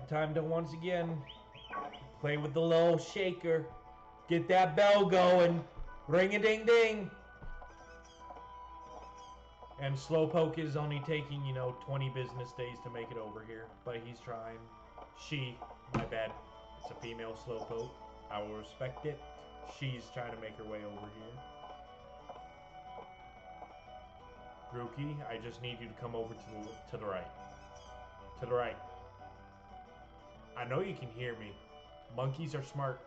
Time to once again play with the little shaker. Get that bell going. Ring-a-ding-ding. And Slowpoke is only taking, 20 business days to make it over here. But he's trying. She, my bad. It's a female Slowpoke. I will respect it. She's trying to make her way over here. Grookey, I just need you to come over to the right. To the right. I know you can hear me. Monkeys are smart.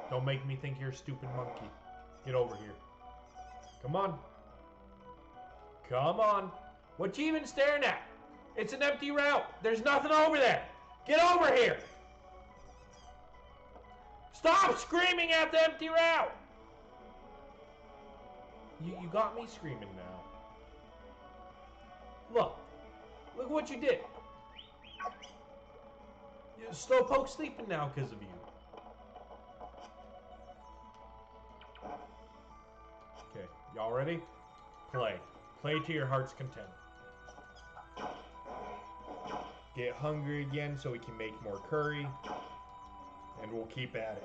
Don't make me think you're a stupid monkey. Get over here. Come on. Come on. What you even staring at? It's an empty route. There's nothing over there. Get over here. Stop screaming at the empty route. You got me screaming now. Look. Look what you did. Slowpoke's sleeping now because of you. Okay, y'all ready? Play. Play to your heart's content. Get hungry again so we can make more curry. And we'll keep at it.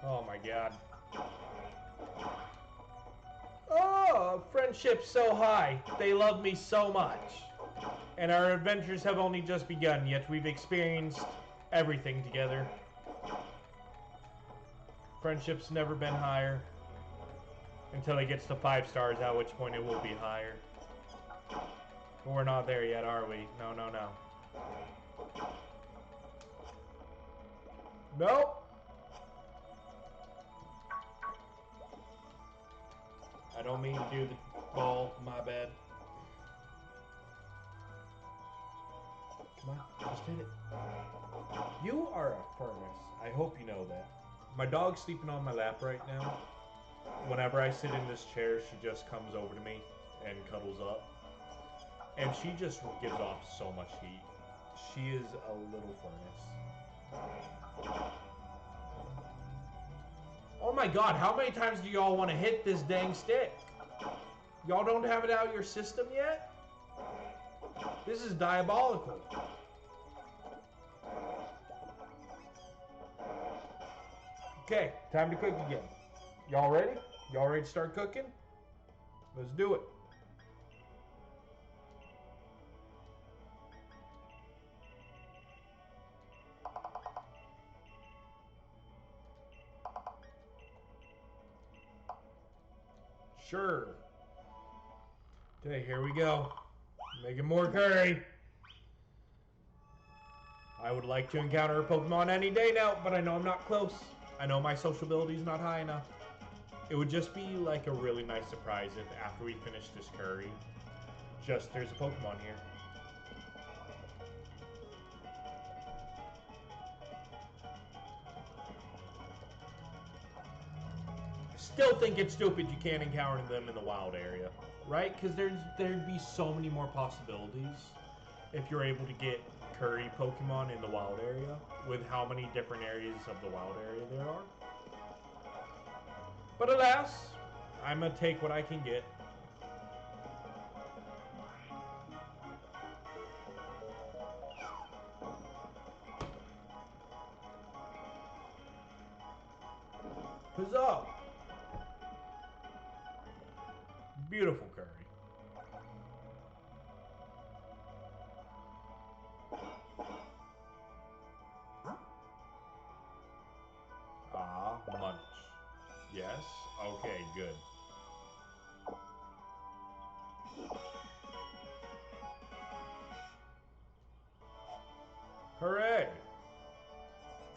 Oh my god. Oh, friendship's so high. They love me so much. And our adventures have only just begun, yet we've experienced everything together. Friendship's never been higher. Until it gets to 5 stars, at which point it will be higher. But we're not there yet, are we? No, no, no. Nope. I don't mean to do the ball, my bad. Come on, just hit it. You are a furnace. I hope you know that. My dog's sleeping on my lap right now. Whenever I sit in this chair, she just comes over to me and cuddles up. And she just gives off so much heat. She is a little furnace. Oh my god, how many times do y'all want to hit this dang stick? Y'all don't have it out of your system yet? This is diabolical. Okay, time to cook again. Y'all ready? Y'all ready to start cooking? Let's do it. Sure. Okay, here we go. Making more curry. I would like to encounter a Pokemon any day now, but I know I'm not close. I know my sociability is not high enough. It would just be like a really nice surprise if after we finish this curry, just there's a Pokemon here. Still think it's stupid you can't encounter them in the wild area, right? Because there'd be so many more possibilities if you're able to get Curry Pokemon in the wild area with how many different areas of the wild area there are. But alas, I'm gonna take what I can get. Huzzah! Beautiful curry. Ah, munch. Yes. Yes? Okay, good. Hooray!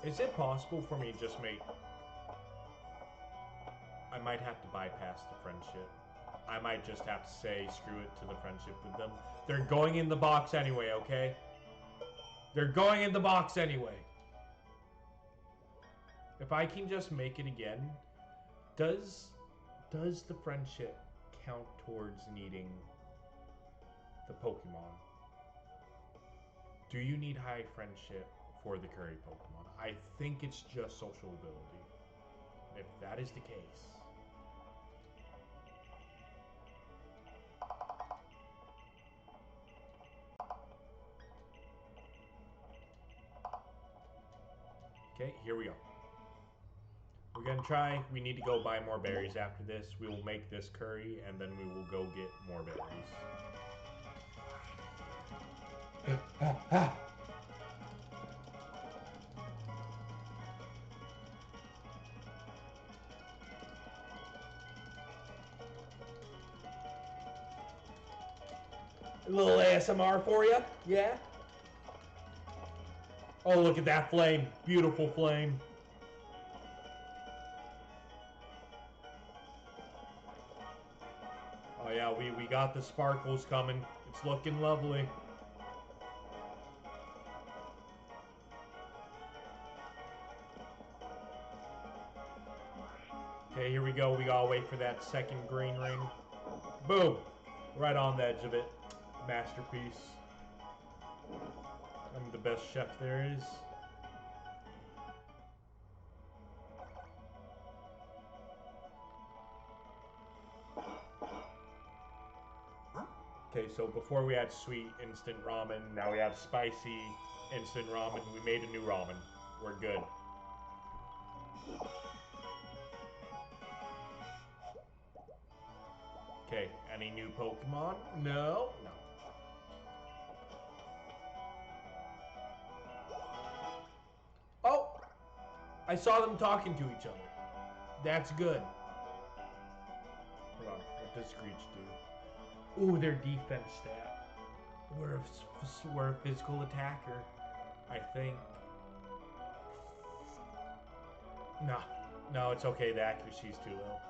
Is it possible for me to just make... I might have to bypass the friendship. I might just have to say screw it to the friendship with them. They're going in the box anyway, okay? They're going in the box anyway. If I can just make it again, does the friendship count towards needing the Pokemon? Do you need high friendship for the Curry Pokemon? I think it's just social ability. If that is the case, okay, here we go. We're gonna try. We need to go buy more berries after this. We will make this curry, and then we will go get more berries. A little ASMR for you, yeah? Oh, look at that flame. Beautiful flame. Oh yeah, we got the sparkles coming. It's looking lovely. Okay, here we go. We gotta wait for that second green ring. Boom! Right on the edge of it. Masterpiece. I'm the best chef there is. Okay, so before we had sweet instant ramen, now we have spicy instant ramen. We made a new ramen. We're good. Okay, any new Pokemon? No? No. Oh! I saw them talking to each other. That's good. Hold on, what does Screech do? Ooh, their defense stat. We're a physical attacker, I think. No. No, it's okay. The accuracy's too low.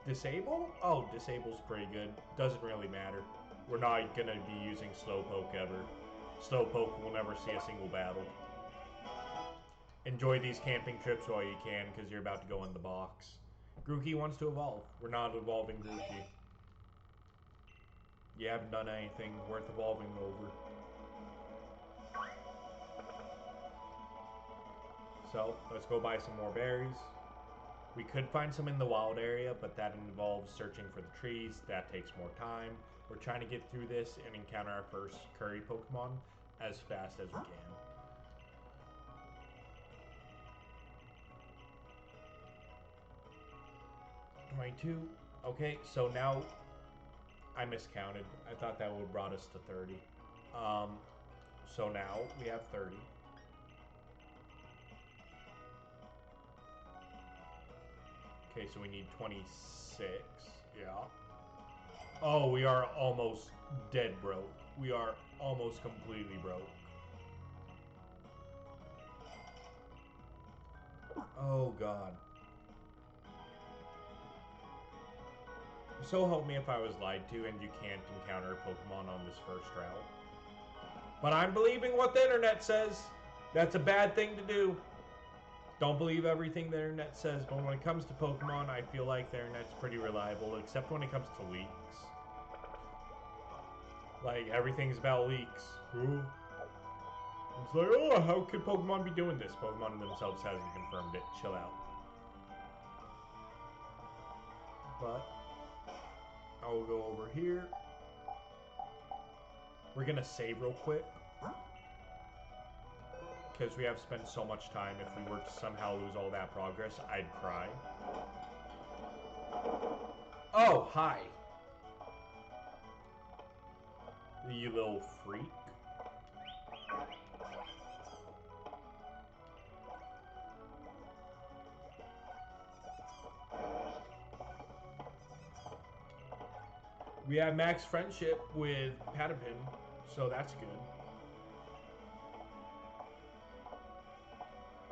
Disable? Oh, disable's pretty good. Doesn't really matter. We're not gonna be using Slowpoke ever. Slowpoke will never see a single battle. Enjoy these camping trips while you can, because you're about to go in the box. Grookey wants to evolve. We're not evolving Grookey. You haven't done anything worth evolving over. So, let's go buy some more berries. We could find some in the wild area, but that involves searching for the trees. That takes more time. We're trying to get through this and encounter our first Curry Pokemon as fast as we can. Okay, so now I miscounted. I thought that would have brought us to 30. So now we have 30. Okay, so we need 26. Yeah. Oh, we are almost dead broke. We are almost completely broke. Oh, God. So help me if I was lied to and you can't encounter Pokemon on this first route. But I'm believing what the internet says. That's a bad thing to do. Don't believe everything the internet says, but when it comes to Pokemon, I feel like the internet's pretty reliable, except when it comes to leaks. Like, everything's about leaks. Ooh. It's like, oh, how could Pokemon be doing this? Pokemon themselves hasn't confirmed it. Chill out. But I'll go over here. We're gonna save real quick. Because we have spent so much time. If we were to somehow lose all that progress, I'd cry. Oh, hi. You little freak. We have max friendship with Patapin, so that's good.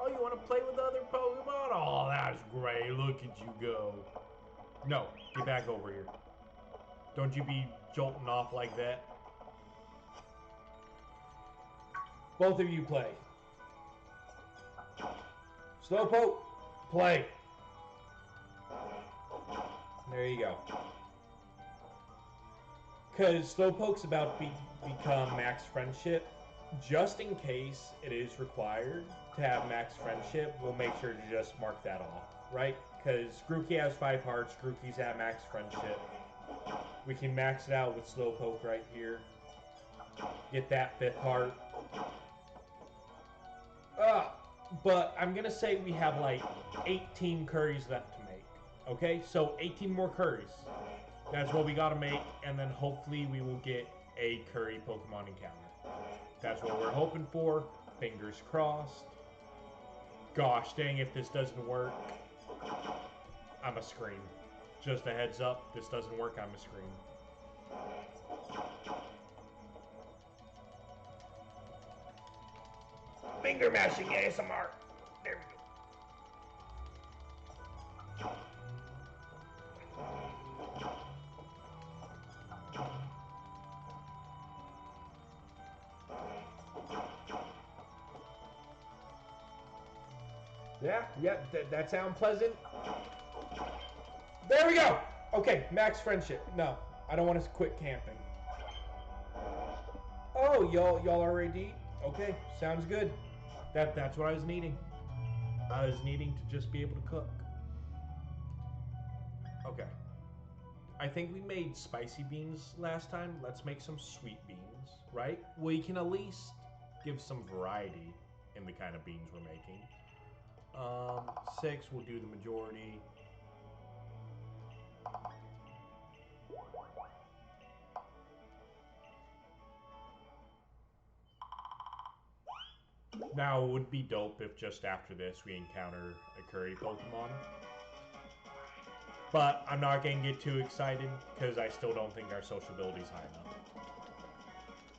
Oh, you want to play with other Pokemon? Oh, that's great. Look at you go. No, get back over here. Don't you be jolting off like that. Both of you play. Slowpoke, play. There you go. Because Slowpoke's about to become max friendship. Just in case it is required to have max friendship, we'll make sure to just mark that off, right? Because Grookey has 5 hearts, Grookey's at max friendship. We can max it out with Slowpoke right here. Get that 5th heart. But I'm going to say we have like 18 curries left to make. Okay, so 18 more curries. That's what we got to make, and then hopefully we will get a curry Pokemon encounter. That's what we're hoping for. Fingers crossed. Gosh dang, if this doesn't work, I'ma scream. Just a heads up, this doesn't work, I'ma scream. Finger mashing ASMR. There we go. Yeah, that sound pleasant. There we go. Okay, max friendship. No, I don't want to quit camping. Oh, y'all already? Okay, sounds good. That's what I was needing. I was needing to just be able to cook. Okay. I think we made spicy beans last time. Let's make some sweet beans, right? We can at least give some variety in the kind of beans we're making. 6, we'll do the majority. Now, it would be dope if just after this we encounter a Curry Pokemon. But I'm not going to get too excited because I still don't think our sociability is high enough.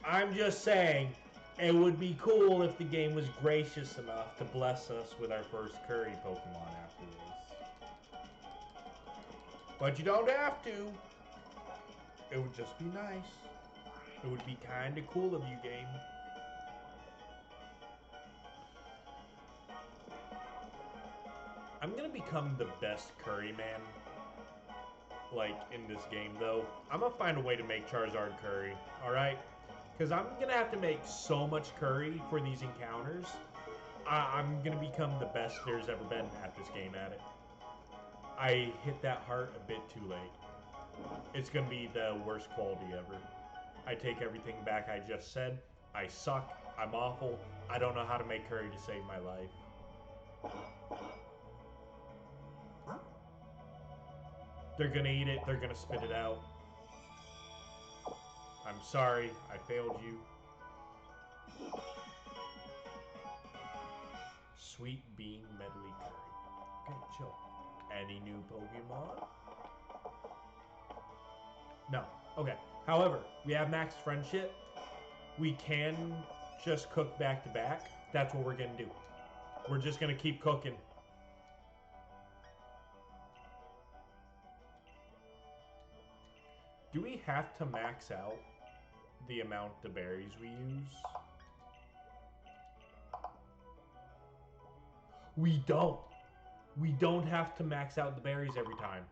I'm just saying, it would be cool if the game was gracious enough to bless us with our first Curry Pokemon after this. But you don't have to. It would just be nice. It would be kind of cool of you, game. I'm gonna become the best curry man, like, in this game, though. I'm gonna find a way to make Charizard curry, alright? Because I'm gonna have to make so much curry for these encounters. I'm gonna become the best there's ever been at this game at it. I hit that heart a bit too late. It's gonna be the worst quality ever. I take everything back I just said. I suck. I'm awful. I don't know how to make curry to save my life. They're gonna eat it. They're gonna spit it out. I'm sorry. I failed you. Sweet bean medley curry. Okay, chill. Any new Pokemon? No. Okay. However, we have max friendship. We can just cook back to back. That's what we're gonna do. We're just gonna keep cooking. Do we have to max out the amount of berries we use? We don't. We don't have to max out the berries every time.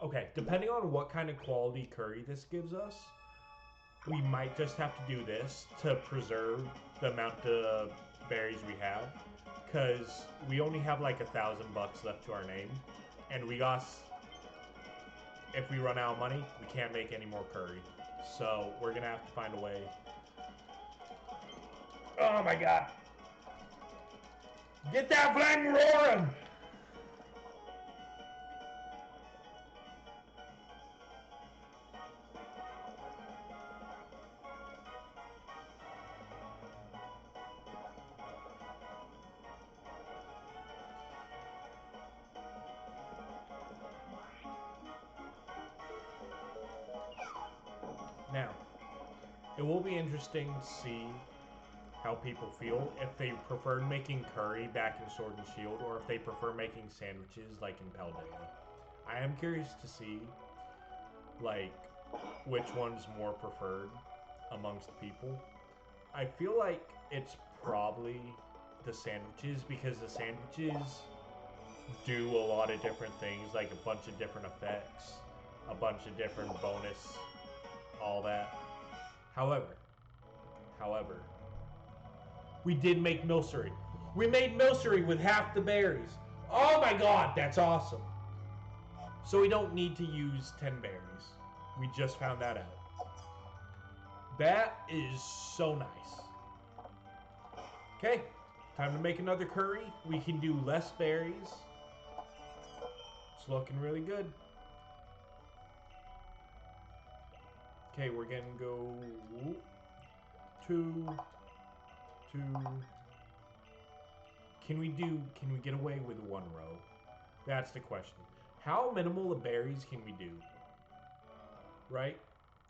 Okay, depending on what kind of quality curry this gives us, we might just have to do this to preserve the amount of berries we have. Because we only have like $1,000 left to our name. And we got... If we run out of money, we can't make any more curry. So, we're gonna have to find a way. Oh my god! Get that flame roaring! It will be interesting to see how people feel if they preferred making curry back in Sword and Shield, or if they prefer making sandwiches like in Paldea. I am curious to see like which one's more preferred amongst people. I feel like it's probably the sandwiches, because the sandwiches do a lot of different things, like a bunch of different effects, a bunch of different bonus, all that. However, we did make Milcery. We made Milcery with half the berries. Oh my god, that's awesome. So we don't need to use 10 berries. We just found that out. That is so nice. Okay, time to make another curry. We can do less berries. It's looking really good. Okay, we're gonna go 2. Can we get away with 1 row? That's the question. How minimal of berries can we do? Right?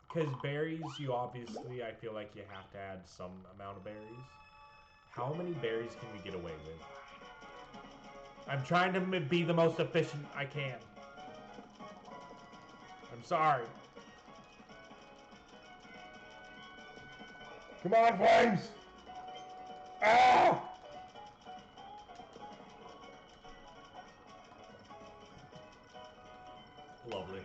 Because berries, you obviously, I feel like you have to add some amount of berries. How many berries can we get away with? I'm trying to be the most efficient I can. I'm sorry. Come on, Flames! Ah! Lovely.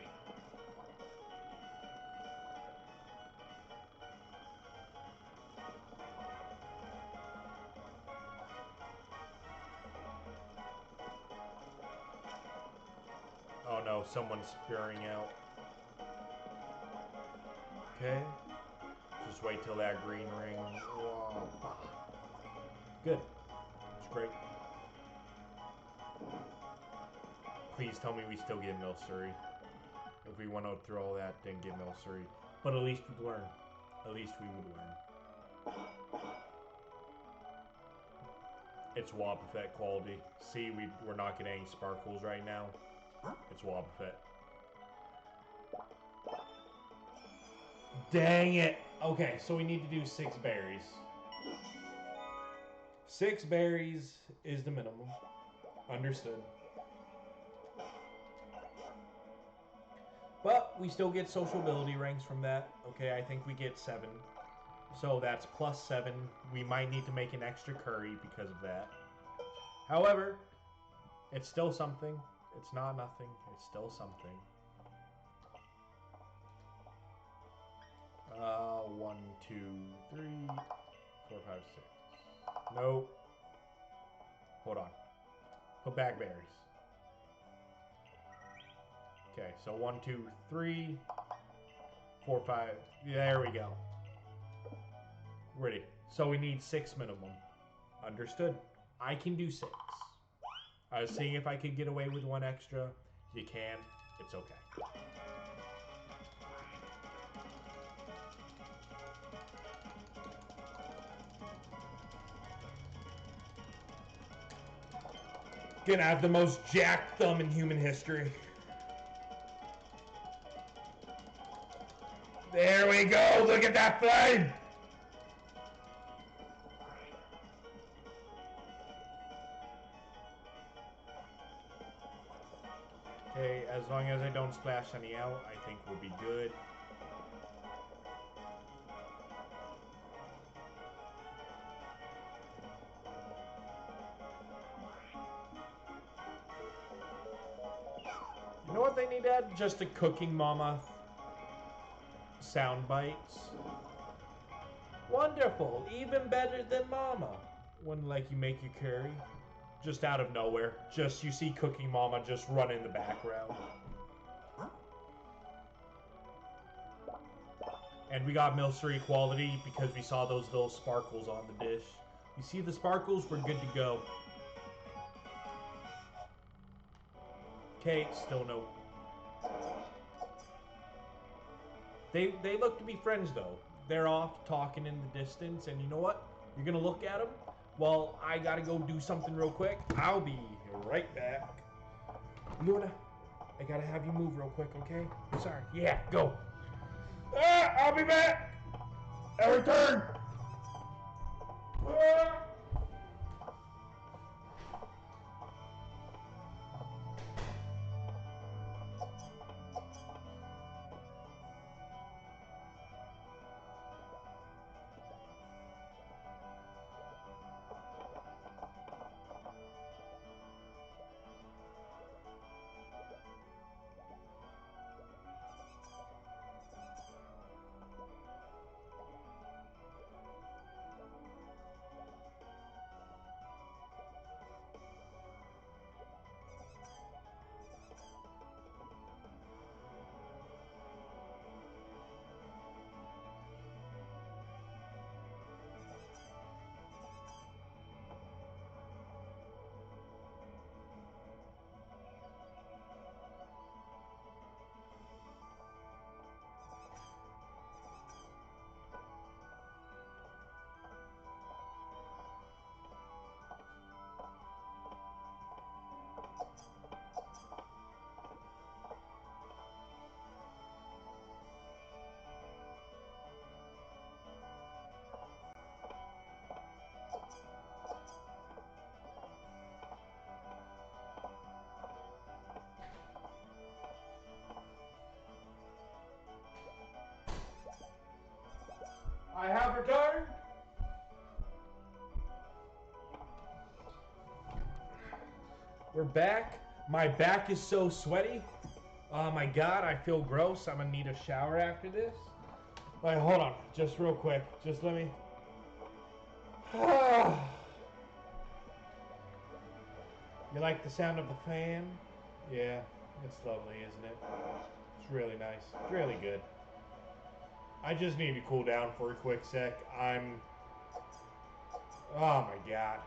Oh no, someone's spearing out. Okay. Just wait till that green ring. Whoa. Good. It's great. Please tell me we still get Milcery. If we went out through all that, didn't get Milcery. But at least we'd learn. At least we would learn. It's Wobbuffet quality. See, we're not getting any sparkles right now. It's Wobbuffet. Dang it! Okay, so we need to do 6 berries. 6 berries is the minimum. Understood. But we still get social ability ranks from that. Okay, I think we get 7. So that's plus 7. We might need to make an extra curry because of that. However, it's still something. It's not nothing. It's still something. 1, 2, 3, 4, 5, 6. Nope. Hold on. Put back berries. Okay, so 1, 2, 3, 4, 5. There we go. Ready. So we need 6 minimum. Understood. I can do 6. I was seeing if I could get away with 1 extra. You can. It's okay. Gonna have the most jacked thumb in human history. There we go. Look at that flame. Okay, as long as I don't splash any out, I think we'll be good. You know what they need to add? Just a Cooking Mama sound bites. Wonderful, even better than Mama. When like you make your curry, just out of nowhere, just you see Cooking Mama just run in the background. And we got Milcery quality because we saw those little sparkles on the dish. You see the sparkles? We're good to go. Okay, still no. They look to be friends though. They're off talking in the distance, and you know what? You're gonna look at them. Well, I gotta go do something real quick. I'll be right back. Luna, I gotta have you move real quick, okay? Sorry. Yeah, go. I'll be back. Every turn! I have returned. We're back. My back is so sweaty. Oh my god, I feel gross. I'm gonna need a shower after this. Wait, hold on. Just real quick. Just let me... You like the sound of the fan? Yeah, it's lovely, isn't it? It's really nice. It's really good. I just need to cool down for a quick sec. Oh my god.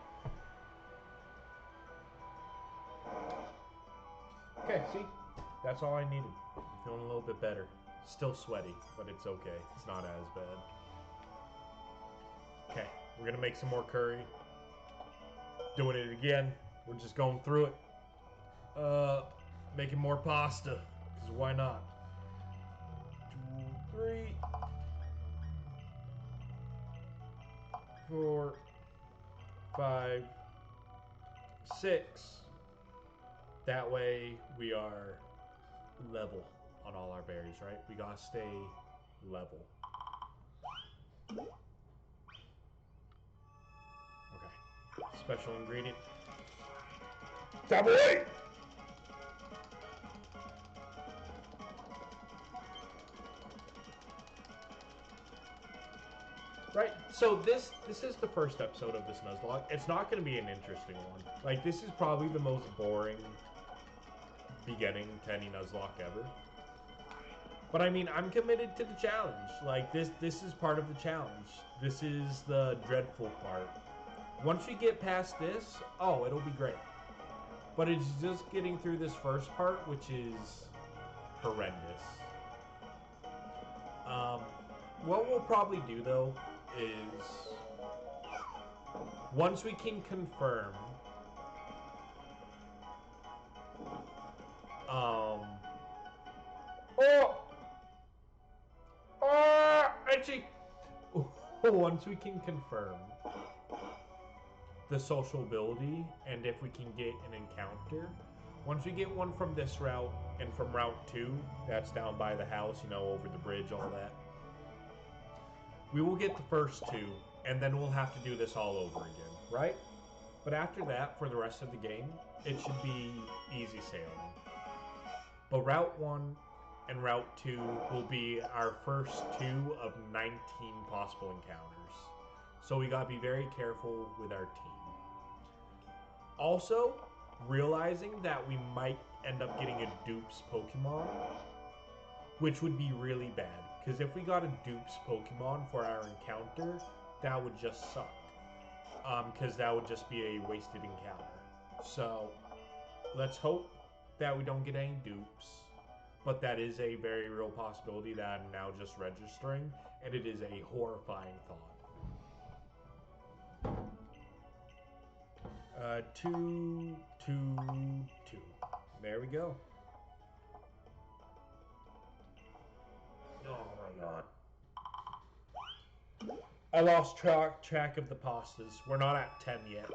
Okay, see? That's all I needed. I'm feeling a little bit better. Still sweaty, but it's okay. It's not as bad. Okay, we're gonna make some more curry. Doing it again. We're just going through it. Making more pasta. Because why not? 2, 3, 4, 5, 6. That way we are level on all our berries, right? We gotta stay level. Okay. Special ingredient. Double eight! Right, so this is the first episode of this Nuzlocke. It's not going to be an interesting one. Like, this is probably the most boring beginning to any Nuzlocke ever. But I mean, I'm committed to the challenge. Like, this is part of the challenge. This is the dreadful part. Once we get past this, oh, it'll be great. But it's just getting through this first part, which is horrendous. What we'll probably do, though, is once we can confirm itchy. Once we can confirm the social ability and if we can get an encounter, once we get one from this route and from route 2, that's down by the house, you know, over the bridge, all that, we will get the first 2, and then we'll have to do this all over again, right? But after that, for the rest of the game, it should be easy sailing. But Route 1 and Route 2 will be our first 2 of 19 possible encounters. So we gotta be very careful with our team. Also, realizing that we might end up getting a dupes Pokemon, which would be really bad. Because if we got a dupes Pokemon for our encounter, that would just suck. Because that would just be a wasted encounter. So, let's hope that we don't get any dupes. But that is a very real possibility that I'm now just registering. And it is a horrifying thought. 2, 2, 2. There we go. Oh my god. I lost track of the pastas. We're not at 10 yet.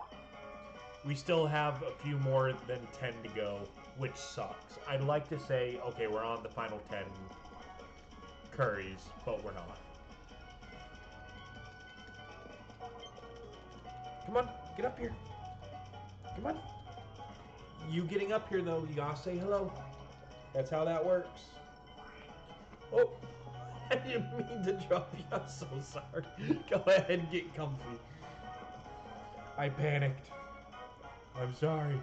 We still have a few more than 10 to go, which sucks. I'd like to say, okay, we're on the final 10 curries, but we're not. Come on, get up here. Come on. You getting up here, though, you gotta say hello. That's how that works. Oh, I didn't mean to drop you. I'm so sorry. Go ahead and get comfy. I panicked. I'm sorry.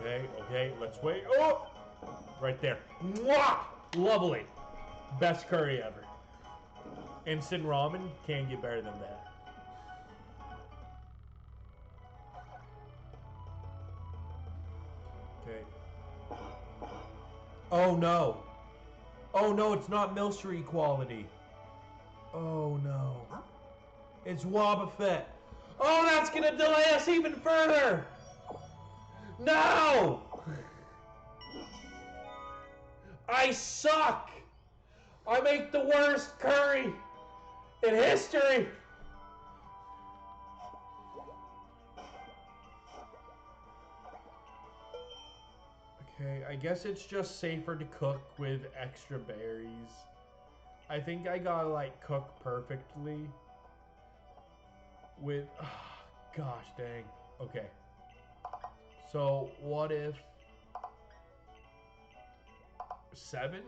Okay, let's wait. Oh! Right there. Mwah! Lovely. Best curry ever. Instant ramen can't get better than that. Okay. Oh no. Oh no, it's not Milcery quality. Oh no. It's Wobbuffet. Oh, that's gonna delay us even further! No! I suck! I make the worst curry in history! Okay, I guess it's just safer to cook with extra berries. I think I gotta like cook perfectly with, gosh dang. Okay. So what if 7?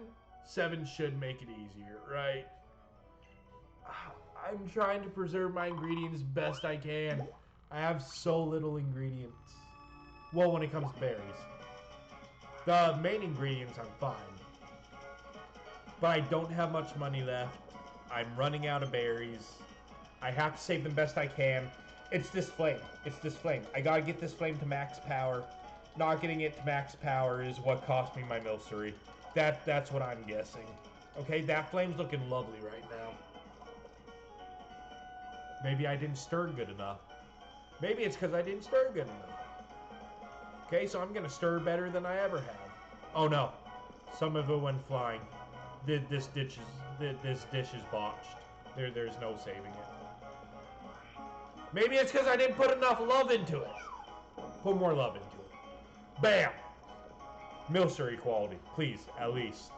7 should make it easier, right? I'm trying to preserve my ingredients best I can. I have so little ingredients. Well, when it comes to berries. The main ingredients I'm fine. But I don't have much money left. I'm running out of berries. I have to save them best I can. It's this flame. It's this flame. I gotta get this flame to max power. Not getting it to max power is what cost me my Milcery. That's what I'm guessing. Okay, that flame's looking lovely right now. Maybe I didn't stir good enough. Maybe it's because I didn't stir good enough. Okay, so I'm gonna stir better than I ever have. Oh no, some of it went flying. This dish is botched. There's no saving it. Maybe it's because I didn't put enough love into it. Put more love into it. Bam! Milcery quality, please, at least.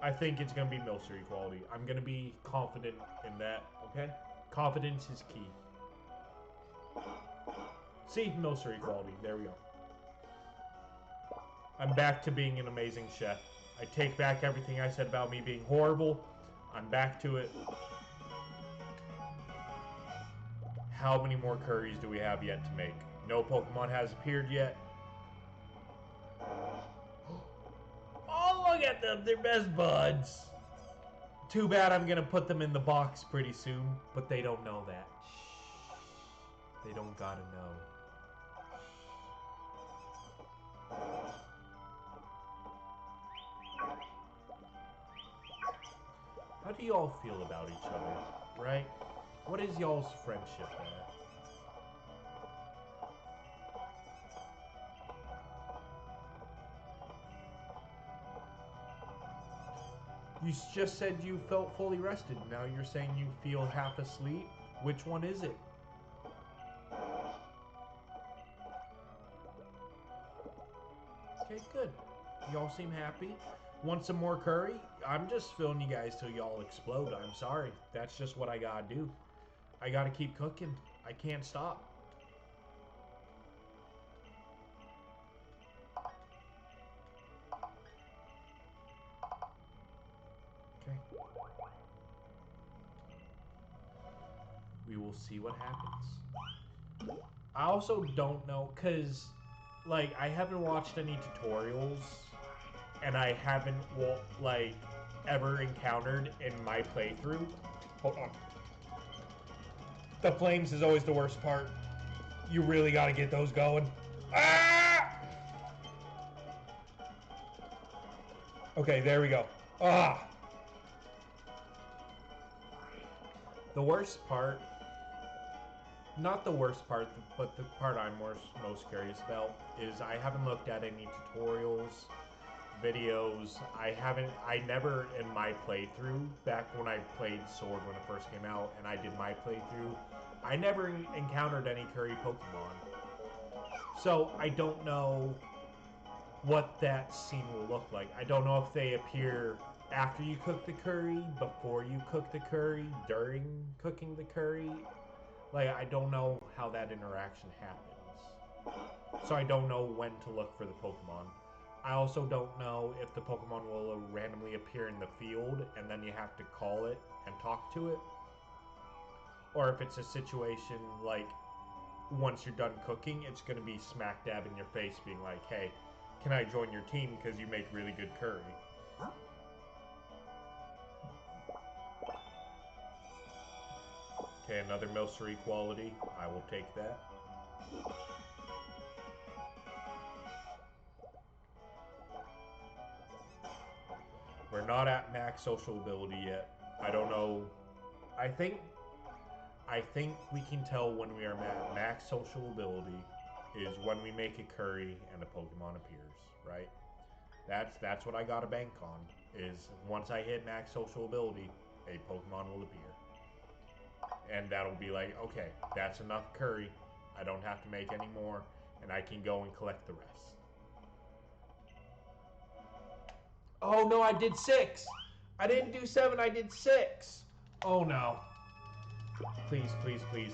I think it's gonna be Milcery quality. I'm gonna be confident in that, okay? Confidence is key. See, Milcery quality, there we go. I'm back to being an amazing chef. I take back everything I said about me being horrible. I'm back to it. How many more curries do we have yet to make? No Pokemon has appeared yet. Oh, look at them. They're best buds. Too bad I'm going to put them in the box pretty soon, but they don't know that. Shh. They don't gotta know. How do y'all feel about each other, right? What is y'all's friendship at? You just said you felt fully rested. Now you're saying you feel half asleep? Which one is it? Okay, good. Y'all seem happy. Want some more curry? I'm just filling you guys till y'all explode. I'm sorry. That's just what I gotta do. I gotta keep cooking. I can't stop. Okay. We will see what happens. I also don't know, because, like, I haven't watched any tutorials, and I haven't, like, ever encountered in my playthrough. Hold on. The flames is always the worst part. You really gotta get those going. Ah! Okay, there we go. Ah! The worst part not the worst part, but the part I'm most curious about is I haven't looked at any tutorials, videos. I never in my playthrough, back when I played Sword when it first came out and I did my playthrough, I never encountered any Curry Pokemon. So I don't know what that scene will look like. I don't know if they appear after you cook the curry, before you cook the curry, during cooking the curry. Like, I don't know how that interaction happens. So I don't know when to look for the Pokemon. I also don't know if the Pokemon will randomly appear in the field and then you have to call it and talk to it. Or if it's a situation like once you're done cooking, it's going to be smack dab in your face being like, hey, can I join your team because you make really good curry? Okay, another Milcery quality. I will take that. We're not at max social ability yet. I don't know. I think we can tell when we are at max social ability is when we make a curry and a Pokemon appears, right? That's what I gotta bank on, is once I hit max social ability, a Pokemon will appear. And that'll be like, okay, that's enough curry. I don't have to make any more, and I can go and collect the rest. Oh no, I did 6! I didn't do 7, I did 6! Oh no. Please, please, please.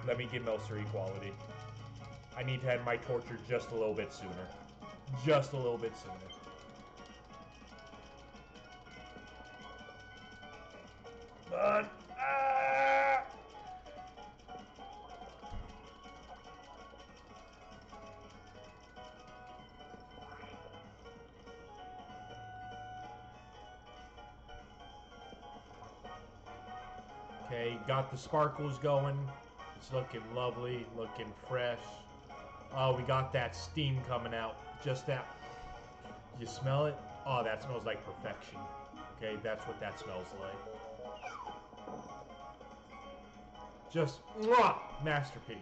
Let me get Milcery equality. I need to end my torture just a little bit sooner. Just a little bit sooner. Come on. Ah! Okay, got the sparkles going. It's looking lovely, looking fresh. Oh, we got that steam coming out. Just that. You smell it? Oh, that smells like perfection. Okay, that's what that smells like. Just, mwah, masterpiece.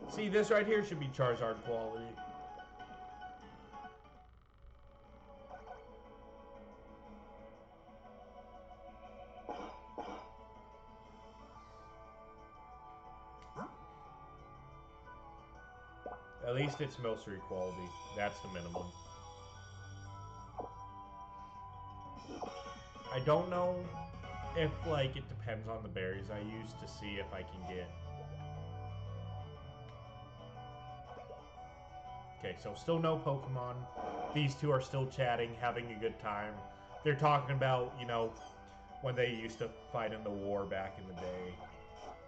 See, this right here should be Charizard quality. At least it's Milcery quality. That's the minimum. I don't know if, like, it depends on the berries I use to see if I can get... Okay, so still no Pokemon. These two are still chatting, having a good time. They're talking about, you know, when they used to fight in the war back in the day.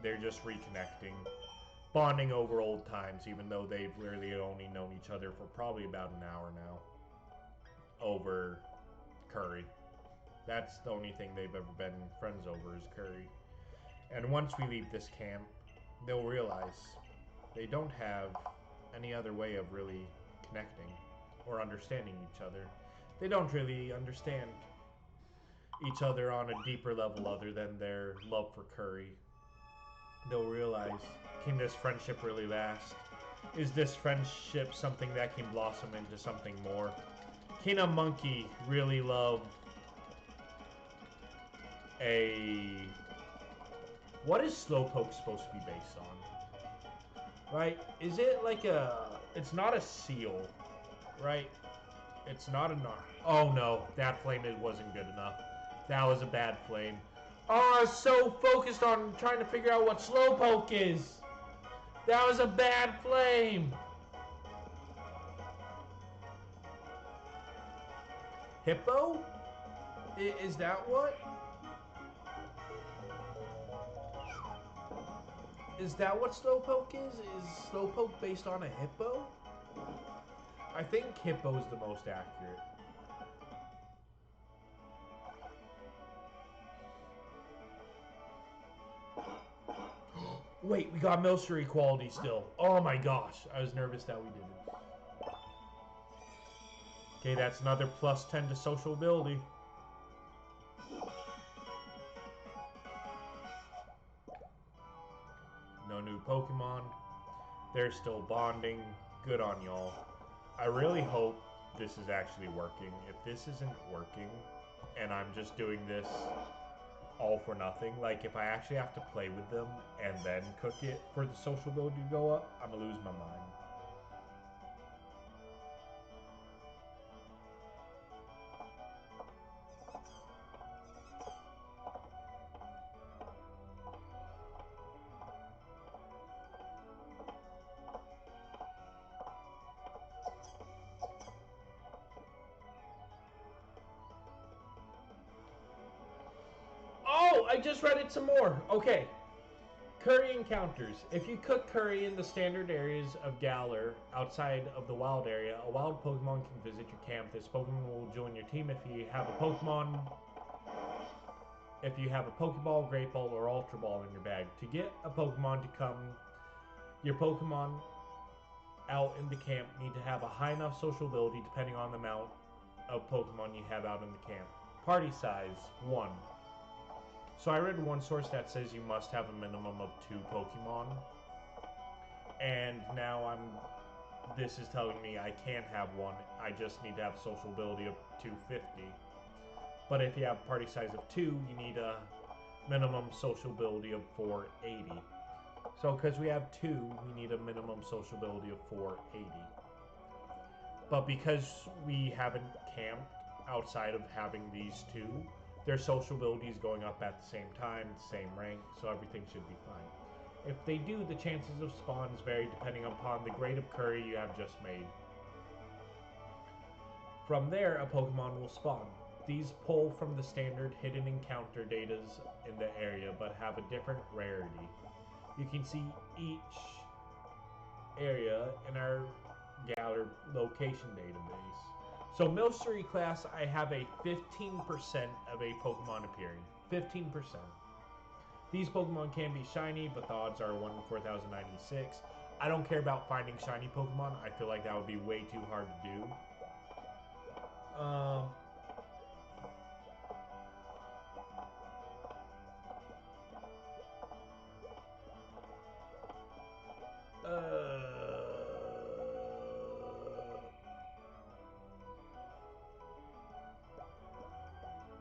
They're just reconnecting. Bonding over old times, even though they've literally only known each other for probably about an hour now. Over Curry. That's the only thing they've ever been friends over is Curry. And once we leave this camp, they'll realize they don't have any other way of really connecting or understanding each other. They don't really understand each other on a deeper level other than their love for Curry. They'll realize, can this friendship really last? Is this friendship something that can blossom into something more? Can a monkey really love a... What is Slowpoke supposed to be based on? Right? Is it like a... It's not a seal, right? It's not a nar... Oh no, that flame wasn't good enough. That was a bad flame. Oh, I was so focused on trying to figure out what Slowpoke is. That was a bad flame. Hippo? Is that what? Is that what Slowpoke is? Is Slowpoke based on a hippo? I think Hippo is the most accurate. Wait, we got Milcery quality still. Oh my gosh, I was nervous that we didn't. Okay, that's another plus 10 to social ability. no new Pokemon. They're still bonding. Good on y'all. I really hope this is actually working. If this isn't working, and I'm just doing this all for nothing, like if I actually have to play with them and then cook it for the social ability to go up, I'm gonna lose my mind. Oh, I just read it some more. Okay. Curry encounters. If you cook curry in the standard areas of Galar outside of the wild area, a wild Pokemon can visit your camp. This Pokemon will join your team if you have a Pokemon. If you have a Pokeball, Great Ball, or Ultra Ball in your bag. To get a Pokemon to come, your Pokemon out in the camp need to have a high enough social ability depending on the amount of Pokemon you have out in the camp. Party size, 1. So I read one source that says you must have a minimum of 2 Pokemon. And now this is telling me I can't have 1. I just need to have social ability of 250. But if you have party size of 2, you need a minimum social ability of 480. So because we have 2, we need a minimum social ability of 480. But because we haven't camped outside of having these 2, their social ability is going up at the same time, same rank, so everything should be fine. If they do, the chances of spawns vary depending upon the grade of curry you have just made. From there, a Pokemon will spawn. These pull from the standard hidden encounter datas in the area, but have a different rarity. You can see each area in our Galar location database. So Milcery class, I have a 15% of a Pokemon appearing. 15%. These Pokemon can be shiny, but the odds are 1 in 4,096. I don't care about finding shiny Pokemon. I feel like that would be way too hard to do.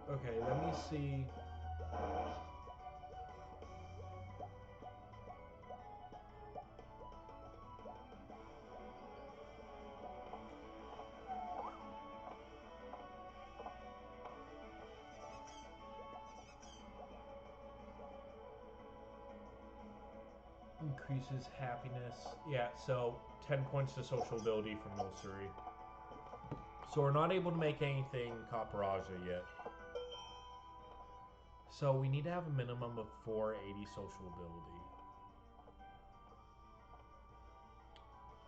Okay, let me see. Increases happiness. Yeah, so 10 points to social ability from Milcery. So we're not able to make anything Caparajah yet. So we need to have a minimum of 480 social ability.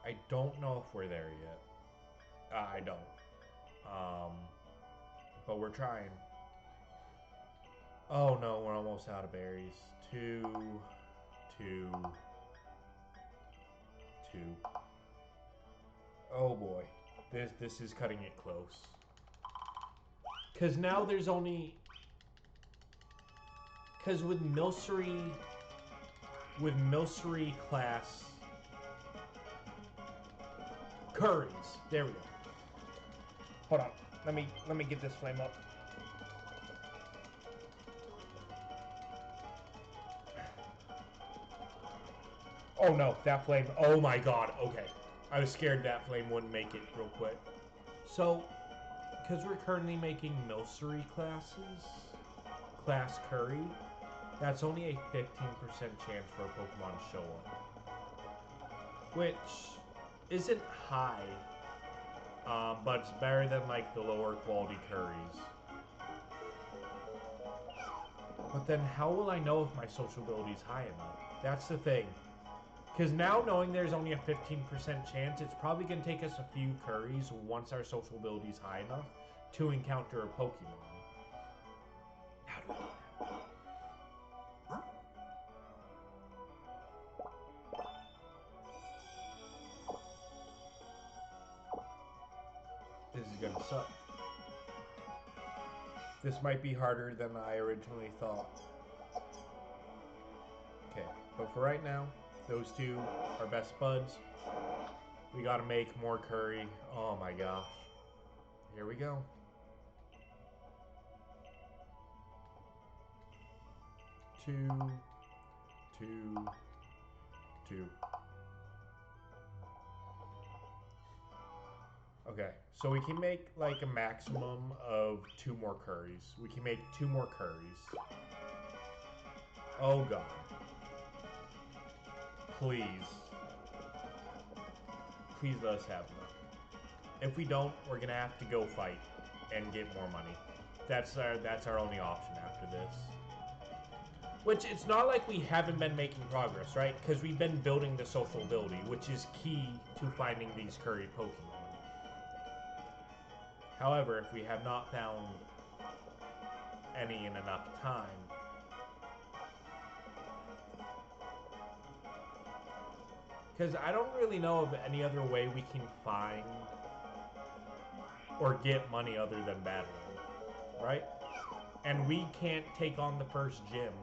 I don't know if we're there yet. I don't. But we're trying. Oh no, we're almost out of berries. 2, 2, 2. Oh boy. This is cutting it close. Cause now there's only... Cause with Milcery class curries. There we go. Hold on. Let me get this flame up. Oh no, that flame. Oh my god. Okay. I was scared that flame wouldn't make it real quick. So, because we're currently making Milcery class curry, that's only a 15% chance for a Pokemon to show up. Which isn't high, but it's better than like the lower quality curries. But then how will I know if my social ability is high enough? That's the thing. Because now knowing there's only a 15% chance, it's probably going to take us a few curries once our social ability is high enough to encounter a Pokemon. How do we do that? This is going to suck. This might be harder than I originally thought. Okay, but for right now, Those two are best buds. We gotta make more curry. Oh my gosh. Here we go. Two, two, two. Okay, so we can make like a maximum of 2 more curries. We can make 2 more curries. Oh god. Please. Please let us have luck. If we don't, we're gonna have to go fight and get more money. That's our only option after this. Which, it's not like we haven't been making progress, right? Because we've been building the social ability, which is key to finding these Curry Pokemon. However, if we have not found any in enough time, because I don't really know of any other way we can find or get money other than battling, right? And we can't take on the first gym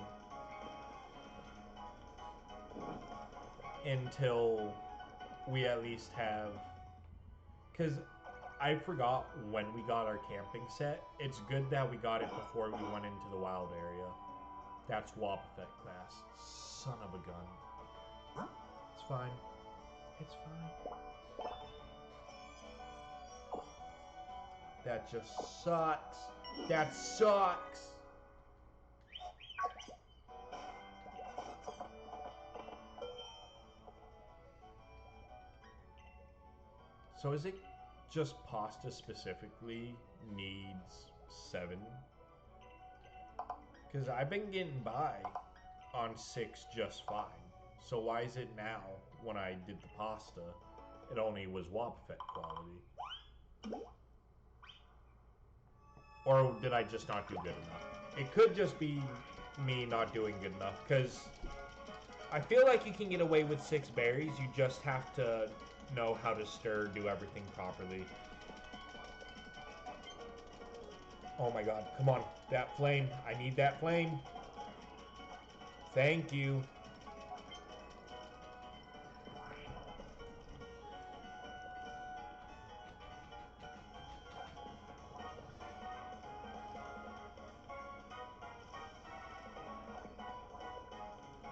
until we at least have, because I forgot when we got our camping set. It's good that we got it before we went into the wild area. That's Wobbuffet class. Son of a gun. It's fine. It's fine. That just sucks. That sucks. So is it just pasta specifically needs 7? Because I've been getting by on 6 just fine. So why is it now, when I did the pasta, it only was Wobbuffet quality? Or did I just not do good enough? It could just be me not doing good enough, because I feel like you can get away with 6 berries. You just have to know how to stir, do everything properly. Oh my god, come on. That flame. I need that flame. Thank you.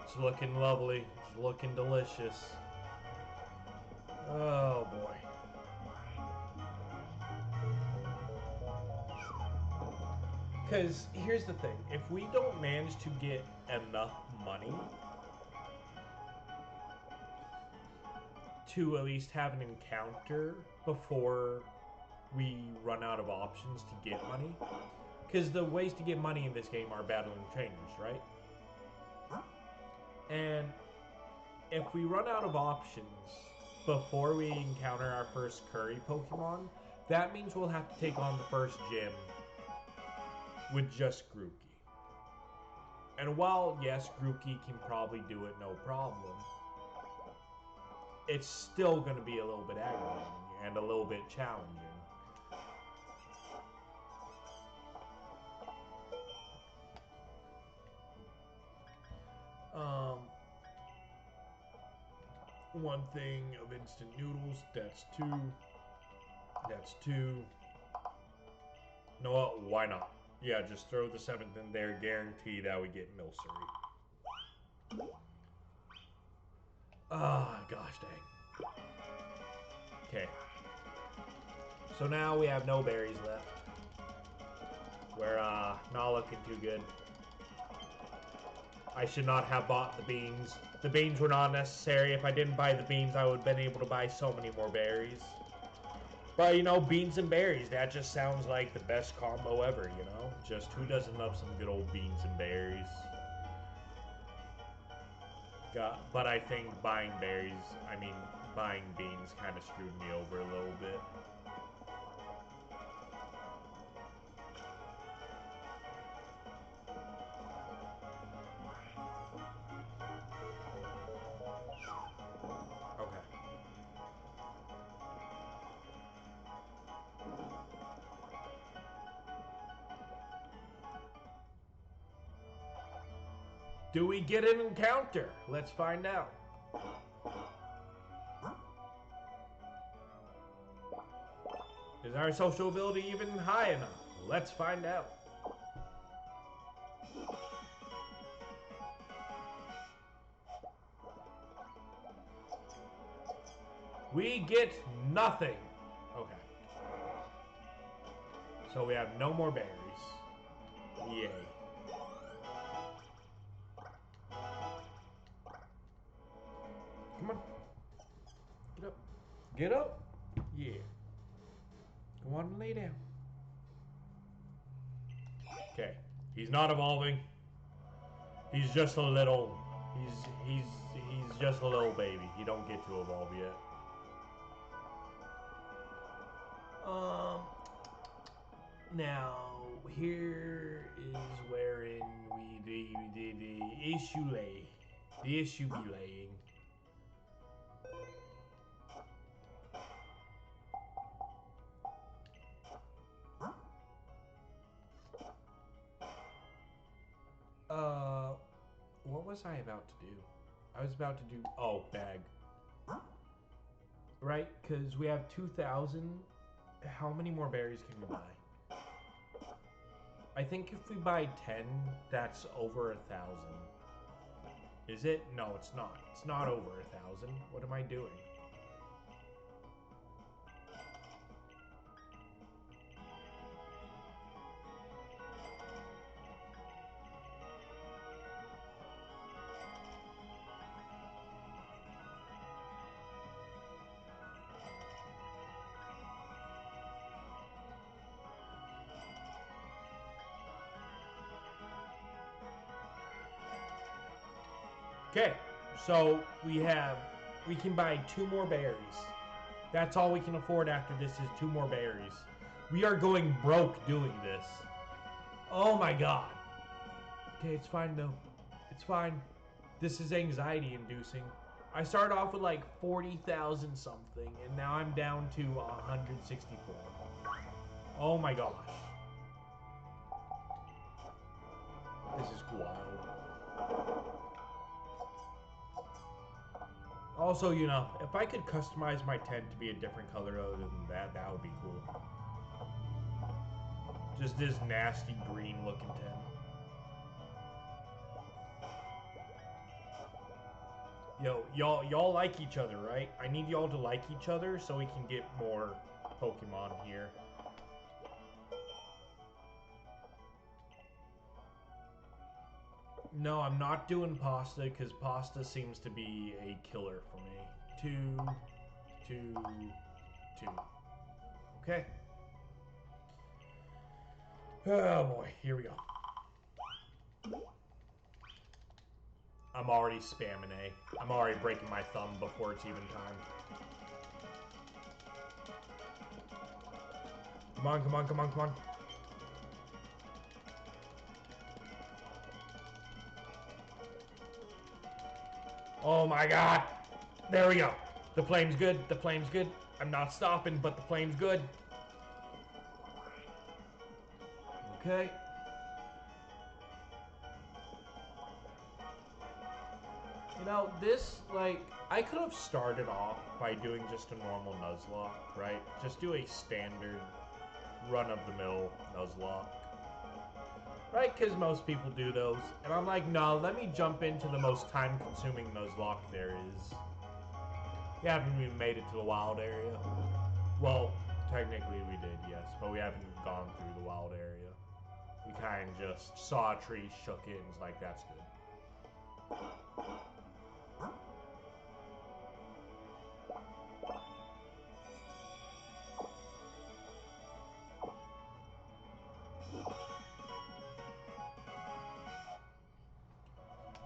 It's looking lovely. It's looking delicious. Oh boy. Because here's the thing. If we don't manage to get enough money to at least have an encounter before we run out of options to get money, because the ways to get money in this game are battling trainers, right? And if we run out of options before we encounter our first Curry Pokemon, that means we'll have to take on the first gym with just Grookey. And while, yes, Grookey can probably do it no problem, it's still going to be a little bit aggravating and a little bit challenging. One thing of instant noodles, that's 2. That's 2. You know what? Why not? Yeah, just throw the 7th in there. Guarantee that we get Milcery. Ah, gosh dang. Okay. So now we have no berries left. We're not looking too good. I should not have bought the beans. The beans were not necessary. If I didn't buy the beans, I would have been able to buy so many more berries. But, you know, beans and berries, that just sounds like the best combo ever, you know? Just who doesn't love some good old beans and berries? But I think buying beans kind of screwed me over a little bit. Okay. Do we get an encounter? Let's find out. Is our social ability even high enough? Let's find out. We get nothing. Okay. So we have no more berries. Yay. Come on. Get up. Get up. Yeah. Go on and lay down. Okay. He's not evolving. He's just a little. He's just a little baby. He don't get to evolve yet. Now here is wherein the issue lay. The issue be laying. What was I about to do? I was about to do, oh, bag. Right, because we have 2,000. How many more berries can we buy? I think if we buy 10, that's over 1,000. Is it? No, it's not. It's not over 1,000. What am I doing? Okay, so we can buy 2 more berries. That's all we can afford after this is 2 more berries. We are going broke doing this. Oh my god. Okay, it's fine though. It's fine. This is anxiety inducing. I started off with like 40,000 something, and now I'm down to 164. Oh my gosh. This is wild. Also, you know, if I could customize my tent to be a different color other than that, that would be cool. Just this nasty green looking tent. Yo, y'all like each other, right? I need y'all to like each other so we can get more Pokemon here. No, I'm not doing pasta because pasta seems to be a killer for me. 2, 2, 2. Okay. Oh boy, here we go. I'm already spamming A. I'm already breaking my thumb before it's even time. Come on, come on, come on, come on. Oh my god. There we go. The flame's good. The flame's good. I'm not stopping, but the flame's good. Okay. You know, this, like, I could have started off by doing just a normal Nuzlocke, right? Just do a standard run-of-the-mill Nuzlocke. Right? Because most people do those. And I'm like, no, let me jump into the most time-consuming Nuzlocke there is. We haven't even made it to the wild area. Well, technically we did, yes. But we haven't gone through the wild area. We kind of just saw a tree, shook it, and was like, that's good.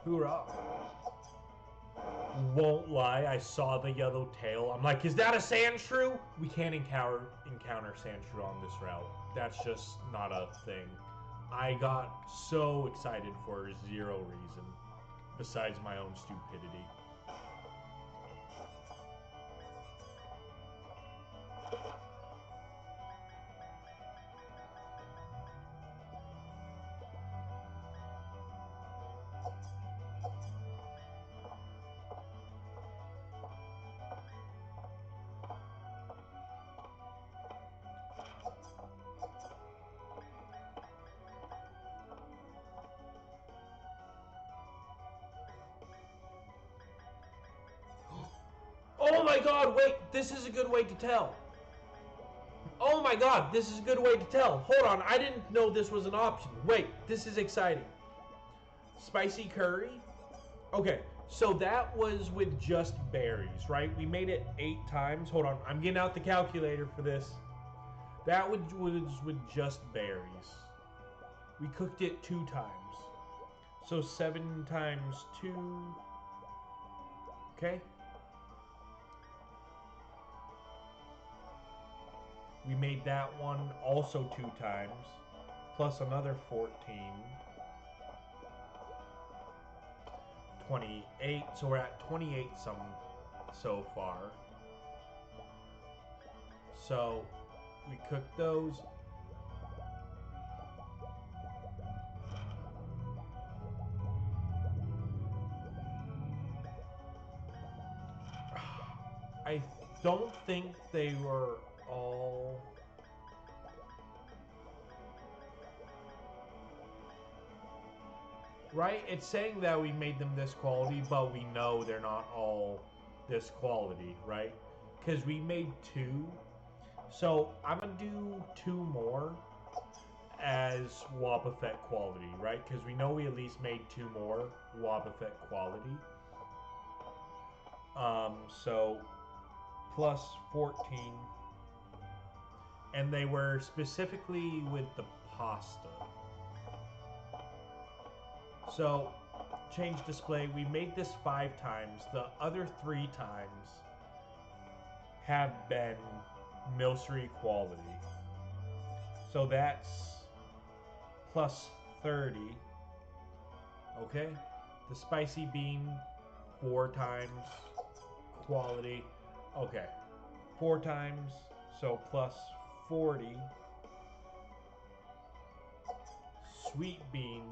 Hoorah. Won't lie, I saw the yellow tail. I'm like, is that a Sandshrew? We can't encounter Sandshrew on this route. That's just not a thing. I got so excited for 0 reason, besides my own stupidity. my god, wait, this is a good way to tell. Oh my god, this is a good way to tell. Hold on, I didn't know this was an option. Wait, this is exciting. Spicy curry. Okay, so that was with just berries, right? We made it 8 times. Hold on, I'm getting out the calculator for this. That was with just berries. We cooked it 2 times. So 7 times 2. Okay. We made that one also 2 times. Plus another 14. 28. So we're at 28 some so far. So we cooked those. I don't think they were all... Right? It's saying that we made them this quality, but we know they're not all this quality, right? Because we made 2. So I'm going to do 2 more as Wobbuffet quality, right? Because we know we at least made 2 more Wobbuffet quality. So plus 14. And they were specifically with the pasta. So, change display. We made this 5 times. The other 3 times have been Milcery quality. So that's plus 30. Okay. The spicy bean 4 times quality. Okay. 4 times. So plus 40. Sweet bean.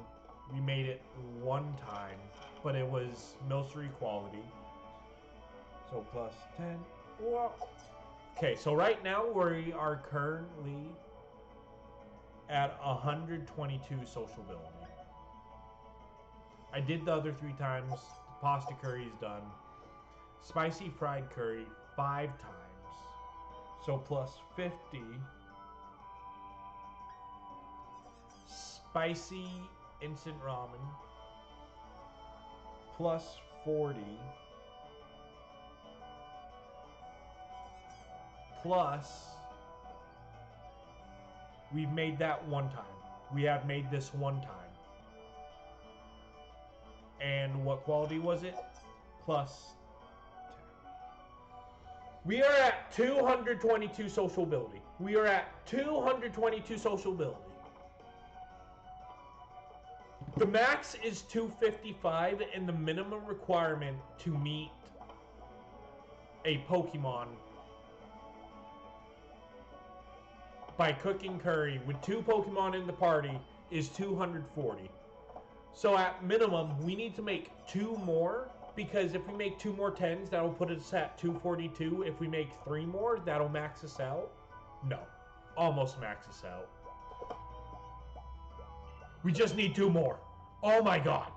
We made it 1 time, but it was Milcery quality. So plus 10. Whoa. Okay, so right now we are currently at 122 sociability. I did the other 3 times. The pasta curry is done. Spicy fried curry 5 times. So plus 50. Spicy instant ramen plus 40 plus we've made that 1 time. We have made this 1 time. And what quality was it? Plus 10. We are at 222 sociability. We are at 222 sociability. The max is 255, and the minimum requirement to meet a Pokemon by cooking curry with 2 Pokemon in the party is 240. So at minimum, we need to make 2 more, because if we make 2 more 10s, that'll put us at 242. If we make 3 more, that'll max us out. No, almost max us out. We just need 2 more. Oh my god.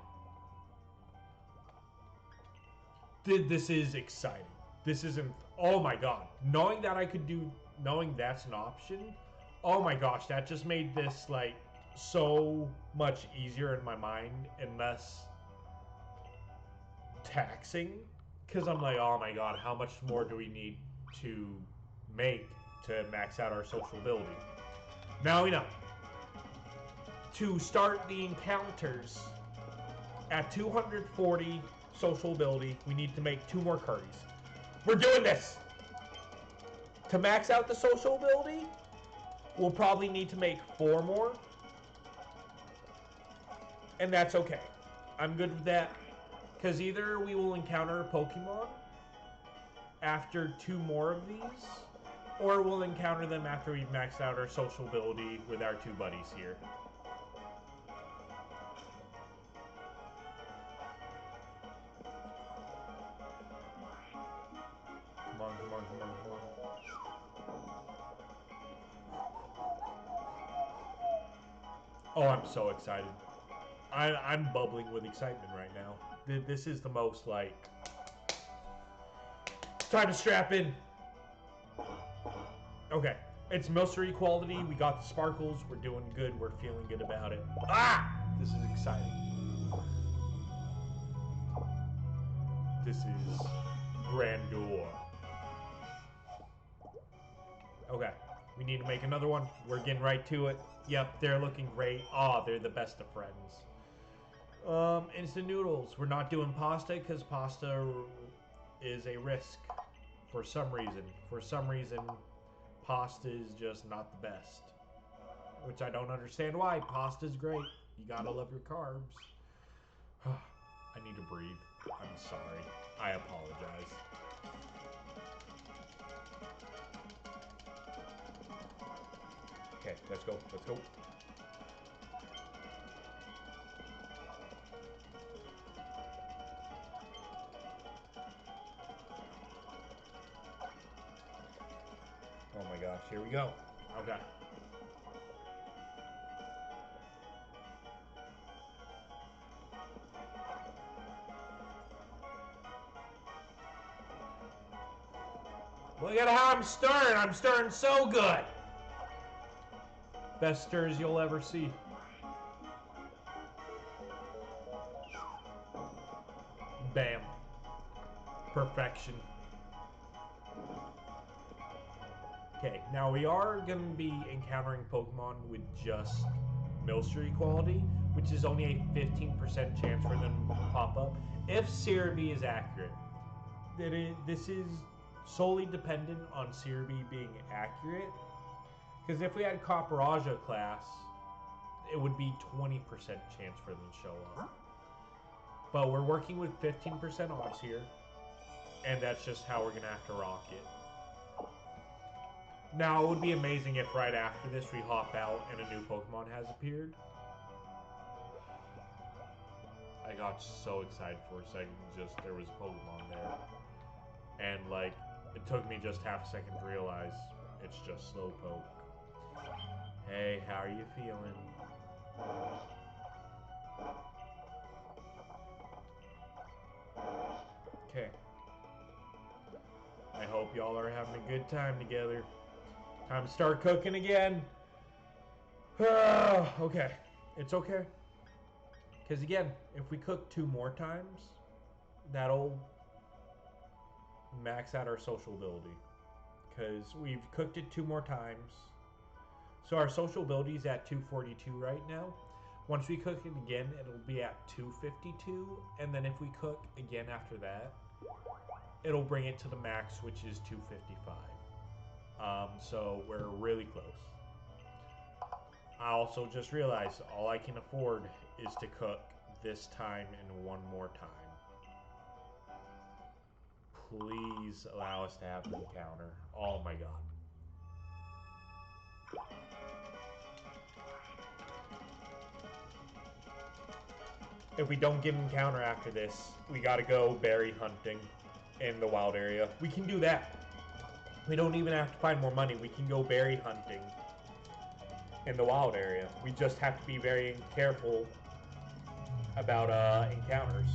This is exciting. This isn't... Oh my god. Knowing that I could do... Knowing that's an option. Oh my gosh. That just made this, like, so much easier in my mind and less taxing. Because I'm like, oh my god, how much more do we need to make to max out our social ability? Now we know. To start the encounters at 240 social ability, we need to make 2 more curries. We're doing this! To max out the social ability, we'll probably need to make 4 more. And that's okay. I'm good with that. Because either we will encounter a Pokemon after 2 more of these, or we'll encounter them after we've maxed out our social ability with our 2 buddies here. Come on, come on, come on, come on. Oh, I'm so excited. I'm bubbling with excitement right now. This is the most, like... time to strap in. Okay. It's Milcery quality. We got the sparkles. We're doing good. We're feeling good about it. Ah! This is exciting. This is grandeur. Okay. We need to make another one. We're getting right to it. Yep, they're looking great. Aw, they're the best of friends. Instant noodles. We're not doing pasta because pasta is a risk for some reason. For some reason, pasta is just not the best. Which I don't understand why. Pasta's great. You gotta love your carbs. I need to breathe. I'm sorry. I apologize. Okay, let's go. Let's go. Oh my gosh, here we go. Okay. Look at how I'm stirring. I'm stirring so good. Best stirs you'll ever see. Bam. Perfection. Okay, now we are going to be encountering Pokemon with just Milcery quality, which is only a 15% chance for them to pop up, if Serebii is accurate. This is solely dependent on Serebii being accurate, because if we had Copperaja class, it would be 20% chance for them to show up. But we're working with 15% odds here, and that's just how we're going to have to rock it. Now, it would be amazing if right after this we hop out and a new Pokemon has appeared. I got so excited for a second, just there was a Pokemon there. And like, it took me just half a second to realize it's just Slowpoke. Hey, how are you feeling? Okay. I hope y'all are having a good time together. Time to start cooking again. Okay. It's okay. Because again, if we cook 2 more times, that'll max out our social ability. Because we've cooked it 2 more times. So our social ability is at 242 right now. Once we cook it again, it'll be at 252. And then if we cook again after that, it'll bring it to the max, which is 255. So we're really close. I also just realized all I can afford is to cook this time and 1 more time. Please allow us to have an encounter. Oh my god. If we don't get an encounter after this, we gotta go berry hunting in the wild area. We can do that. We don't even have to find more money. We can go berry hunting in the wild area. We just have to be very careful about encounters.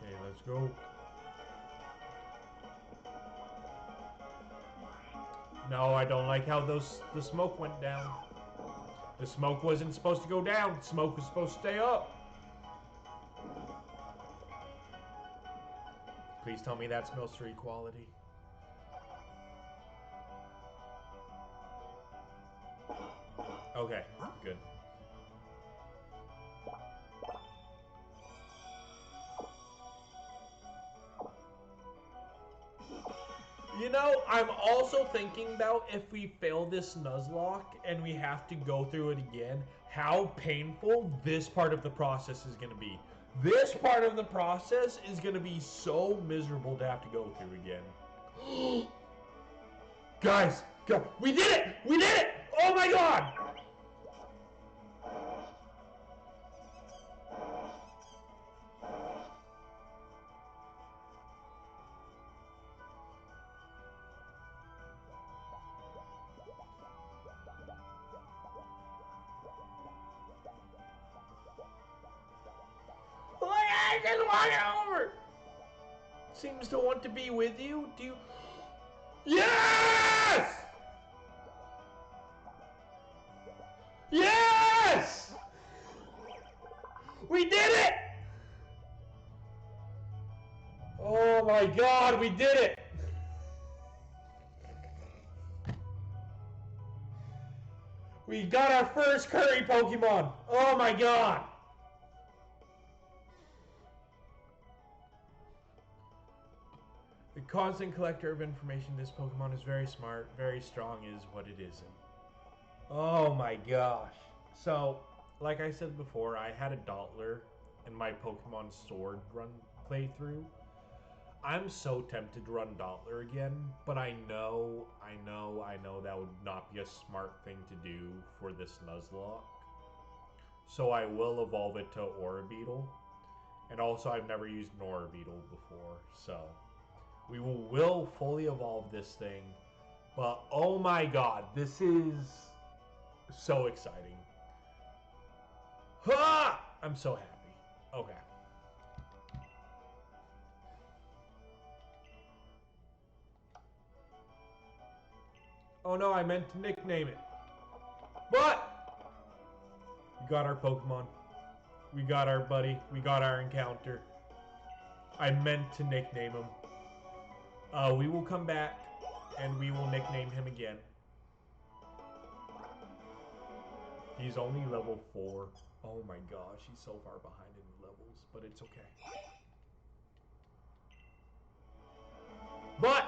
Okay, let's go. No, I don't like how the smoke went down. The smoke wasn't supposed to go down. Smoke was supposed to stay up. Please tell me that's Milcery quality. Okay, good. You know, I'm also thinking about if we fail this Nuzlocke and we have to go through it again, how painful this part of the process is going to be. This part of the process is going to be so miserable to have to go through again. Guys, we did it! We did it! Oh my god! just walk over. Seems to want to be with you. Do you? Yes! Yes! We did it! Oh my god, we did it! We got our first Curry Pokemon! Oh my god! The constant collector of information, this Pokemon is very smart, very strong is what it isn't. Oh my gosh. So, like I said before, I had a Dottler in my Pokemon Sword run playthrough. I'm so tempted to run Dottler again, but I know that would not be a smart thing to do for this Nuzlocke. So I will evolve it to Orbeetle. And also I've never used an Orbeetle before, so we will fully evolve this thing. But oh my god, this is so exciting. Ha! I'm so happy. Okay. Oh no, I meant to nickname it. But we got our Pokemon. We got our buddy. We got our encounter. I meant to nickname him. We will come back and we will nickname him again. He's only level 4. Oh my gosh, he's so far behind in the levels, but it's okay. But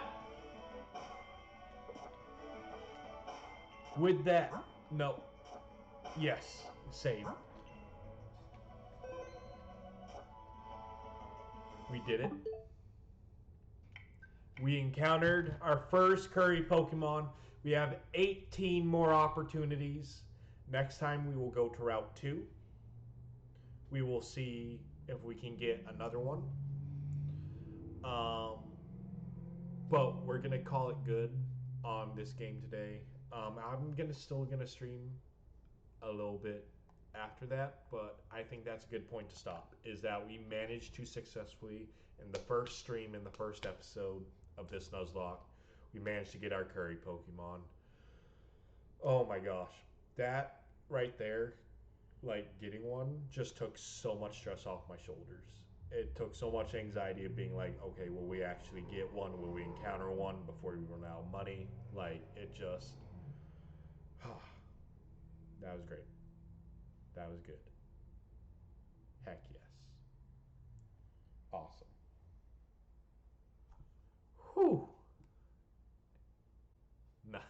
with that, no. Yes, save. We did it. We encountered our first Curry Pokemon. We have 18 more opportunities. Next time we will go to Route 2. We will see if we can get another one. But we're going to call it good on this game today. I'm still gonna stream a little bit after that, but I think that's a good point to stop, is that we managed to successfully, in the first stream, in the first episode of this Nuzlocke, we managed to get our Curry Pokemon. Oh my gosh. That right there, like getting one, just took so much stress off my shoulders. It took so much anxiety of being like, okay, will we actually get one? Will we encounter one before we run out of money? Like, it just... that was great. That was good. Heck yes. Awesome. Whew. Nice.